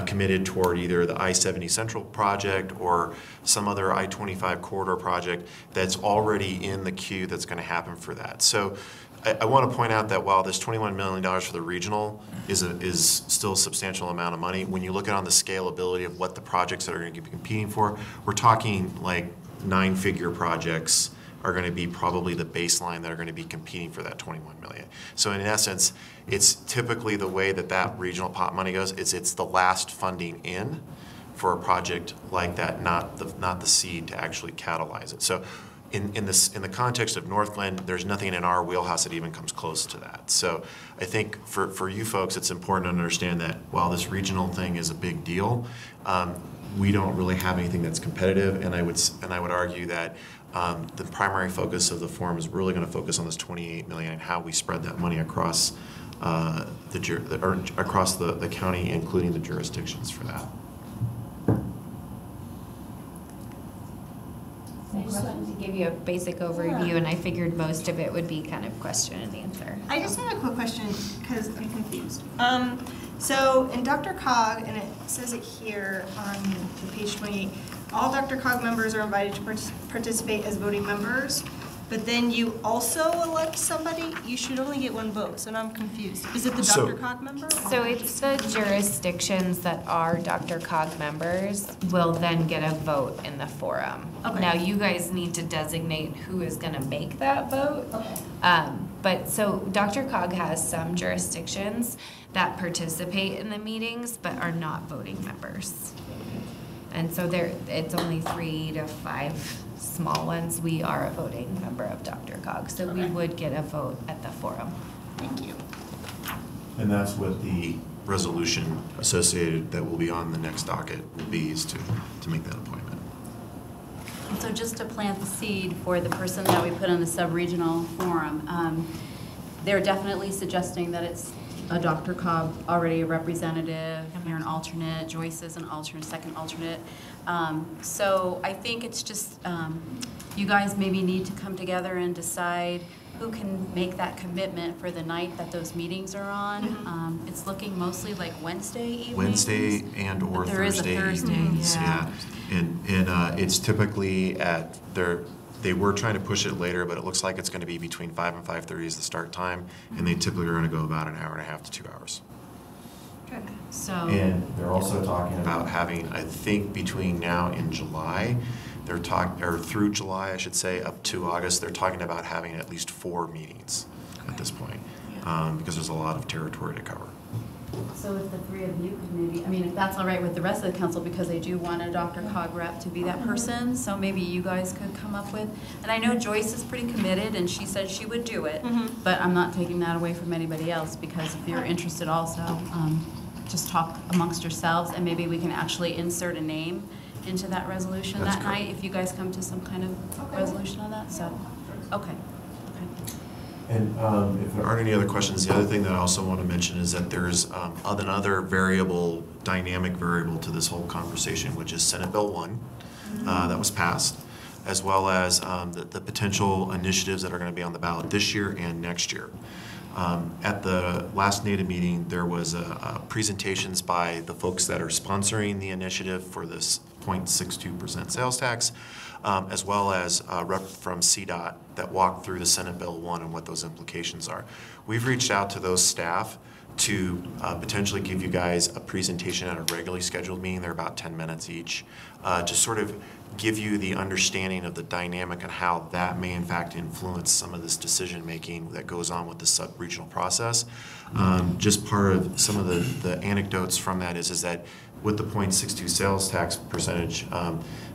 committed toward either the I-70 Central project or some other I-25 corridor project that's already in the queue that's going to happen for that. So I want to point out that while this $21 million for the regional is still a substantial amount of money, when you look at on the scalability of what the projects that are going to be competing for, we're talking like 9-figure projects are going to be probably the baseline that are going to be competing for that $21 million. So in essence, it's typically the way that regional pot money goes. It's the last funding in for a project like that, not the seed to actually catalyze it. So in the context of Northglenn, there's nothing in our wheelhouse that even comes close to that. So I think for you folks, it's important to understand that while this regional thing is a big deal, we don't really have anything that's competitive, and I would argue that the primary focus of the forum is really going to focus on this $28 million and how we spread that money across across the county, including the jurisdictions for that. I just wanted to give you a basic overview, and I figured most of it would be kind of question and answer. I just have a quick question because I'm confused. So in DRCOG, and it says it here on page 28, all DRCOG members are invited to participate as voting members, but then you also elect somebody? You should only get 1 vote, so now I'm confused. Is it the DRCOG member? So it's the jurisdictions that are DRCOG members will then get a vote in the forum. Okay. Now, you guys need to designate who is going to make that vote. Okay. But so DRCOG has some jurisdictions that participate in the meetings but are not voting members. And so it's only 3 to 5 small ones. We are a voting member of DRCOG, so we would get a vote at the forum. Thank you. And that's what the resolution associated that will be on the next docket will be, is to make that appointment. And so just to plant the seed for the person that we put on the sub-regional forum, they're definitely suggesting that it's a Dr. Cobb already a representative, you're an alternate, Joyce is an alternate, second alternate. So I think it's just, you guys maybe need to come together and decide who can make that commitment for the night that those meetings are on. It's looking mostly like Wednesday evenings. Wednesday and or There is a Thursday Thursday, evenings, yeah. And it's typically at they were trying to push it later, but it looks like it's going to be between 5 and 5:30 is the start time, and they typically are going to go about an hour and a half to 2 hours. Good. So. And they're also talking about having, I think, between now and July, or through July, I should say, up to August, they're talking about having at least 4 meetings at this point, because there's a lot of territory to cover. So if the three of you could maybe, I mean, if that's all right with the rest of the council, because they do want a Dr. Cog rep to be that person, so maybe you guys could come up with, and I know Joyce is pretty committed, and she said she would do it, but I'm not taking that away from anybody else, because if you're interested also, just talk amongst yourselves, and maybe we can actually insert a name into that resolution that night, if you guys come to some kind of resolution on that, so, okay. And if there aren't any other questions, the other thing that I also want to mention is that there's another variable, dynamic variable to this whole conversation, which is Senate Bill 1 that was passed, as well as the potential initiatives that are going to be on the ballot this year and next year. At the last NADA meeting, there was presentations by the folks that are sponsoring the initiative for this 0.62% sales tax, as well as a rep from CDOT that walked through the Senate Bill 1 and what those implications are. We've reached out to those staff to potentially give you guys a presentation at a regularly scheduled meeting. They're about 10 minutes each, to sort of give you the understanding of the dynamic and how that may in fact influence some of this decision making that goes on with the sub-regional process. Just part of some of the anecdotes from that is that with the 0.62 sales tax percentage,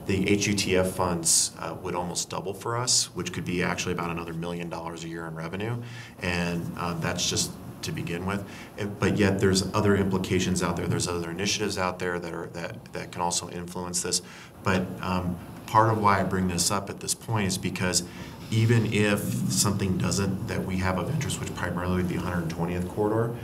the HUTF funds would almost double for us, which could be actually about another $1 million a year in revenue, and that's just to begin with. But yet there's other implications out there. There's other initiatives out there that can also influence this. But part of why I bring this up at this point is because even if something doesn't, that we have of interest, which primarily would be 120th corridor,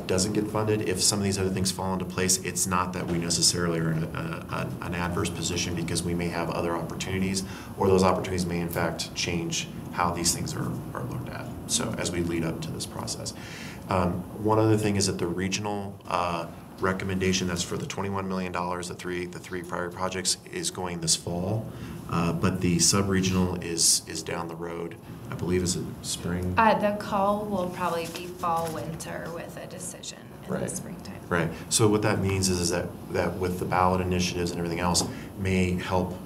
doesn't get funded, if some of these other things fall into place, it's not that we necessarily are in an adverse position, because we may have other opportunities, or those opportunities may in fact change how these things are looked at. So as we lead up to this process. One other thing is that the regional recommendation that's for the $21 million, the three prior projects, is going this fall, but the sub-regional is down the road. I believe is it spring? The call will probably be fall, winter with a decision in the springtime. Right. So what that means is that with the ballot initiatives and everything else, may help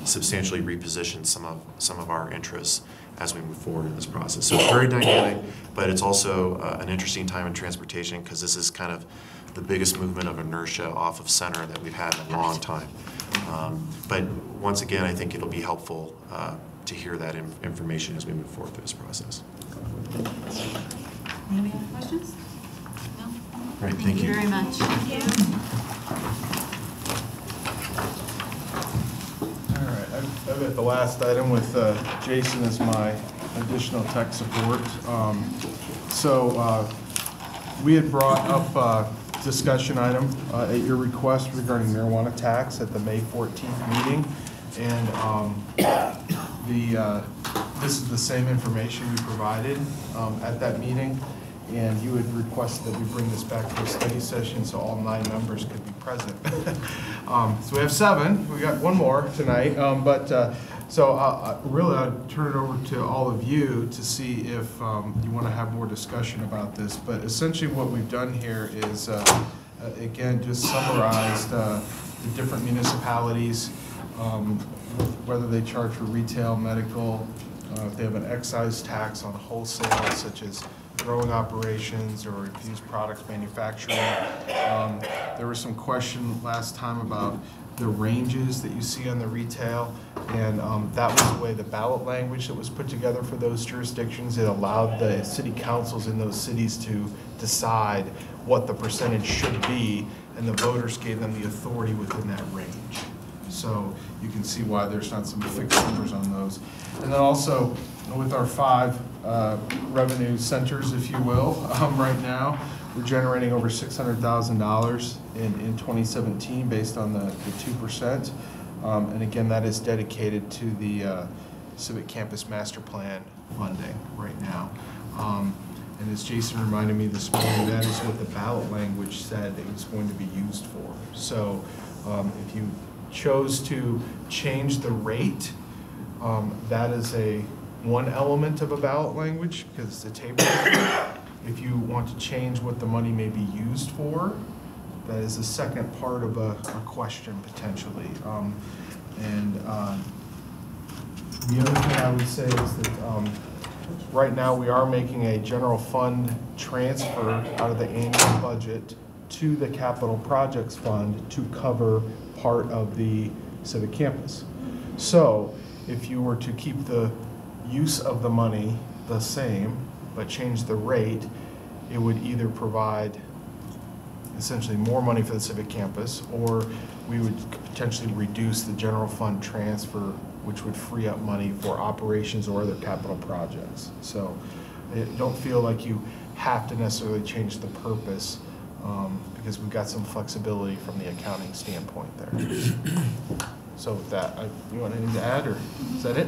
substantially reposition some of our interests as we move forward in this process. So it's very dynamic, but it's also an interesting time in transportation, because this is kind of the biggest movement of inertia off of center that we've had in a long time. But once again, I think it'll be helpful to hear that information as we move forward through this process. Any other questions? No? Right, Thank you very much. Thank you. All right, I'm at the last item with Jason as my additional tech support. We had brought up a discussion item at your request regarding marijuana tax at the May 14th meeting. And this is the same information we provided at that meeting. And you had requested that we bring this back to a study session so all 9 members could be present. So we have 7. We got 1 more tonight. Really, I'd turn it over to all of you to see if you want to have more discussion about this. But essentially what we've done here is, again, just summarized the different municipalities, whether they charge for retail, medical, if they have an excise tax on wholesale, such as growing operations or infused products manufacturing. There was some question last time about the ranges that you see on the retail, and that was the way the ballot language that was put together for those jurisdictions. It allowed the city councils in those cities to decide what the percentage should be, and the voters gave them the authority within that range. So you can see why there's not some fixed numbers on those. And then also with our 5 revenue centers, if you will, right now, we're generating over $600,000 in 2017 based on the 2%. And again, that is dedicated to the Civic Campus Master Plan funding right now. And as Jason reminded me this morning, that is what the ballot language said it was going to be used for. So if you chose to change the rate, that is one element of a ballot language because it's a table. If you want to change what the money may be used for, that is the second part of a question potentially. The other thing I would say is that right now we are making a general fund transfer out of the annual budget to the capital projects fund to cover part of the Civic Campus. So if you were to keep the use of the money the same but change the rate, it would either provide essentially more money for the Civic Campus, or we would potentially reduce the general fund transfer, which would free up money for operations or other capital projects. So don't feel like you have to necessarily change the purpose because we've got some flexibility from the accounting standpoint there. So with that, you want anything to add, or is that it?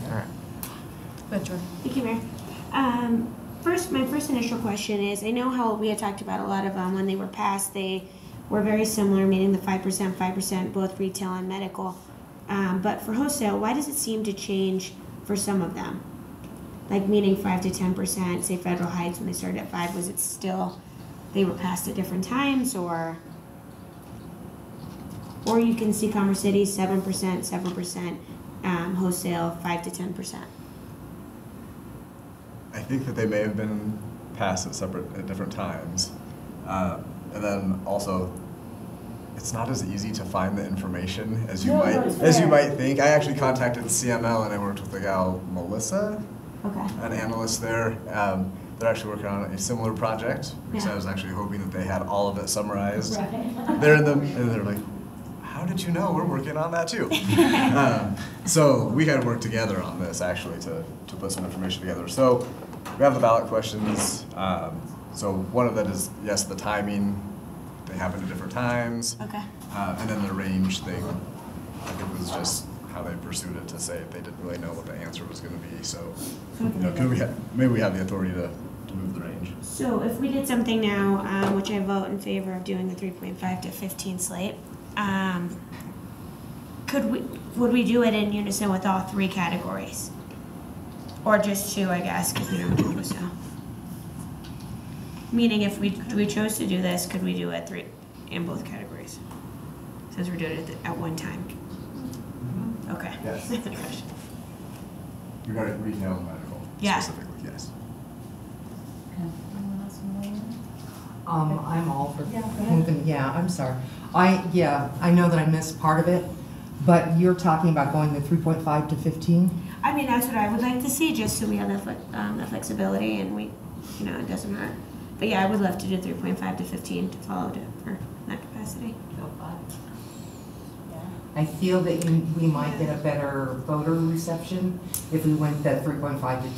All right. Thank you, Mayor. My first initial question is, I know how we had talked about a lot of when they were passed, they were very similar, meaning the 5%, both retail and medical. But for wholesale, why does it seem to change for some of them? Like meaning 5 to 10%, say Federal Heights when they started at 5, was it still, they were passed at different times, or you can see Commerce City 7%, wholesale 5 to 10%. I think that they may have been passed at different times. And then also, it's not as easy to find the information as you might think. I actually contacted CML and I worked with the gal Melissa, an analyst there. They're actually working on a similar project because I was actually hoping that they had all of it summarized. And they're like, how did you know? We're working on that too. So we had to work together on this actually to put some information together. So we have the ballot questions. So one of that is, yes, the timing. They happen at different times. Okay. And then the range thing, I think it was just how they pursued it to say they didn't really know what the answer was going to be. So, maybe we have the authority to move the range. So if we did something now, which I vote in favor of doing the 3.5 to 15 slate, would we do it in unison with all 3 categories? Or just 2, I guess, because we don't do it so. Meaning if we chose to do this, could we do it 3 in both categories? Since we're doing it at one time. Okay. Yes. You got it, retail and medical specifically, yes. I'm all for I'm sorry. I know that I missed part of it, but you're talking about going the 3.5 to 15? I mean, that's what I would like to see, just so we have the flexibility and it doesn't hurt. But yeah, I would love to do 3.5 to 15 to follow for that capacity. I feel that we might get a better voter reception if we went that 3.5 to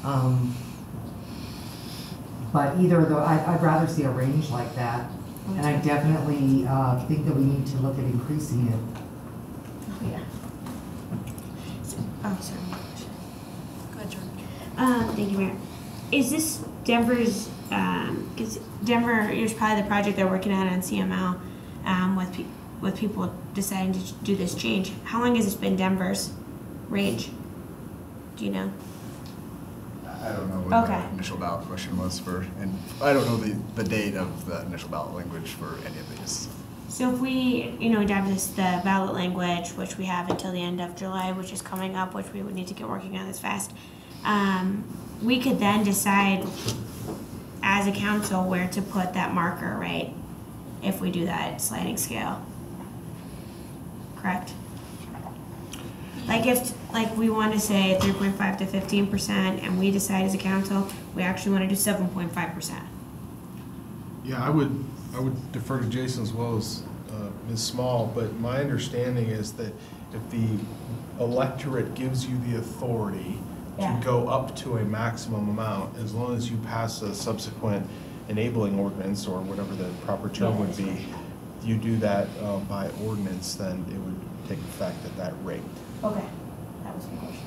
10. But either of those, I'd rather see a range like that. And I definitely think that we need to look at increasing it. Yeah. Sorry. Go ahead, Jordan. Thank you, Mayor. Is this Denver's, because Denver is probably the project they're working on CML with people deciding to do this change. How long has this been Denver's range? Do you know? I don't know what the initial ballot question was for, and I don't know the date of the initial ballot language for any of these. So if we, adopt the ballot language, which we have until the end of July, which is coming up, which we would need to get working on this fast, we could then decide as a council where to put that marker, right? If we do that sliding scale. Correct? Like if we want to say 3.5 to 15% and we decide as a council we actually want to do 7.5%. Yeah, I would defer to Jason as well as Ms. Small, but my understanding is that if the electorate gives you the authority to go up to a maximum amount, as long as you pass a subsequent enabling ordinance or whatever the proper term would be, you do that by ordinance, then it would take effect at that rate. Okay, that was my question.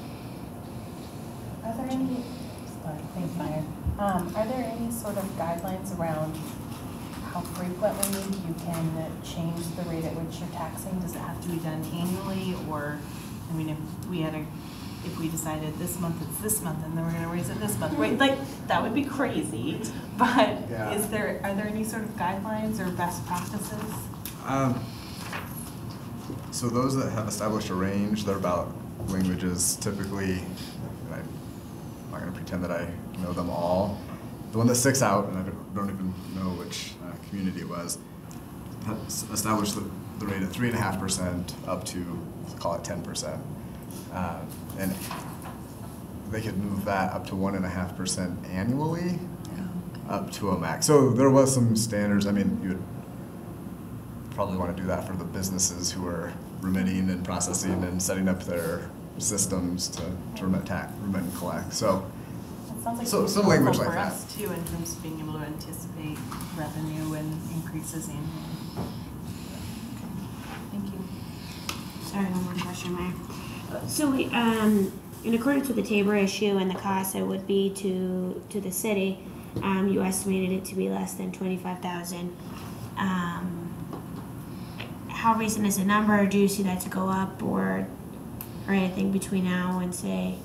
Are there any, sorry, thanks, Meyer. Are there any sort of guidelines around how frequently you can change the rate at which you're taxing? Does it have to be done annually, or, I mean, if we decided this month it's this month and then we're gonna raise it this month, right? Like, that would be crazy, but are there any sort of guidelines or best practices? So those that have established a range, their ballot languages typically, and I'm not going to pretend that I know them all. The one that sticks out, and I don't even know which community it was, established the rate at 3.5% up to, call it 10%. And they could move that up to 1.5% annually, up to a max. So there was some standards. I mean, you would probably want to do that for the businesses who are remitting and processing and setting up their systems to remit and collect. So, some language like that. For us too, in terms of being able to anticipate revenue and increases annually. Thank you. Sorry, one more question, Mayor. So we, in accordance with the Tabor issue and the cost it would be to the city, you estimated it to be less than 25,000. How recent is the number? Do you see that to go up or anything between now and say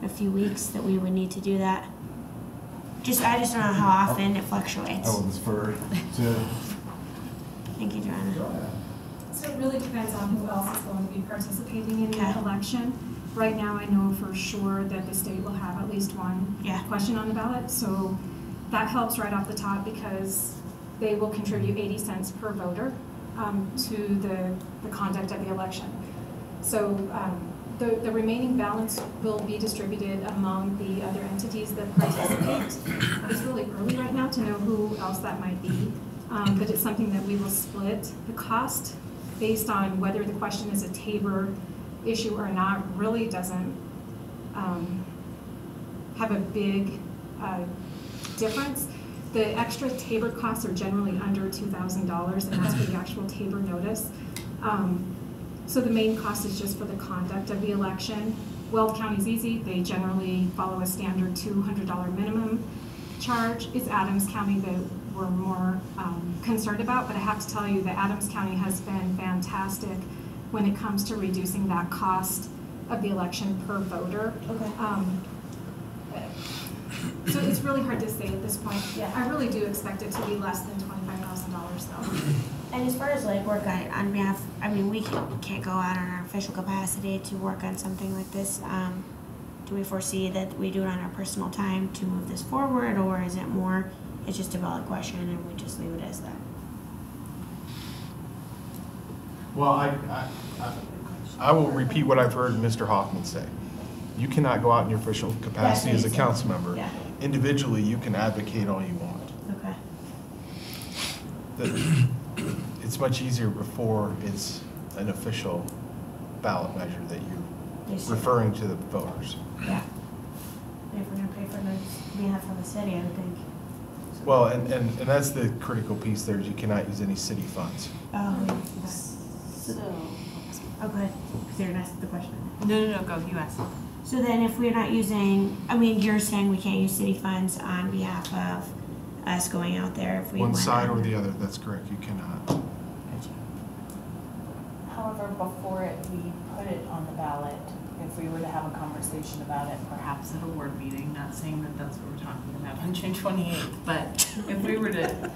a few weeks that we would need to do that? I just don't know how often it fluctuates. I will defer to. Thank you, Joanna. So it really depends on who else is going to be participating in the election. Right now, I know for sure that the state will have at least one question on the ballot. So that helps right off the top because they will contribute 80 cents per voter to the conduct of the election. So the remaining balance will be distributed among the other entities that participate. It's really early right now to know who else that might be, but it's something that we will split. The cost based on whether the question is a Tabor issue or not really doesn't have a big difference. The extra Tabor costs are generally under $2,000, and that's for the actual Tabor notice. So the main cost is just for the conduct of the election. Weld County's easy. They generally follow a standard $200 minimum charge. It's Adams County that we're more concerned about, but I have to tell you that Adams County has been fantastic when it comes to reducing that cost of the election per voter. Okay. So it's really hard to say at this point. Yeah, I really do expect it to be less than $25,000 though. And as far as like work on behalf, I mean, we can't go out on our official capacity to work on something like this. Do we foresee that we do it on our personal time to move this forward, or is it more, it's just a valid question and we just leave it as that? Well, I will repeat what I've heard Mr. Hoffman say. You cannot go out in your official capacity as a council member. Yeah. Individually, you can advocate all you want. Okay. It's much easier before it's an official ballot measure that you're referring to the voters. Yeah. If we're going to pay for the behalf of the city, I would think. Well, and that's the critical piece there, is you cannot use any city funds. Oh, okay. So you're asking the question. No, go, you ask. So then if we're not using, I mean, you're saying we can't use city funds on behalf of us going out there if we One went side on. or the other, that's correct, you cannot. Gotcha. However, before we put it on the ballot, if we were to have a conversation about it, Perhaps at a board meeting, not saying that that's what we're talking about on June 28th, but if we were to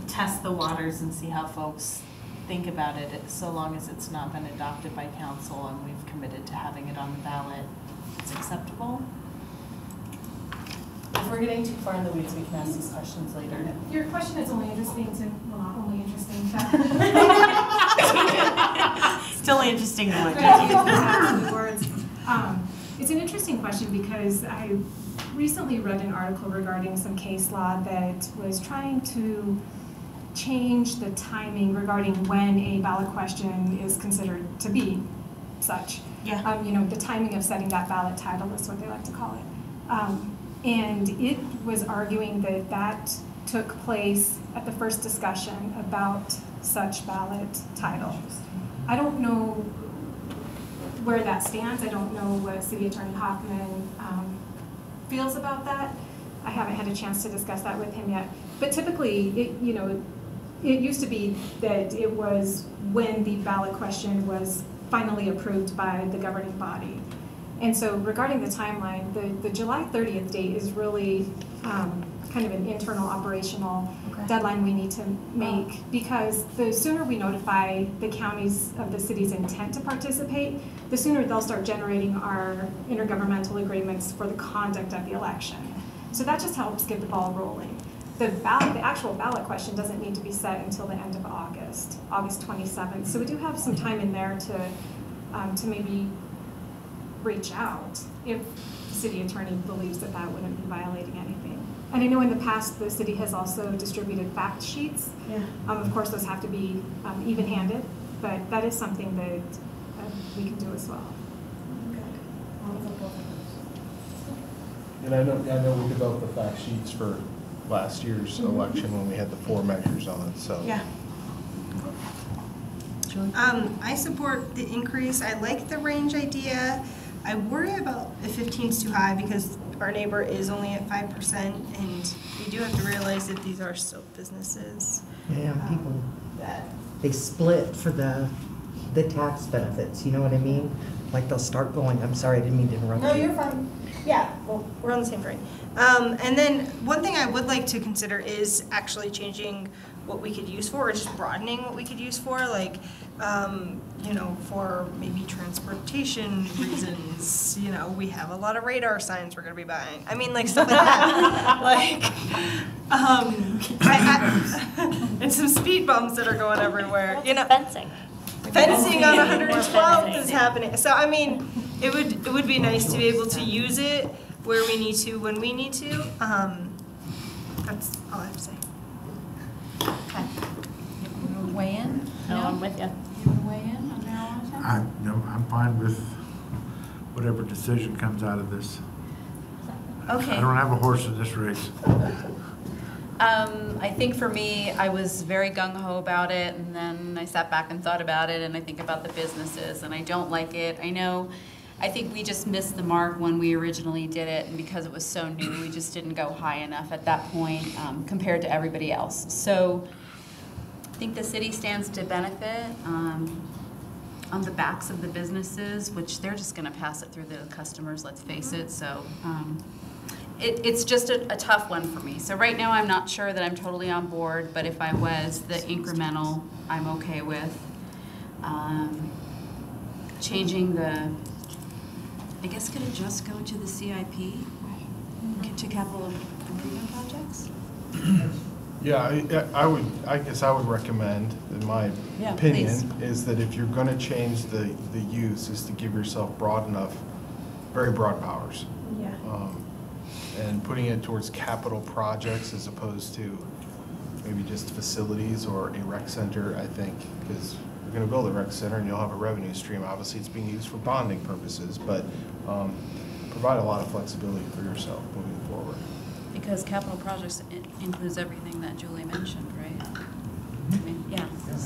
test the waters and see how folks think about it, so long as it's not been adopted by council and we've committed to having it on the ballot, it's acceptable. if we're getting too far in the weeds, we can ask these questions later. Your question is only interesting to, well, not only interesting, Still interesting to look at. Words. It's an interesting question because I recently read an article regarding some case law that was trying to change the timing regarding when a ballot question is considered to be such. Yeah. You know, the timing of setting that ballot title is what they like to call it. And it was arguing that that took place at the first discussion about such ballot title. I don't know where that stands. I don't know what City Attorney Hoffman feels about that. I haven't had a chance to discuss that with him yet. But typically, it used to be that it was when the ballot question was finally approved by the governing body. And so regarding the timeline, the July 30th date is really kind of an internal operational deadline we need to make, because the sooner we notify the counties of the city's intent to participate, the sooner they'll start generating our intergovernmental agreements for the conduct of the election. So that just helps get the ball rolling. The actual ballot question doesn't need to be set until the end of August 27th. So we do have some time in there to maybe reach out if the city attorney believes that that wouldn't be violating anything. And I know in the past the city has also distributed fact sheets. Yeah. Of course, those have to be even-handed, but that is something that we can do as well. And I know we developed the fact sheets for last year's election when we had the 4 measures on it, so. Yeah. I support the increase. I like the range idea. I worry about if 15 is too high because our neighbor is only at 5%, and we do have to realize that these are still businesses. Yeah, people, they split for the tax benefits, you know what I mean? Like they'll start going, I'm sorry, I didn't mean to interrupt you. No, you're fine. Yeah, well, we're on the same train. And then one thing I would like to consider is actually changing what we could use for, or just broadening what we could use for, like, you know, for maybe transportation reasons. You know, we have a lot of radar signs we're going to be buying. I mean, like, stuff like that. Like, and some speed bumps that are going everywhere. You know, fencing. Fencing on 112th is happening. So, I mean, it would be nice to be able to use it where we need to, when we need to. That's all I have to say. Okay. You want to weigh in? No, I'm with you. You want to weigh in on marijuana? No, I'm fine with whatever decision comes out of this. Okay. I don't have a horse in this race. I think for me, I was very gung-ho about it, and then I sat back and thought about it, and I think about the businesses, and I don't like it. I think we just missed the mark when we originally did it, and because it was so new, we just didn't go high enough at that point compared to everybody else. So I think the city stands to benefit on the backs of the businesses, which they're just going to pass it through the customers, let's face it. So it's just a tough one for me. So right now I'm not sure that I'm totally on board, but if I was, the incremental I'm okay with. Changing the, I guess, could it just go to the CIP, to capital improvement projects? Yeah, I guess I would recommend, in my opinion, is that if you're going to change the use, is to give yourself broad enough, very broad powers. Yeah. And putting it towards capital projects as opposed to maybe just facilities or a rec center, I think, because you're going to build a rec center and you'll have a revenue stream. Obviously, it's being used for bonding purposes, but provide a lot of flexibility for yourself moving forward. Because capital projects includes everything that Julie mentioned, right? I mean, yeah, so,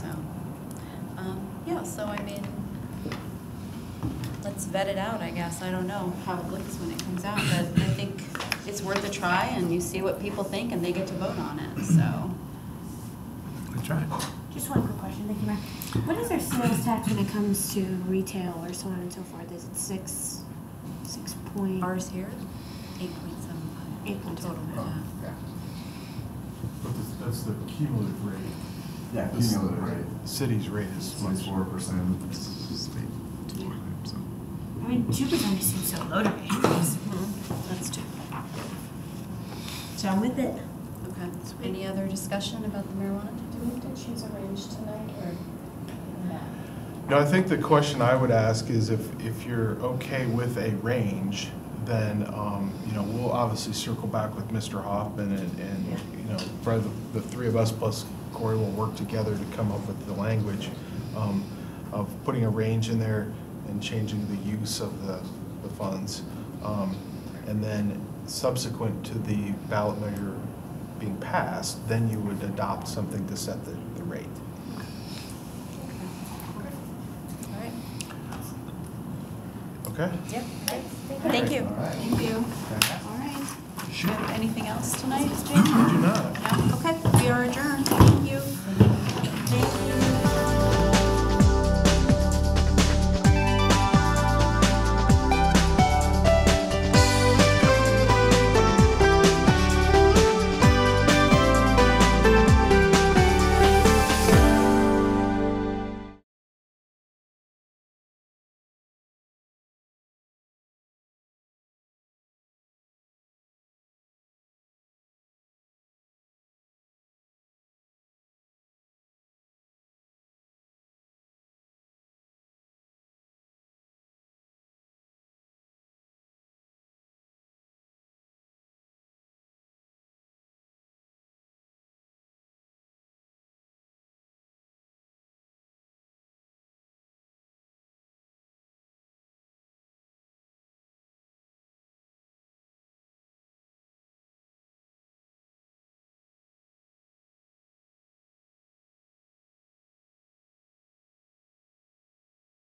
so I mean, let's vet it out, I guess. I don't know how it looks when it comes out, but I think it's worth a try, and you see what people think, and they get to vote on it, so. That's right. Just one quick question, thank you, Mark. What is our sales tax when it comes to retail or so on and so forth? Is it 6 point? Ours here, 8.75. 8.75. Total, yeah. But that's the cumulative rate. Yeah, This- cumulative rate. City's rate is much 4%. State. I mean, 2% just seems so low to me. That's 2. So I'm with it. Okay. Any other discussion about the marijuana? Do we have to choose a range tonight, or not? No, I think the question I would ask is if you're okay with a range, then, you know, we'll obviously circle back with Mr. Hoffman and you probably the three of us plus Corey will work together to come up with the language of putting a range in there and changing the use of the funds. And then subsequent to the ballot measure being passed, then you would adopt something to set the rate. All right. Okay? Yep. Thank you. All right. Thank you. Okay. All right. Do you have anything else tonight, Jane? I do not. No? Okay, we are adjourned. Thank you. Thank you.